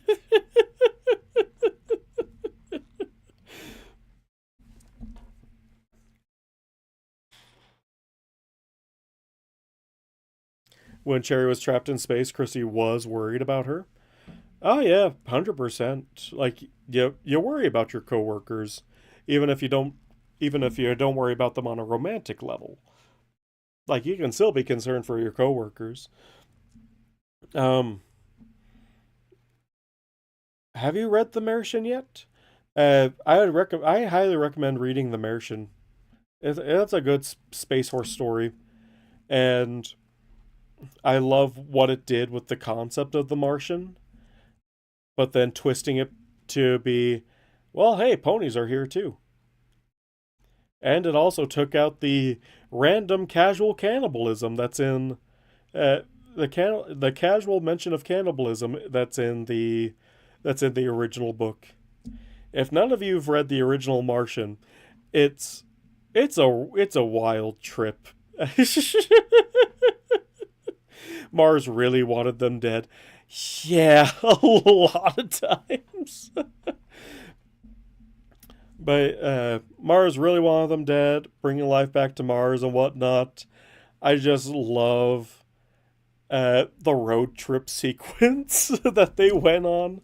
When Cherry was trapped in space, Chrissy was worried about her. Oh yeah, 100%. Like you worry about your coworkers, even if you don't even if you don't worry about them on a romantic level. Like you can still be concerned for your coworkers. Um, have you read The Martian yet? I highly recommend reading The Martian. It's a good space horse story, and I love what it did with the concept of the Martian, but then twisting it to be, well, hey, ponies are here too. And it also took out the random casual cannibalism that's in uh, the casual mention of cannibalism that's in the original book. If none of you have read the original Martian, it's it's a wild trip. Mars really wanted them dead. Yeah, a lot of times. But Mars really wanted them dead, bringing life back to Mars and whatnot. I just love the road trip sequence that they went on.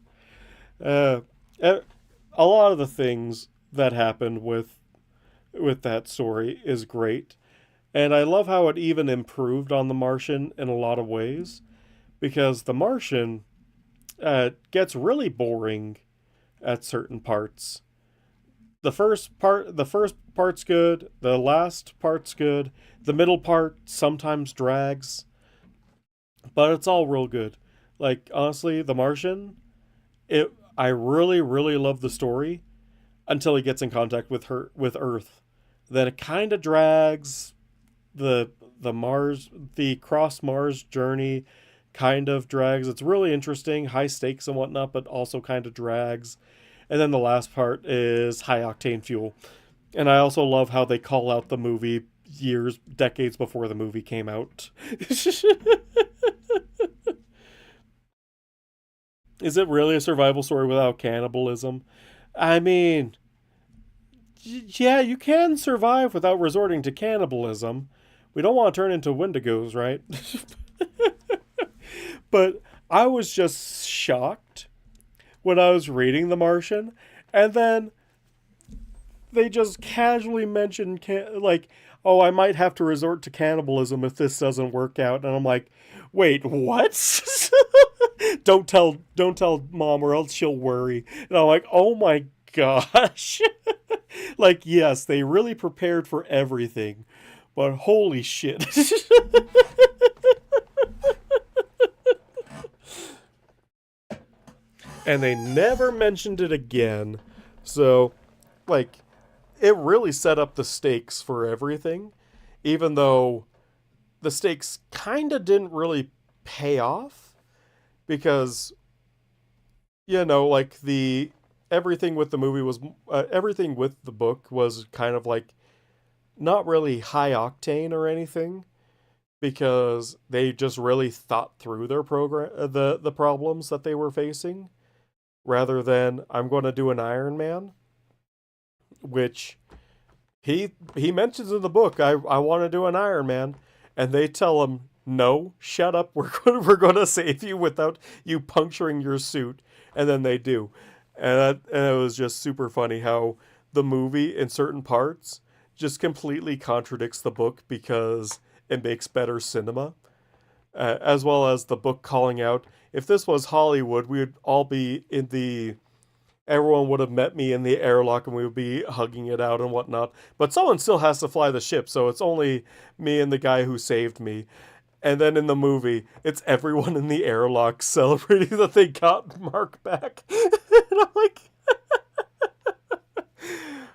Uh, a lot of the things that happened with that story is great, and I love how it even improved on The Martian in a lot of ways because The Martian gets really boring at certain parts. The first part's good. The last part's good. The middle part sometimes drags, but it's all real good. Like honestly, The Martian, it I really love the story until he gets in contact with Earth. Then it kind of drags. The cross Mars journey kind of drags. It's really interesting, high stakes and whatnot, but also kind of drags. And then the last part is high octane fuel. And I also love how they call out the movie decades before the movie came out. Is it really a survival story without cannibalism? I mean, yeah, you can survive without resorting to cannibalism. We don't want to turn into Wendigos, right? But I was just shocked when I was reading The Martian, and then they just casually mentioned like, oh, I might have to resort to cannibalism if this doesn't work out, and I'm like, wait, what? Don't tell mom, or else she'll worry. And I'm like, oh my gosh. Like, yes, they really prepared for everything, but holy shit. And they never mentioned it again. So, like, it really set up the stakes for everything, even though the stakes kind of didn't really pay off because, like the everything with the movie was everything with the book was kind of like not really high octane or anything because they just really thought through their program the problems that they were facing rather than I'm going to do an Iron Man, which he mentions in the book. I want to do an Iron Man, and they tell him no, shut up. We're going to save you without you puncturing your suit, and then they do, and it was just super funny how the movie in certain parts just completely contradicts the book because it makes better cinema, as well as the book calling out if this was Hollywood, we would all be in the everyone would have met me in the airlock and we would be hugging it out and whatnot. But someone still has to fly the ship, so it's only me and the guy who saved me. And then in the movie, it's everyone in the airlock celebrating that they got Mark back. And I'm like,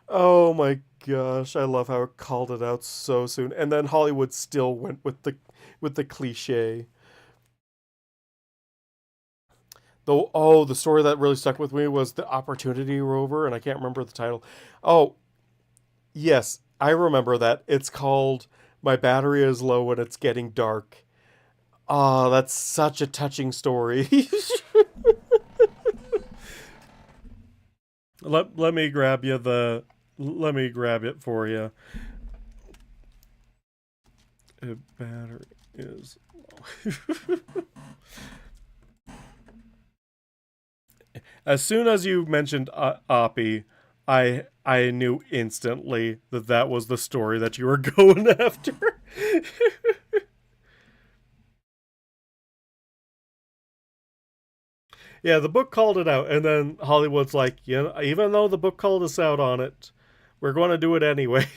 oh my gosh, I love how it called it out so soon. And then Hollywood still went with the cliche. Though, oh, the story that really stuck with me was the Opportunity Rover, and I can't remember the title. Oh, yes, I remember that. It's called My Battery is Low and It's Getting Dark. Oh, that's such a touching story. let me grab you the let me grab it for you. A battery is low. As soon as you mentioned Oppie, I knew instantly that that was the story that you were going after. Yeah, the book called it out, and then Hollywood's like, you know, even though the book called us out on it, we're going to do it anyway.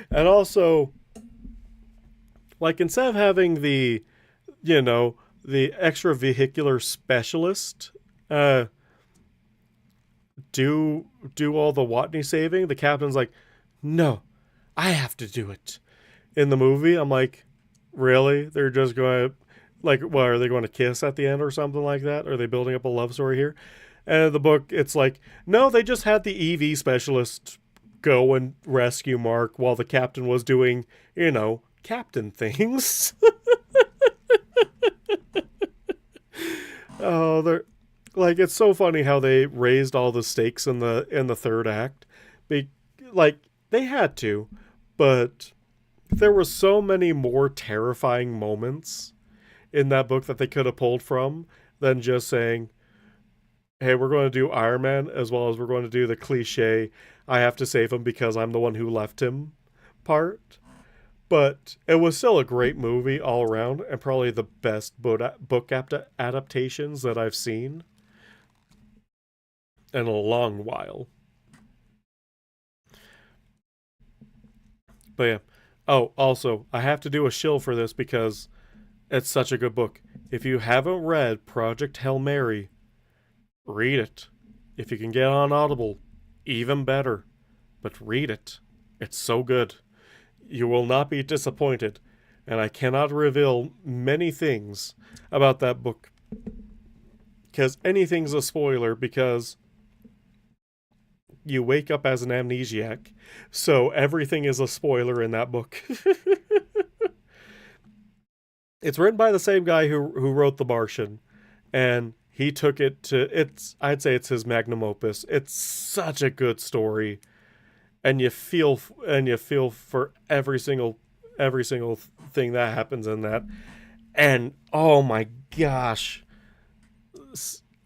And also, like, instead of having the, you know, the extra vehicular specialist uh, do all the Watney saving, the captain's like, no, I have to do it. In the movie, I'm like, really? They're just going to, like, what, are they going to kiss at the end or something like that? Are they building up a love story here? And in the book, it's like, no, they just had the EV specialist go and rescue Mark while the captain was doing, you know, captain things. Oh, they're like, it's so funny how they raised all the stakes in the third act. Be, like, they had to, but there were so many more terrifying moments in that book that they could have pulled from than just saying, hey, we're going to do Iron Man as well as we're going to do the cliche, I have to save him because I'm the one who left him part. But it was still a great movie all around and probably the best book adaptations that I've seen in a long while. But yeah. Oh, also, I have to do a shill for this because it's such a good book. If you haven't read Project Hail Mary, read it. If you can get on Audible, even better. But read it. It's so good. You will not be disappointed. And I cannot reveal many things about that book. Because anything's a spoiler because you wake up as an amnesiac. So everything is a spoiler in that book. It's written by the same guy who wrote The Martian. And he took it to I'd say it's his magnum opus. It's such a good story. And you feel for every single thing that happens in that. And oh my gosh,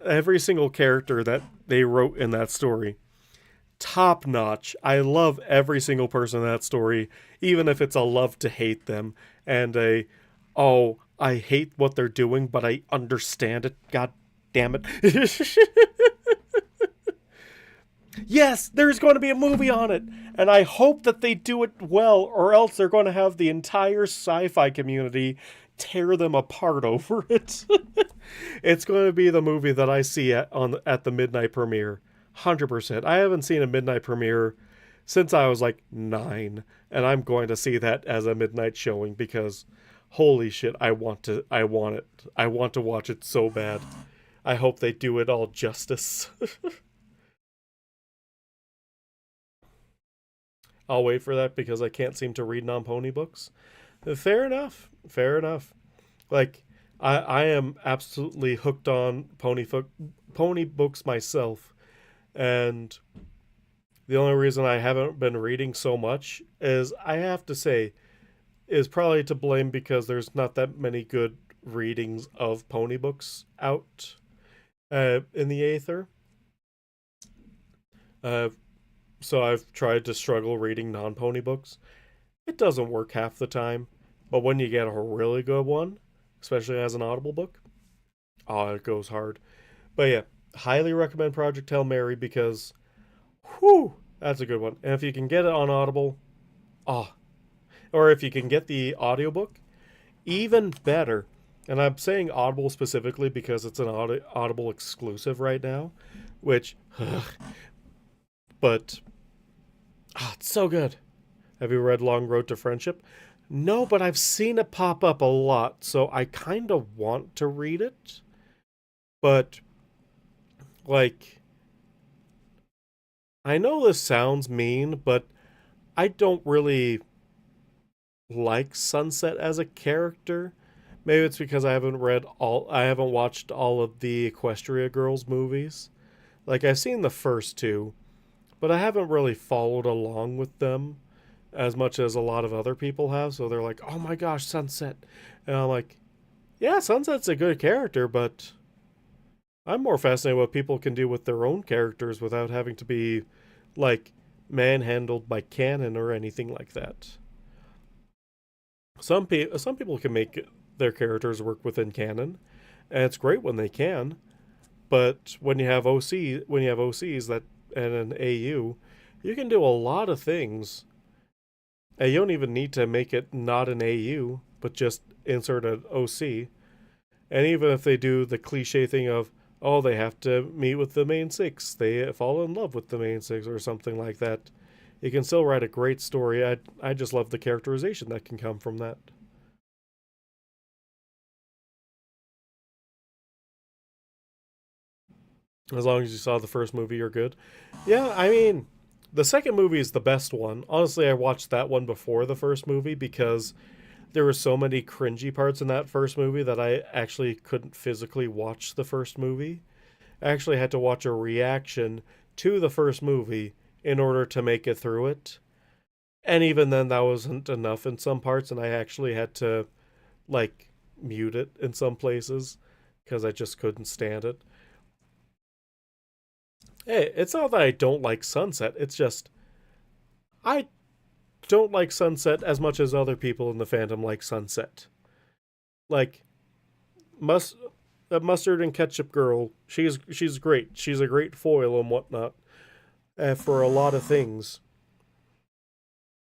every single character that they wrote in that story, top notch. I love every single person in that story, even if it's a love to hate them and a, oh, I hate what they're doing, but I understand it. God damn it. Yes, there's going to be a movie on it, and I hope that they do it well, or else they're going to have the entire sci-fi community tear them apart over it. It's going to be the movie that I see at the midnight premiere, 100%. I haven't seen a midnight premiere since I was like 9, and I'm going to see that as a midnight showing because holy shit, I want it. I want to watch it so bad. I hope they do it all justice. I'll wait for that because I can't seem to read non-pony books. Fair enough. Fair enough. Like I am absolutely hooked on pony books myself, and the only reason I haven't been reading so much is I have to say is probably to blame because there's not that many good readings of pony books out in the aether. Uh, so I've tried to struggle reading non-pony books. It doesn't work half the time, but when you get a really good one, especially as an Audible book, oh, it goes hard. But yeah, highly recommend Project Hail Mary because, whew, that's a good one. And if you can get it on Audible, oh, or if you can get the audiobook, even better. And I'm saying Audible specifically because it's an Audible exclusive right now, which, but Ah, it's so good. Have you read Long Road to Friendship? No, but I've seen it pop up a lot, so I kind of want to read it. But, like, I know this sounds mean, but I don't really like Sunset as a character. Maybe it's because I haven't watched all of the Equestria Girls movies. Like, I've seen the first two, but I haven't really followed along with them as much as a lot of other people have. So they're like, oh my gosh, Sunset. And I'm like, yeah, Sunset's a good character, but I'm more fascinated what people can do with their own characters without having to be, like, manhandled by canon or anything like that. Some people can make their characters work within canon, and it's great when they can. But when you have OCs that and an AU, you can do a lot of things. And you don't even need to make it not an AU, but just insert an OC. And even if they do the cliche thing of, oh, they have to meet with the main six, they fall in love with the main six, or something like that, you can still write a great story. I just love the characterization that can come from that. As long as you saw the first movie, you're good. Yeah, I mean, the second movie is the best one. Honestly, I watched that one before the first movie because there were so many cringy parts in that first movie that I actually couldn't physically watch the first movie. I actually had to watch a reaction to the first movie in order to make it through it. And even then, that wasn't enough in some parts, and I actually had to, like, mute it in some places because I just couldn't stand it. Hey, it's not that I don't like Sunset, it's just I don't like Sunset as much as other people in the fandom like Sunset. Like, must mustard and ketchup girl, she's great. She's a great foil and whatnot for a lot of things.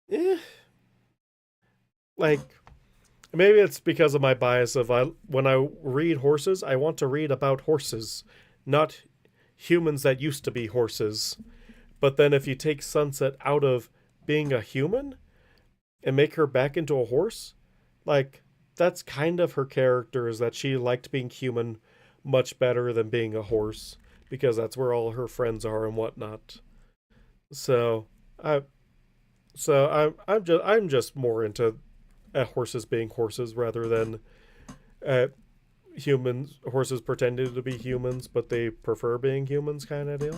Eh, like maybe it's because of my bias of when I read horses, I want to read about horses, not humans that used to be horses. But then if you take Sunset out of being a human and make her back into a horse, like that's kind of her character is that she liked being human much better than being a horse because that's where all her friends are and whatnot. So I I'm just more into horses being horses rather than uh, humans horses pretending to be humans but they prefer being humans kind of deal.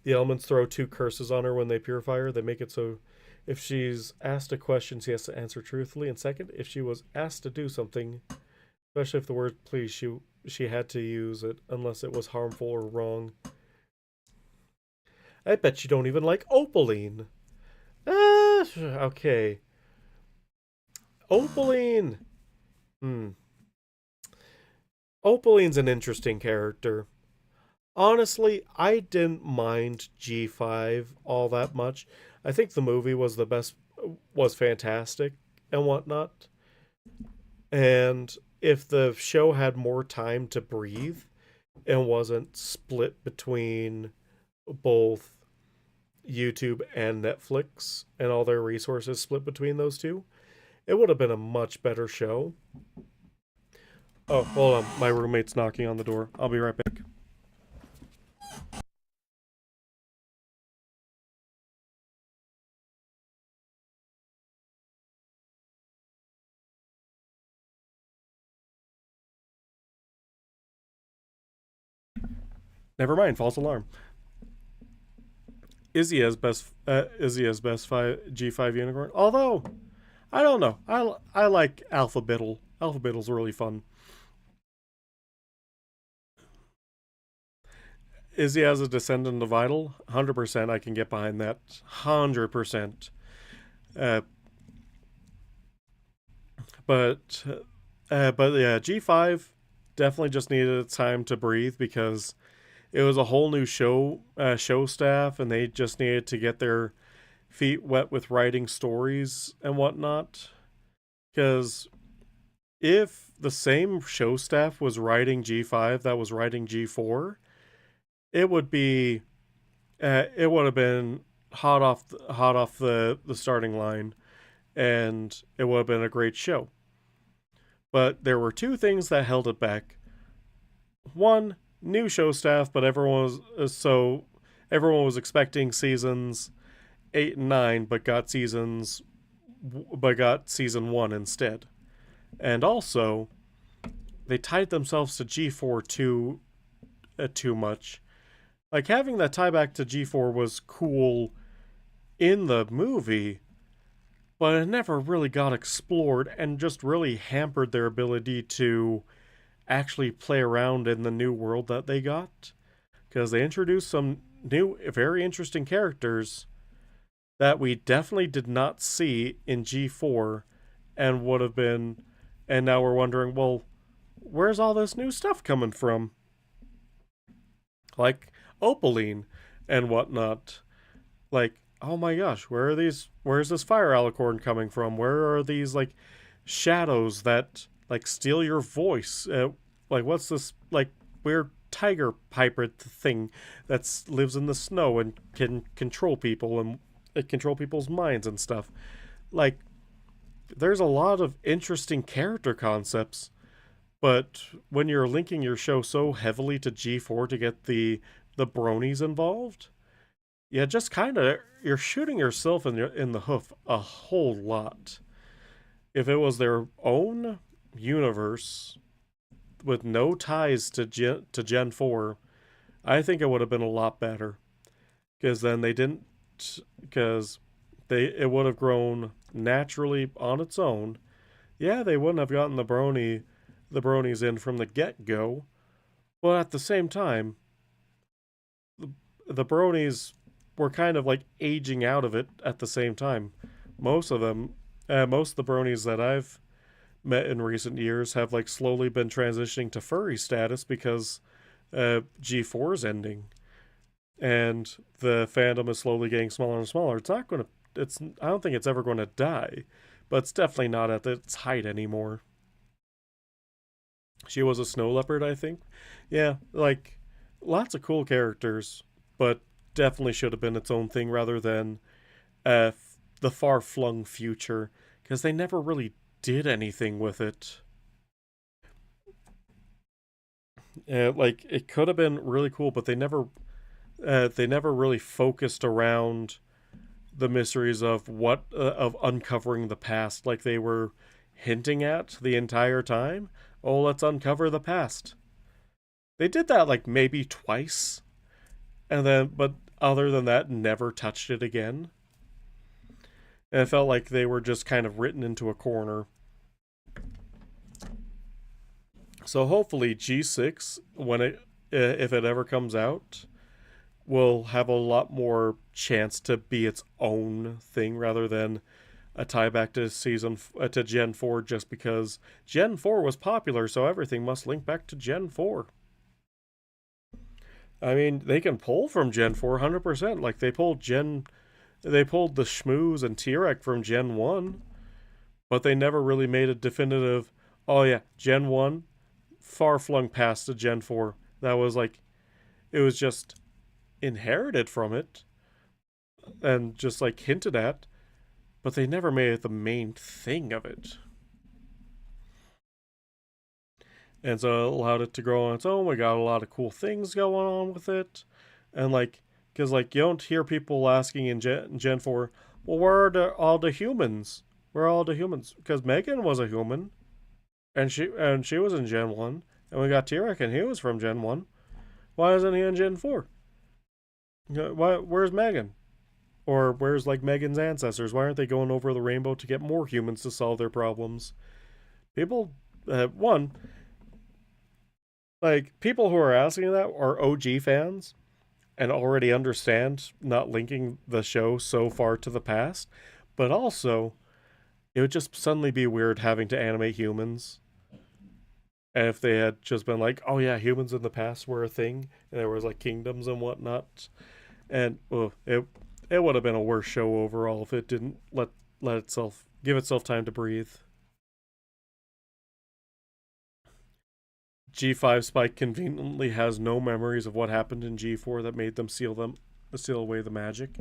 The elements throw two curses on her when they purify her. They make it so if she's asked a question, she has to answer truthfully. And second, if she was asked to do something, especially if the word please, she had to use it unless it was harmful or wrong. I bet you don't even like Opaline. Okay. Opaline. Hmm. Opaline's an interesting character. Honestly, I didn't mind G5 all that much. I think the movie was fantastic and whatnot. And if the show had more time to breathe and wasn't split between both YouTube and Netflix and all their resources split between those two, it would have been a much better show. Oh, hold on. My roommate's knocking on the door. I'll be right back. Never mind. False alarm. Izzy as best G5 unicorn. Although I don't know. I like Alpha Biddle. Alpha Biddle's really fun. Izzy as a descendant of Vital, 100%. I can get behind that. 100%. Uh, but but yeah, G5 definitely just needed time to breathe because it was a whole new show staff, and they just needed to get their feet wet with writing stories and whatnot. Because if the same show staff was writing G5 that was writing G4, it would be it would have been hot off the starting line, and it would have been a great show. But there were two things that held it back. One, new show staff, but everyone was expecting seasons 8 and 9, but got season 1 instead. And also, they tied themselves to G4 too much. Like having that tie back to G4 was cool in the movie, but it never really got explored and just really hampered their ability to actually play around in the new world that they got. Because they introduced some new, very interesting characters that we definitely did not see in G4 and would have been. And now we're wondering, well, where's all this new stuff coming from? Like Opaline and whatnot. Like, oh my gosh, where's this fire alicorn coming from? Where are these like shadows that like steal your voice? Like what's this like weird tiger hybrid thing that lives in the snow and can control people and control people's minds and stuff? Like there's a lot of interesting character concepts, but when you're linking your show so heavily to G4 to get the bronies involved, yeah, just kind of you're shooting yourself in the hoof a whole lot. If it was their own universe with no ties to Gen 4, I think it would have been a lot better because then they didn't because they it would have grown naturally on its own. Yeah, they wouldn't have gotten the bronies in from the get-go, but at the same time, the bronies were kind of like aging out of it at the same time. Most of them, most of the bronies that I've met in recent years have like slowly been transitioning to furry status because G4 is ending and the fandom is slowly getting smaller and smaller. It's not going to. It's. I don't think it's ever going to die, but it's definitely not at its height anymore. She was a snow leopard, I think. Yeah, like lots of cool characters, but definitely should have been its own thing rather than uh, the far flung future because they never really did anything with it. Like it could have been really cool, but they never really focused around the mysteries of of uncovering the past like they were hinting at the entire time. Oh, let's uncover the past. They did that like maybe twice, and then but other than that, never touched it again. And it felt like they were just kind of written into a corner. So hopefully G6 when it if it ever comes out will have a lot more chance to be its own thing rather than a tie back to to Gen 4 just because Gen 4 was popular, so everything must link back to Gen 4. I mean, they can pull from Gen 4 100%. Like they pulled the Schmooze and T-Rex from Gen 1, but they never really made a definitive, oh yeah, Gen 1 far flung past to Gen 4. That was like it was just inherited from it and just like hinted at, but they never made it the main thing of it. And so it allowed it to grow on its own. We got a lot of cool things going on with it. And like, because like you don't hear people asking in Gen 4, well, where are all the humans? Where are all the humans? Because Megan was a human, and she was in Gen 1. And we got T-Rex, and he was from Gen 1. Why isn't he in Gen 4? Where's Megan? Or where's like Megan's ancestors? Why aren't they going over the rainbow to get more humans to solve their problems? People, one, like people who are asking that are OG fans and already understand not linking the show so far to the past, but also it would just suddenly be weird having to animate humans. And if they had just been like, oh yeah, humans in the past were a thing, and there was like kingdoms and whatnot, and it would have been a worse show overall if it didn't let itself give itself time to breathe. G5 Spike conveniently has no memories of what happened in G4 that made them seal them steal away the magic.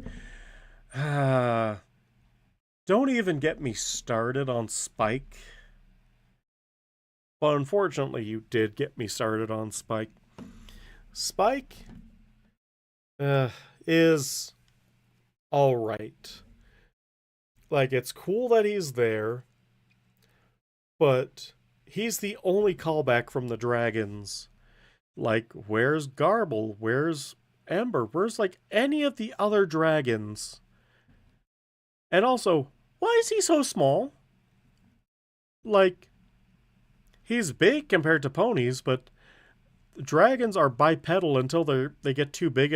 Don't even get me started on Spike. But unfortunately, you did get me started on Spike. Spike is all right. Like, it's cool that he's there, but he's the only callback from the dragons. Like, where's Garble? Where's Ember? Where's, like, any of the other dragons? And also, why is he so small? Like, he's big compared to ponies, but dragons are bipedal until they get too big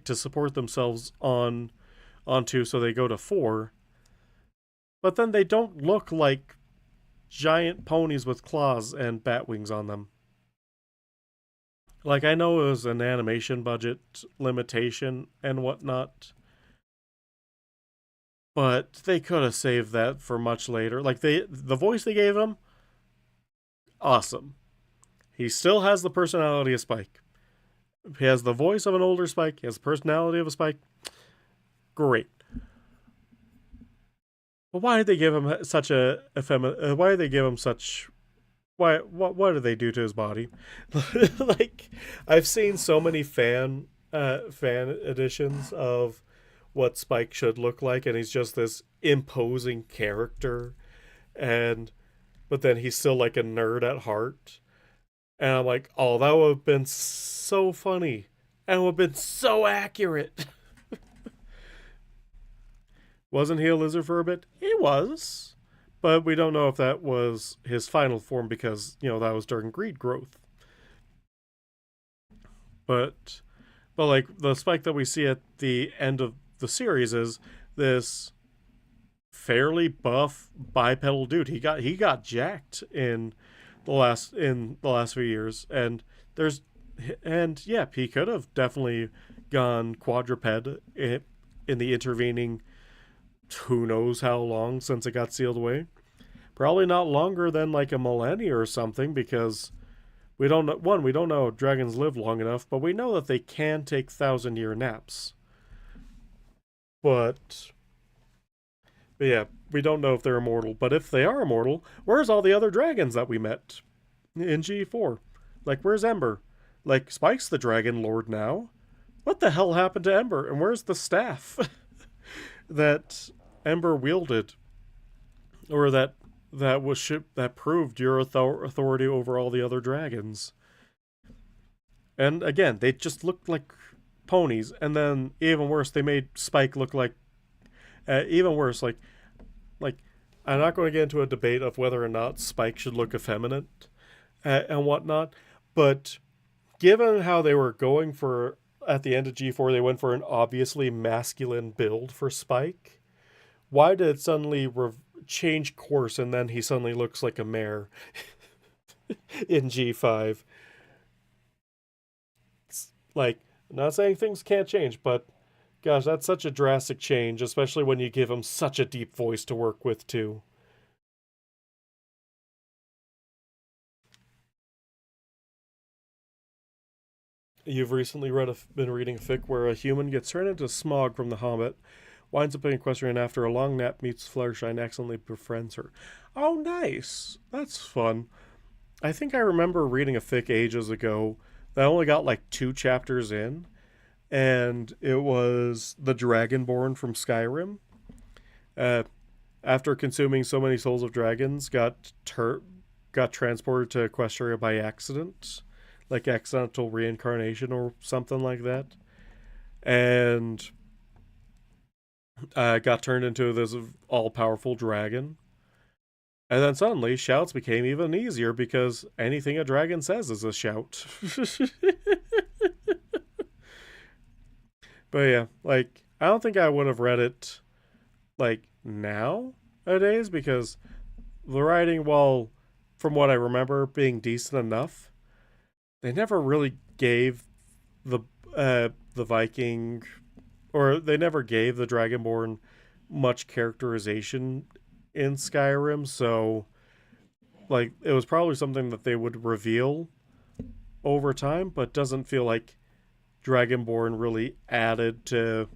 to support themselves onto, so they go to 4. But then they don't look like giant ponies with claws and bat wings on them. Like, I know it was an animation budget limitation and whatnot, but they could have saved that for much later. Like, the voice they gave him, awesome. He still has the personality of Spike. He has the voice of an older Spike. He has the personality of a Spike. Great. But why did they give him such why did they give him such? Why? What did they do to his body? Like, I've seen so many fan editions of what Spike should look like, and he's just this imposing character, but then he's still like a nerd at heart. And I'm like, oh, that would have been so funny, and would have been so accurate. Wasn't he a lizard for a bit? He was. But we don't know if that was his final form because, that was during greed growth. But like, the Spike that we see at the end of the series is this fairly buff bipedal dude. He got jacked in the last few years, and he could have definitely gone quadruped in the intervening who knows how long since it got sealed away. Probably not longer than like a millennia or something, because we don't know if dragons live long enough, but we know that they can take 1,000-year naps. But yeah, we don't know if they're immortal. But if they are immortal, where's all the other dragons that we met in G4? Like, where's Ember? Like, Spike's the dragon lord now. What the hell happened to Ember? And where's the staff that Ember wielded, or that proved your authority over all the other dragons? And again, they just looked like ponies, and then even worse, they made Spike look like even worse. Like I'm not going to get into a debate of whether or not Spike should look effeminate and whatnot, but given how they were going for at the end of G4, they went for an obviously masculine build for Spike. Why did it suddenly change course and then he suddenly looks like a mare in G5? It's like, I'm not saying things can't change, but gosh, that's such a drastic change, especially when you give him such a deep voice to work with, too. You've recently been reading a fic where a human gets turned into smog from the Hobbit, winds up in Equestrian after a long nap, meets Fluttershy, and accidentally befriends her. Oh, nice. That's fun. I think I remember reading a fic ages ago that only got like 2 chapters in, and it was the Dragonborn from Skyrim. After consuming so many souls of dragons, got transported to Equestria by accident, like accidental reincarnation or something like that, and got turned into this all-powerful dragon. And then suddenly, shouts became even easier because anything a dragon says is a shout. But yeah, like, I don't think I would have read it, like, nowadays, because the writing, while, from what I remember, being decent enough, they never really gave the Viking, or they never gave the Dragonborn much characterization in Skyrim, so, like, it was probably something that they would reveal over time, but doesn't feel like Dragonborn really added to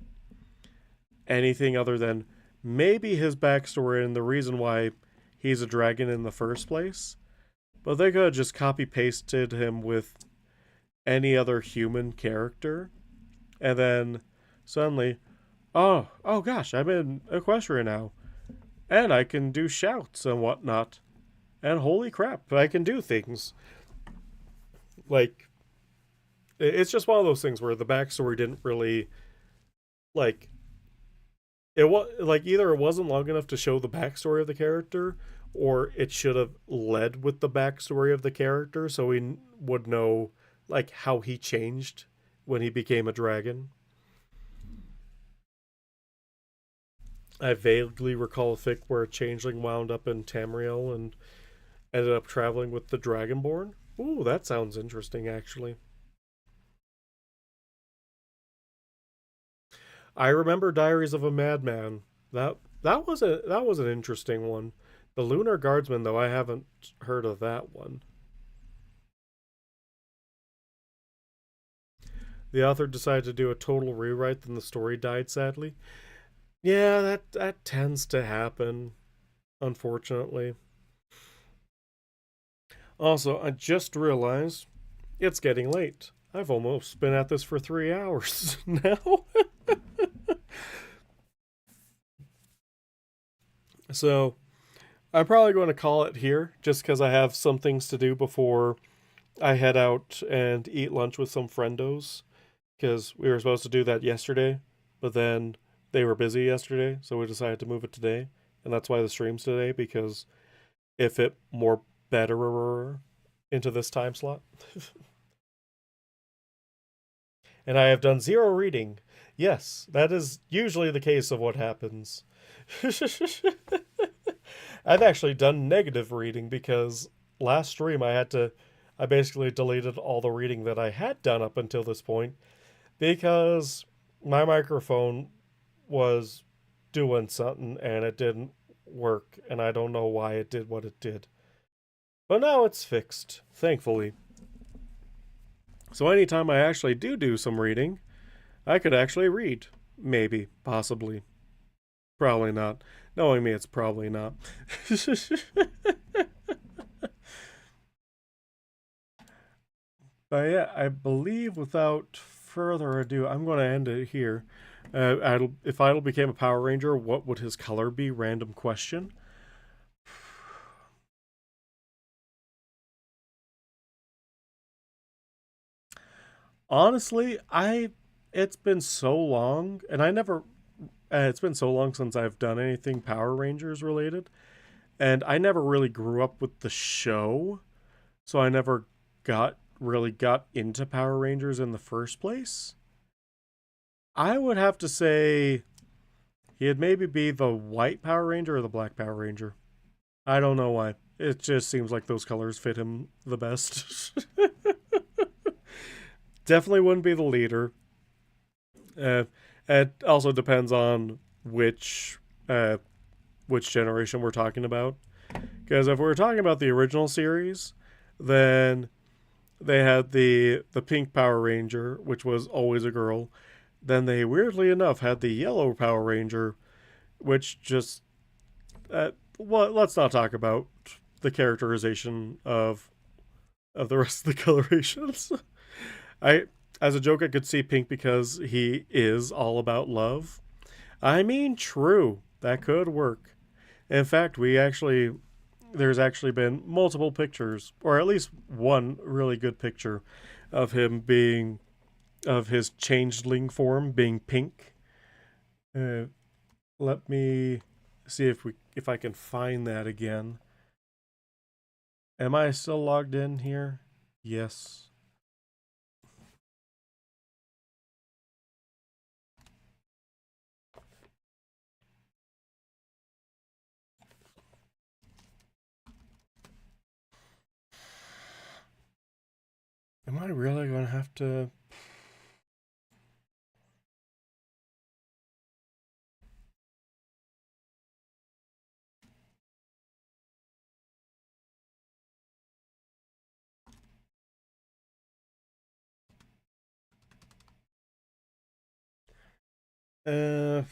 anything other than maybe his backstory and the reason why he's a dragon in the first place. But they could have just copy pasted him with any other human character, and then suddenly, oh gosh, I'm in Equestria now, and I can do shouts and whatnot, and holy crap, I can do things. Like, it's just one of those things where the backstory didn't really, like, it was like either it wasn't long enough to show the backstory of the character, or it should have led with the backstory of the character so we would know like how he changed when he became a dragon. I vaguely recall a fic where a changeling wound up in Tamriel and ended up traveling with the Dragonborn. Ooh, that sounds interesting, actually. I remember Diaries of a Madman. That was an interesting one. The Lunar Guardsman, though, I haven't heard of that one. The author decided to do a total rewrite, then the story died, sadly. Yeah, that tends to happen, unfortunately. Also, I just realized it's getting late. I've almost been at this for 3 hours now. So, I'm probably going to call it here just because I have some things to do before I head out and eat lunch with some friendos. Because we were supposed to do that yesterday, but then they were busy yesterday, so we decided to move it today. And that's why the stream's today, because it fit more better into this time slot. And I have done zero reading. Yes, that is usually the case of what happens. I've actually done negative reading because last stream I basically deleted all the reading that I had done up until this point because my microphone was doing something and it didn't work, and I don't know why it did what it did. But now it's fixed, thankfully. So anytime I actually do some reading, I could actually read. Maybe, possibly. Probably not. Knowing me, it's probably not. But yeah, I believe without further ado, I'm going to end it here. If Idle became a Power Ranger, what would his color be? Random question. Honestly, it's been so long, and I never. It's been so long since I've done anything Power Rangers related, and I never really grew up with the show, so I never got into Power Rangers in the first place. I would have to say he'd maybe be the white Power Ranger or the black Power Ranger. I don't know why. It just seems like those colors fit him the best. Definitely wouldn't be the leader. Uh, it also depends on uh, which generation we're talking about. Because if we're talking about the original series, then they had the pink Power Ranger, which was always a girl. Then they weirdly enough had the yellow Power Ranger, which just well, let's not talk about the characterization of the rest of the colorations. I as a joke I could see pink because he is all about love. I mean, true, that could work. In fact, there's actually been multiple pictures, or at least one really good picture of him being of his changeling form being pink. Uh, Let me see if I can find that again. Am I still logged in here? Yes. Am I really going to have to? Uh,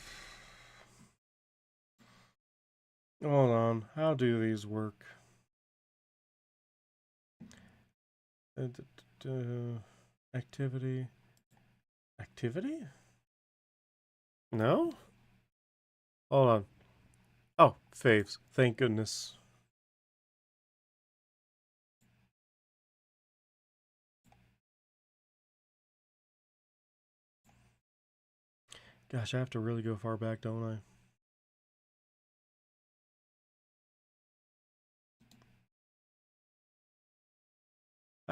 hold on. How do these work? Activity. Activity? No? Hold on. Oh, faves. Thank goodness. Gosh, I have to really go far back, don't I?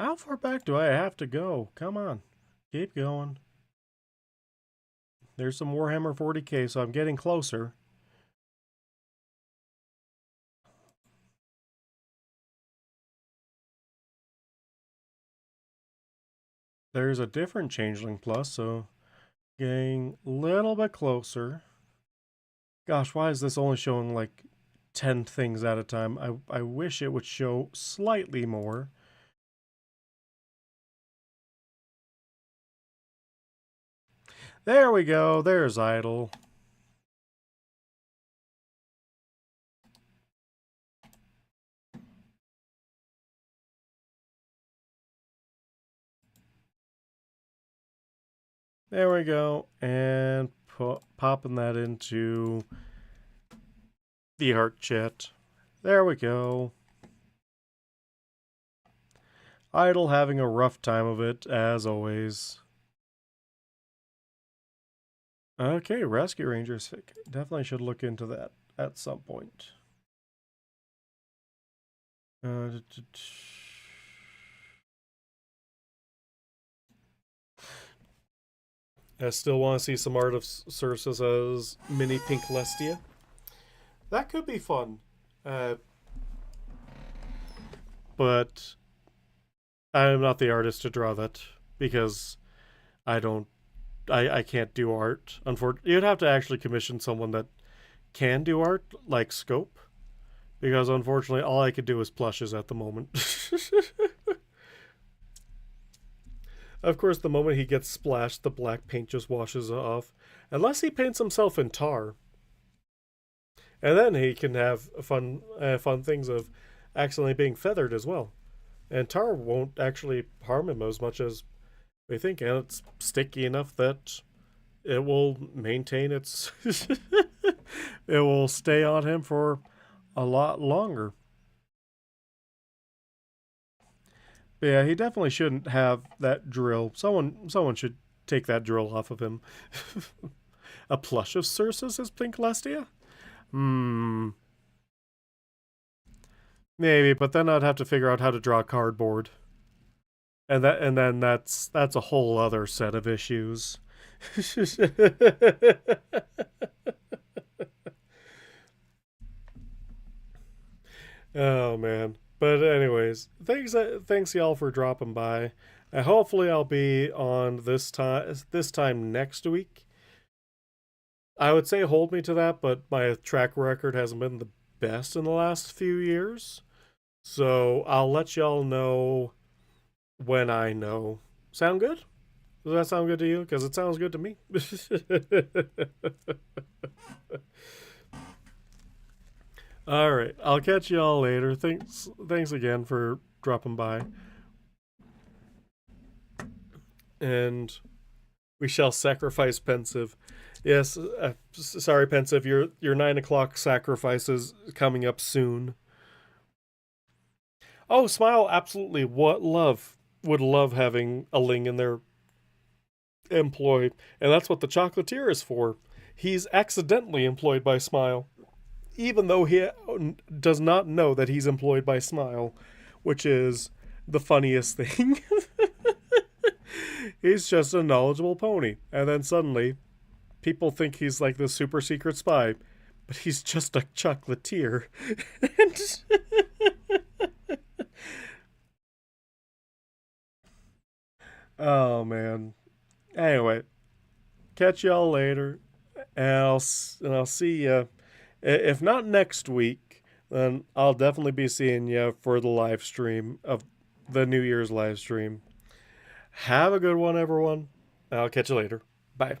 How far back do I have to go? Come on. Keep going. There's some Warhammer 40k, so I'm getting closer. There's a different Changeling Plus, so getting a little bit closer. Gosh, why is this only showing like 10 things at a time? I wish it would show slightly more. There we go. There's Idle. There we go. And popping that into the art chat. There we go. Idle having a rough time of it, as always. Okay, Rescue Rangers. Definitely should look into that at some point. I still want to see some art of Circe as mini Pink Lestia. That could be fun. But I'm not the artist to draw that because I don't. I can't do art. Unfortunately, you'd have to actually commission someone that can do art, like Scope, because unfortunately, all I could do is plushes at the moment. Of course, the moment he gets splashed, the black paint just washes off, unless he paints himself in tar, and then he can have fun things of accidentally being feathered as well. And tar won't actually harm him as much as we think, and it's sticky enough that it will maintain its. It will stay on him for a lot longer. But yeah, he definitely shouldn't have that drill. Someone should take that drill off of him. A plush of Circe as Pink Lestia? Maybe, but then I'd have to figure out how to draw cardboard. And then that's a whole other set of issues. Oh man. But anyways, thanks y'all for dropping by. Hopefully I'll be on this time next week. I would say hold me to that, but my track record hasn't been the best in the last few years. So I'll let y'all know when I know. Sound good? Does that sound good to you? Because it sounds good to me. All right, I'll catch y'all later. Thanks again for dropping by, and we shall sacrifice Pensive. Yes, sorry, Pensive. Your 9 o'clock sacrifice is coming up soon. Oh, Smile absolutely would love having a Ling in their employ, and that's what the chocolatier is for. He's accidentally employed by Smile, even though he does not know that he's employed by Smile, which is the funniest thing. He's just a knowledgeable pony, and then suddenly people think he's like the super secret spy, but he's just a chocolatier. Oh man. Anyway, catch y'all later, and I'll see you. If not next week, then I'll definitely be seeing you for the live stream of the New Year's live stream. Have a good one, everyone. I'll catch you later. Bye.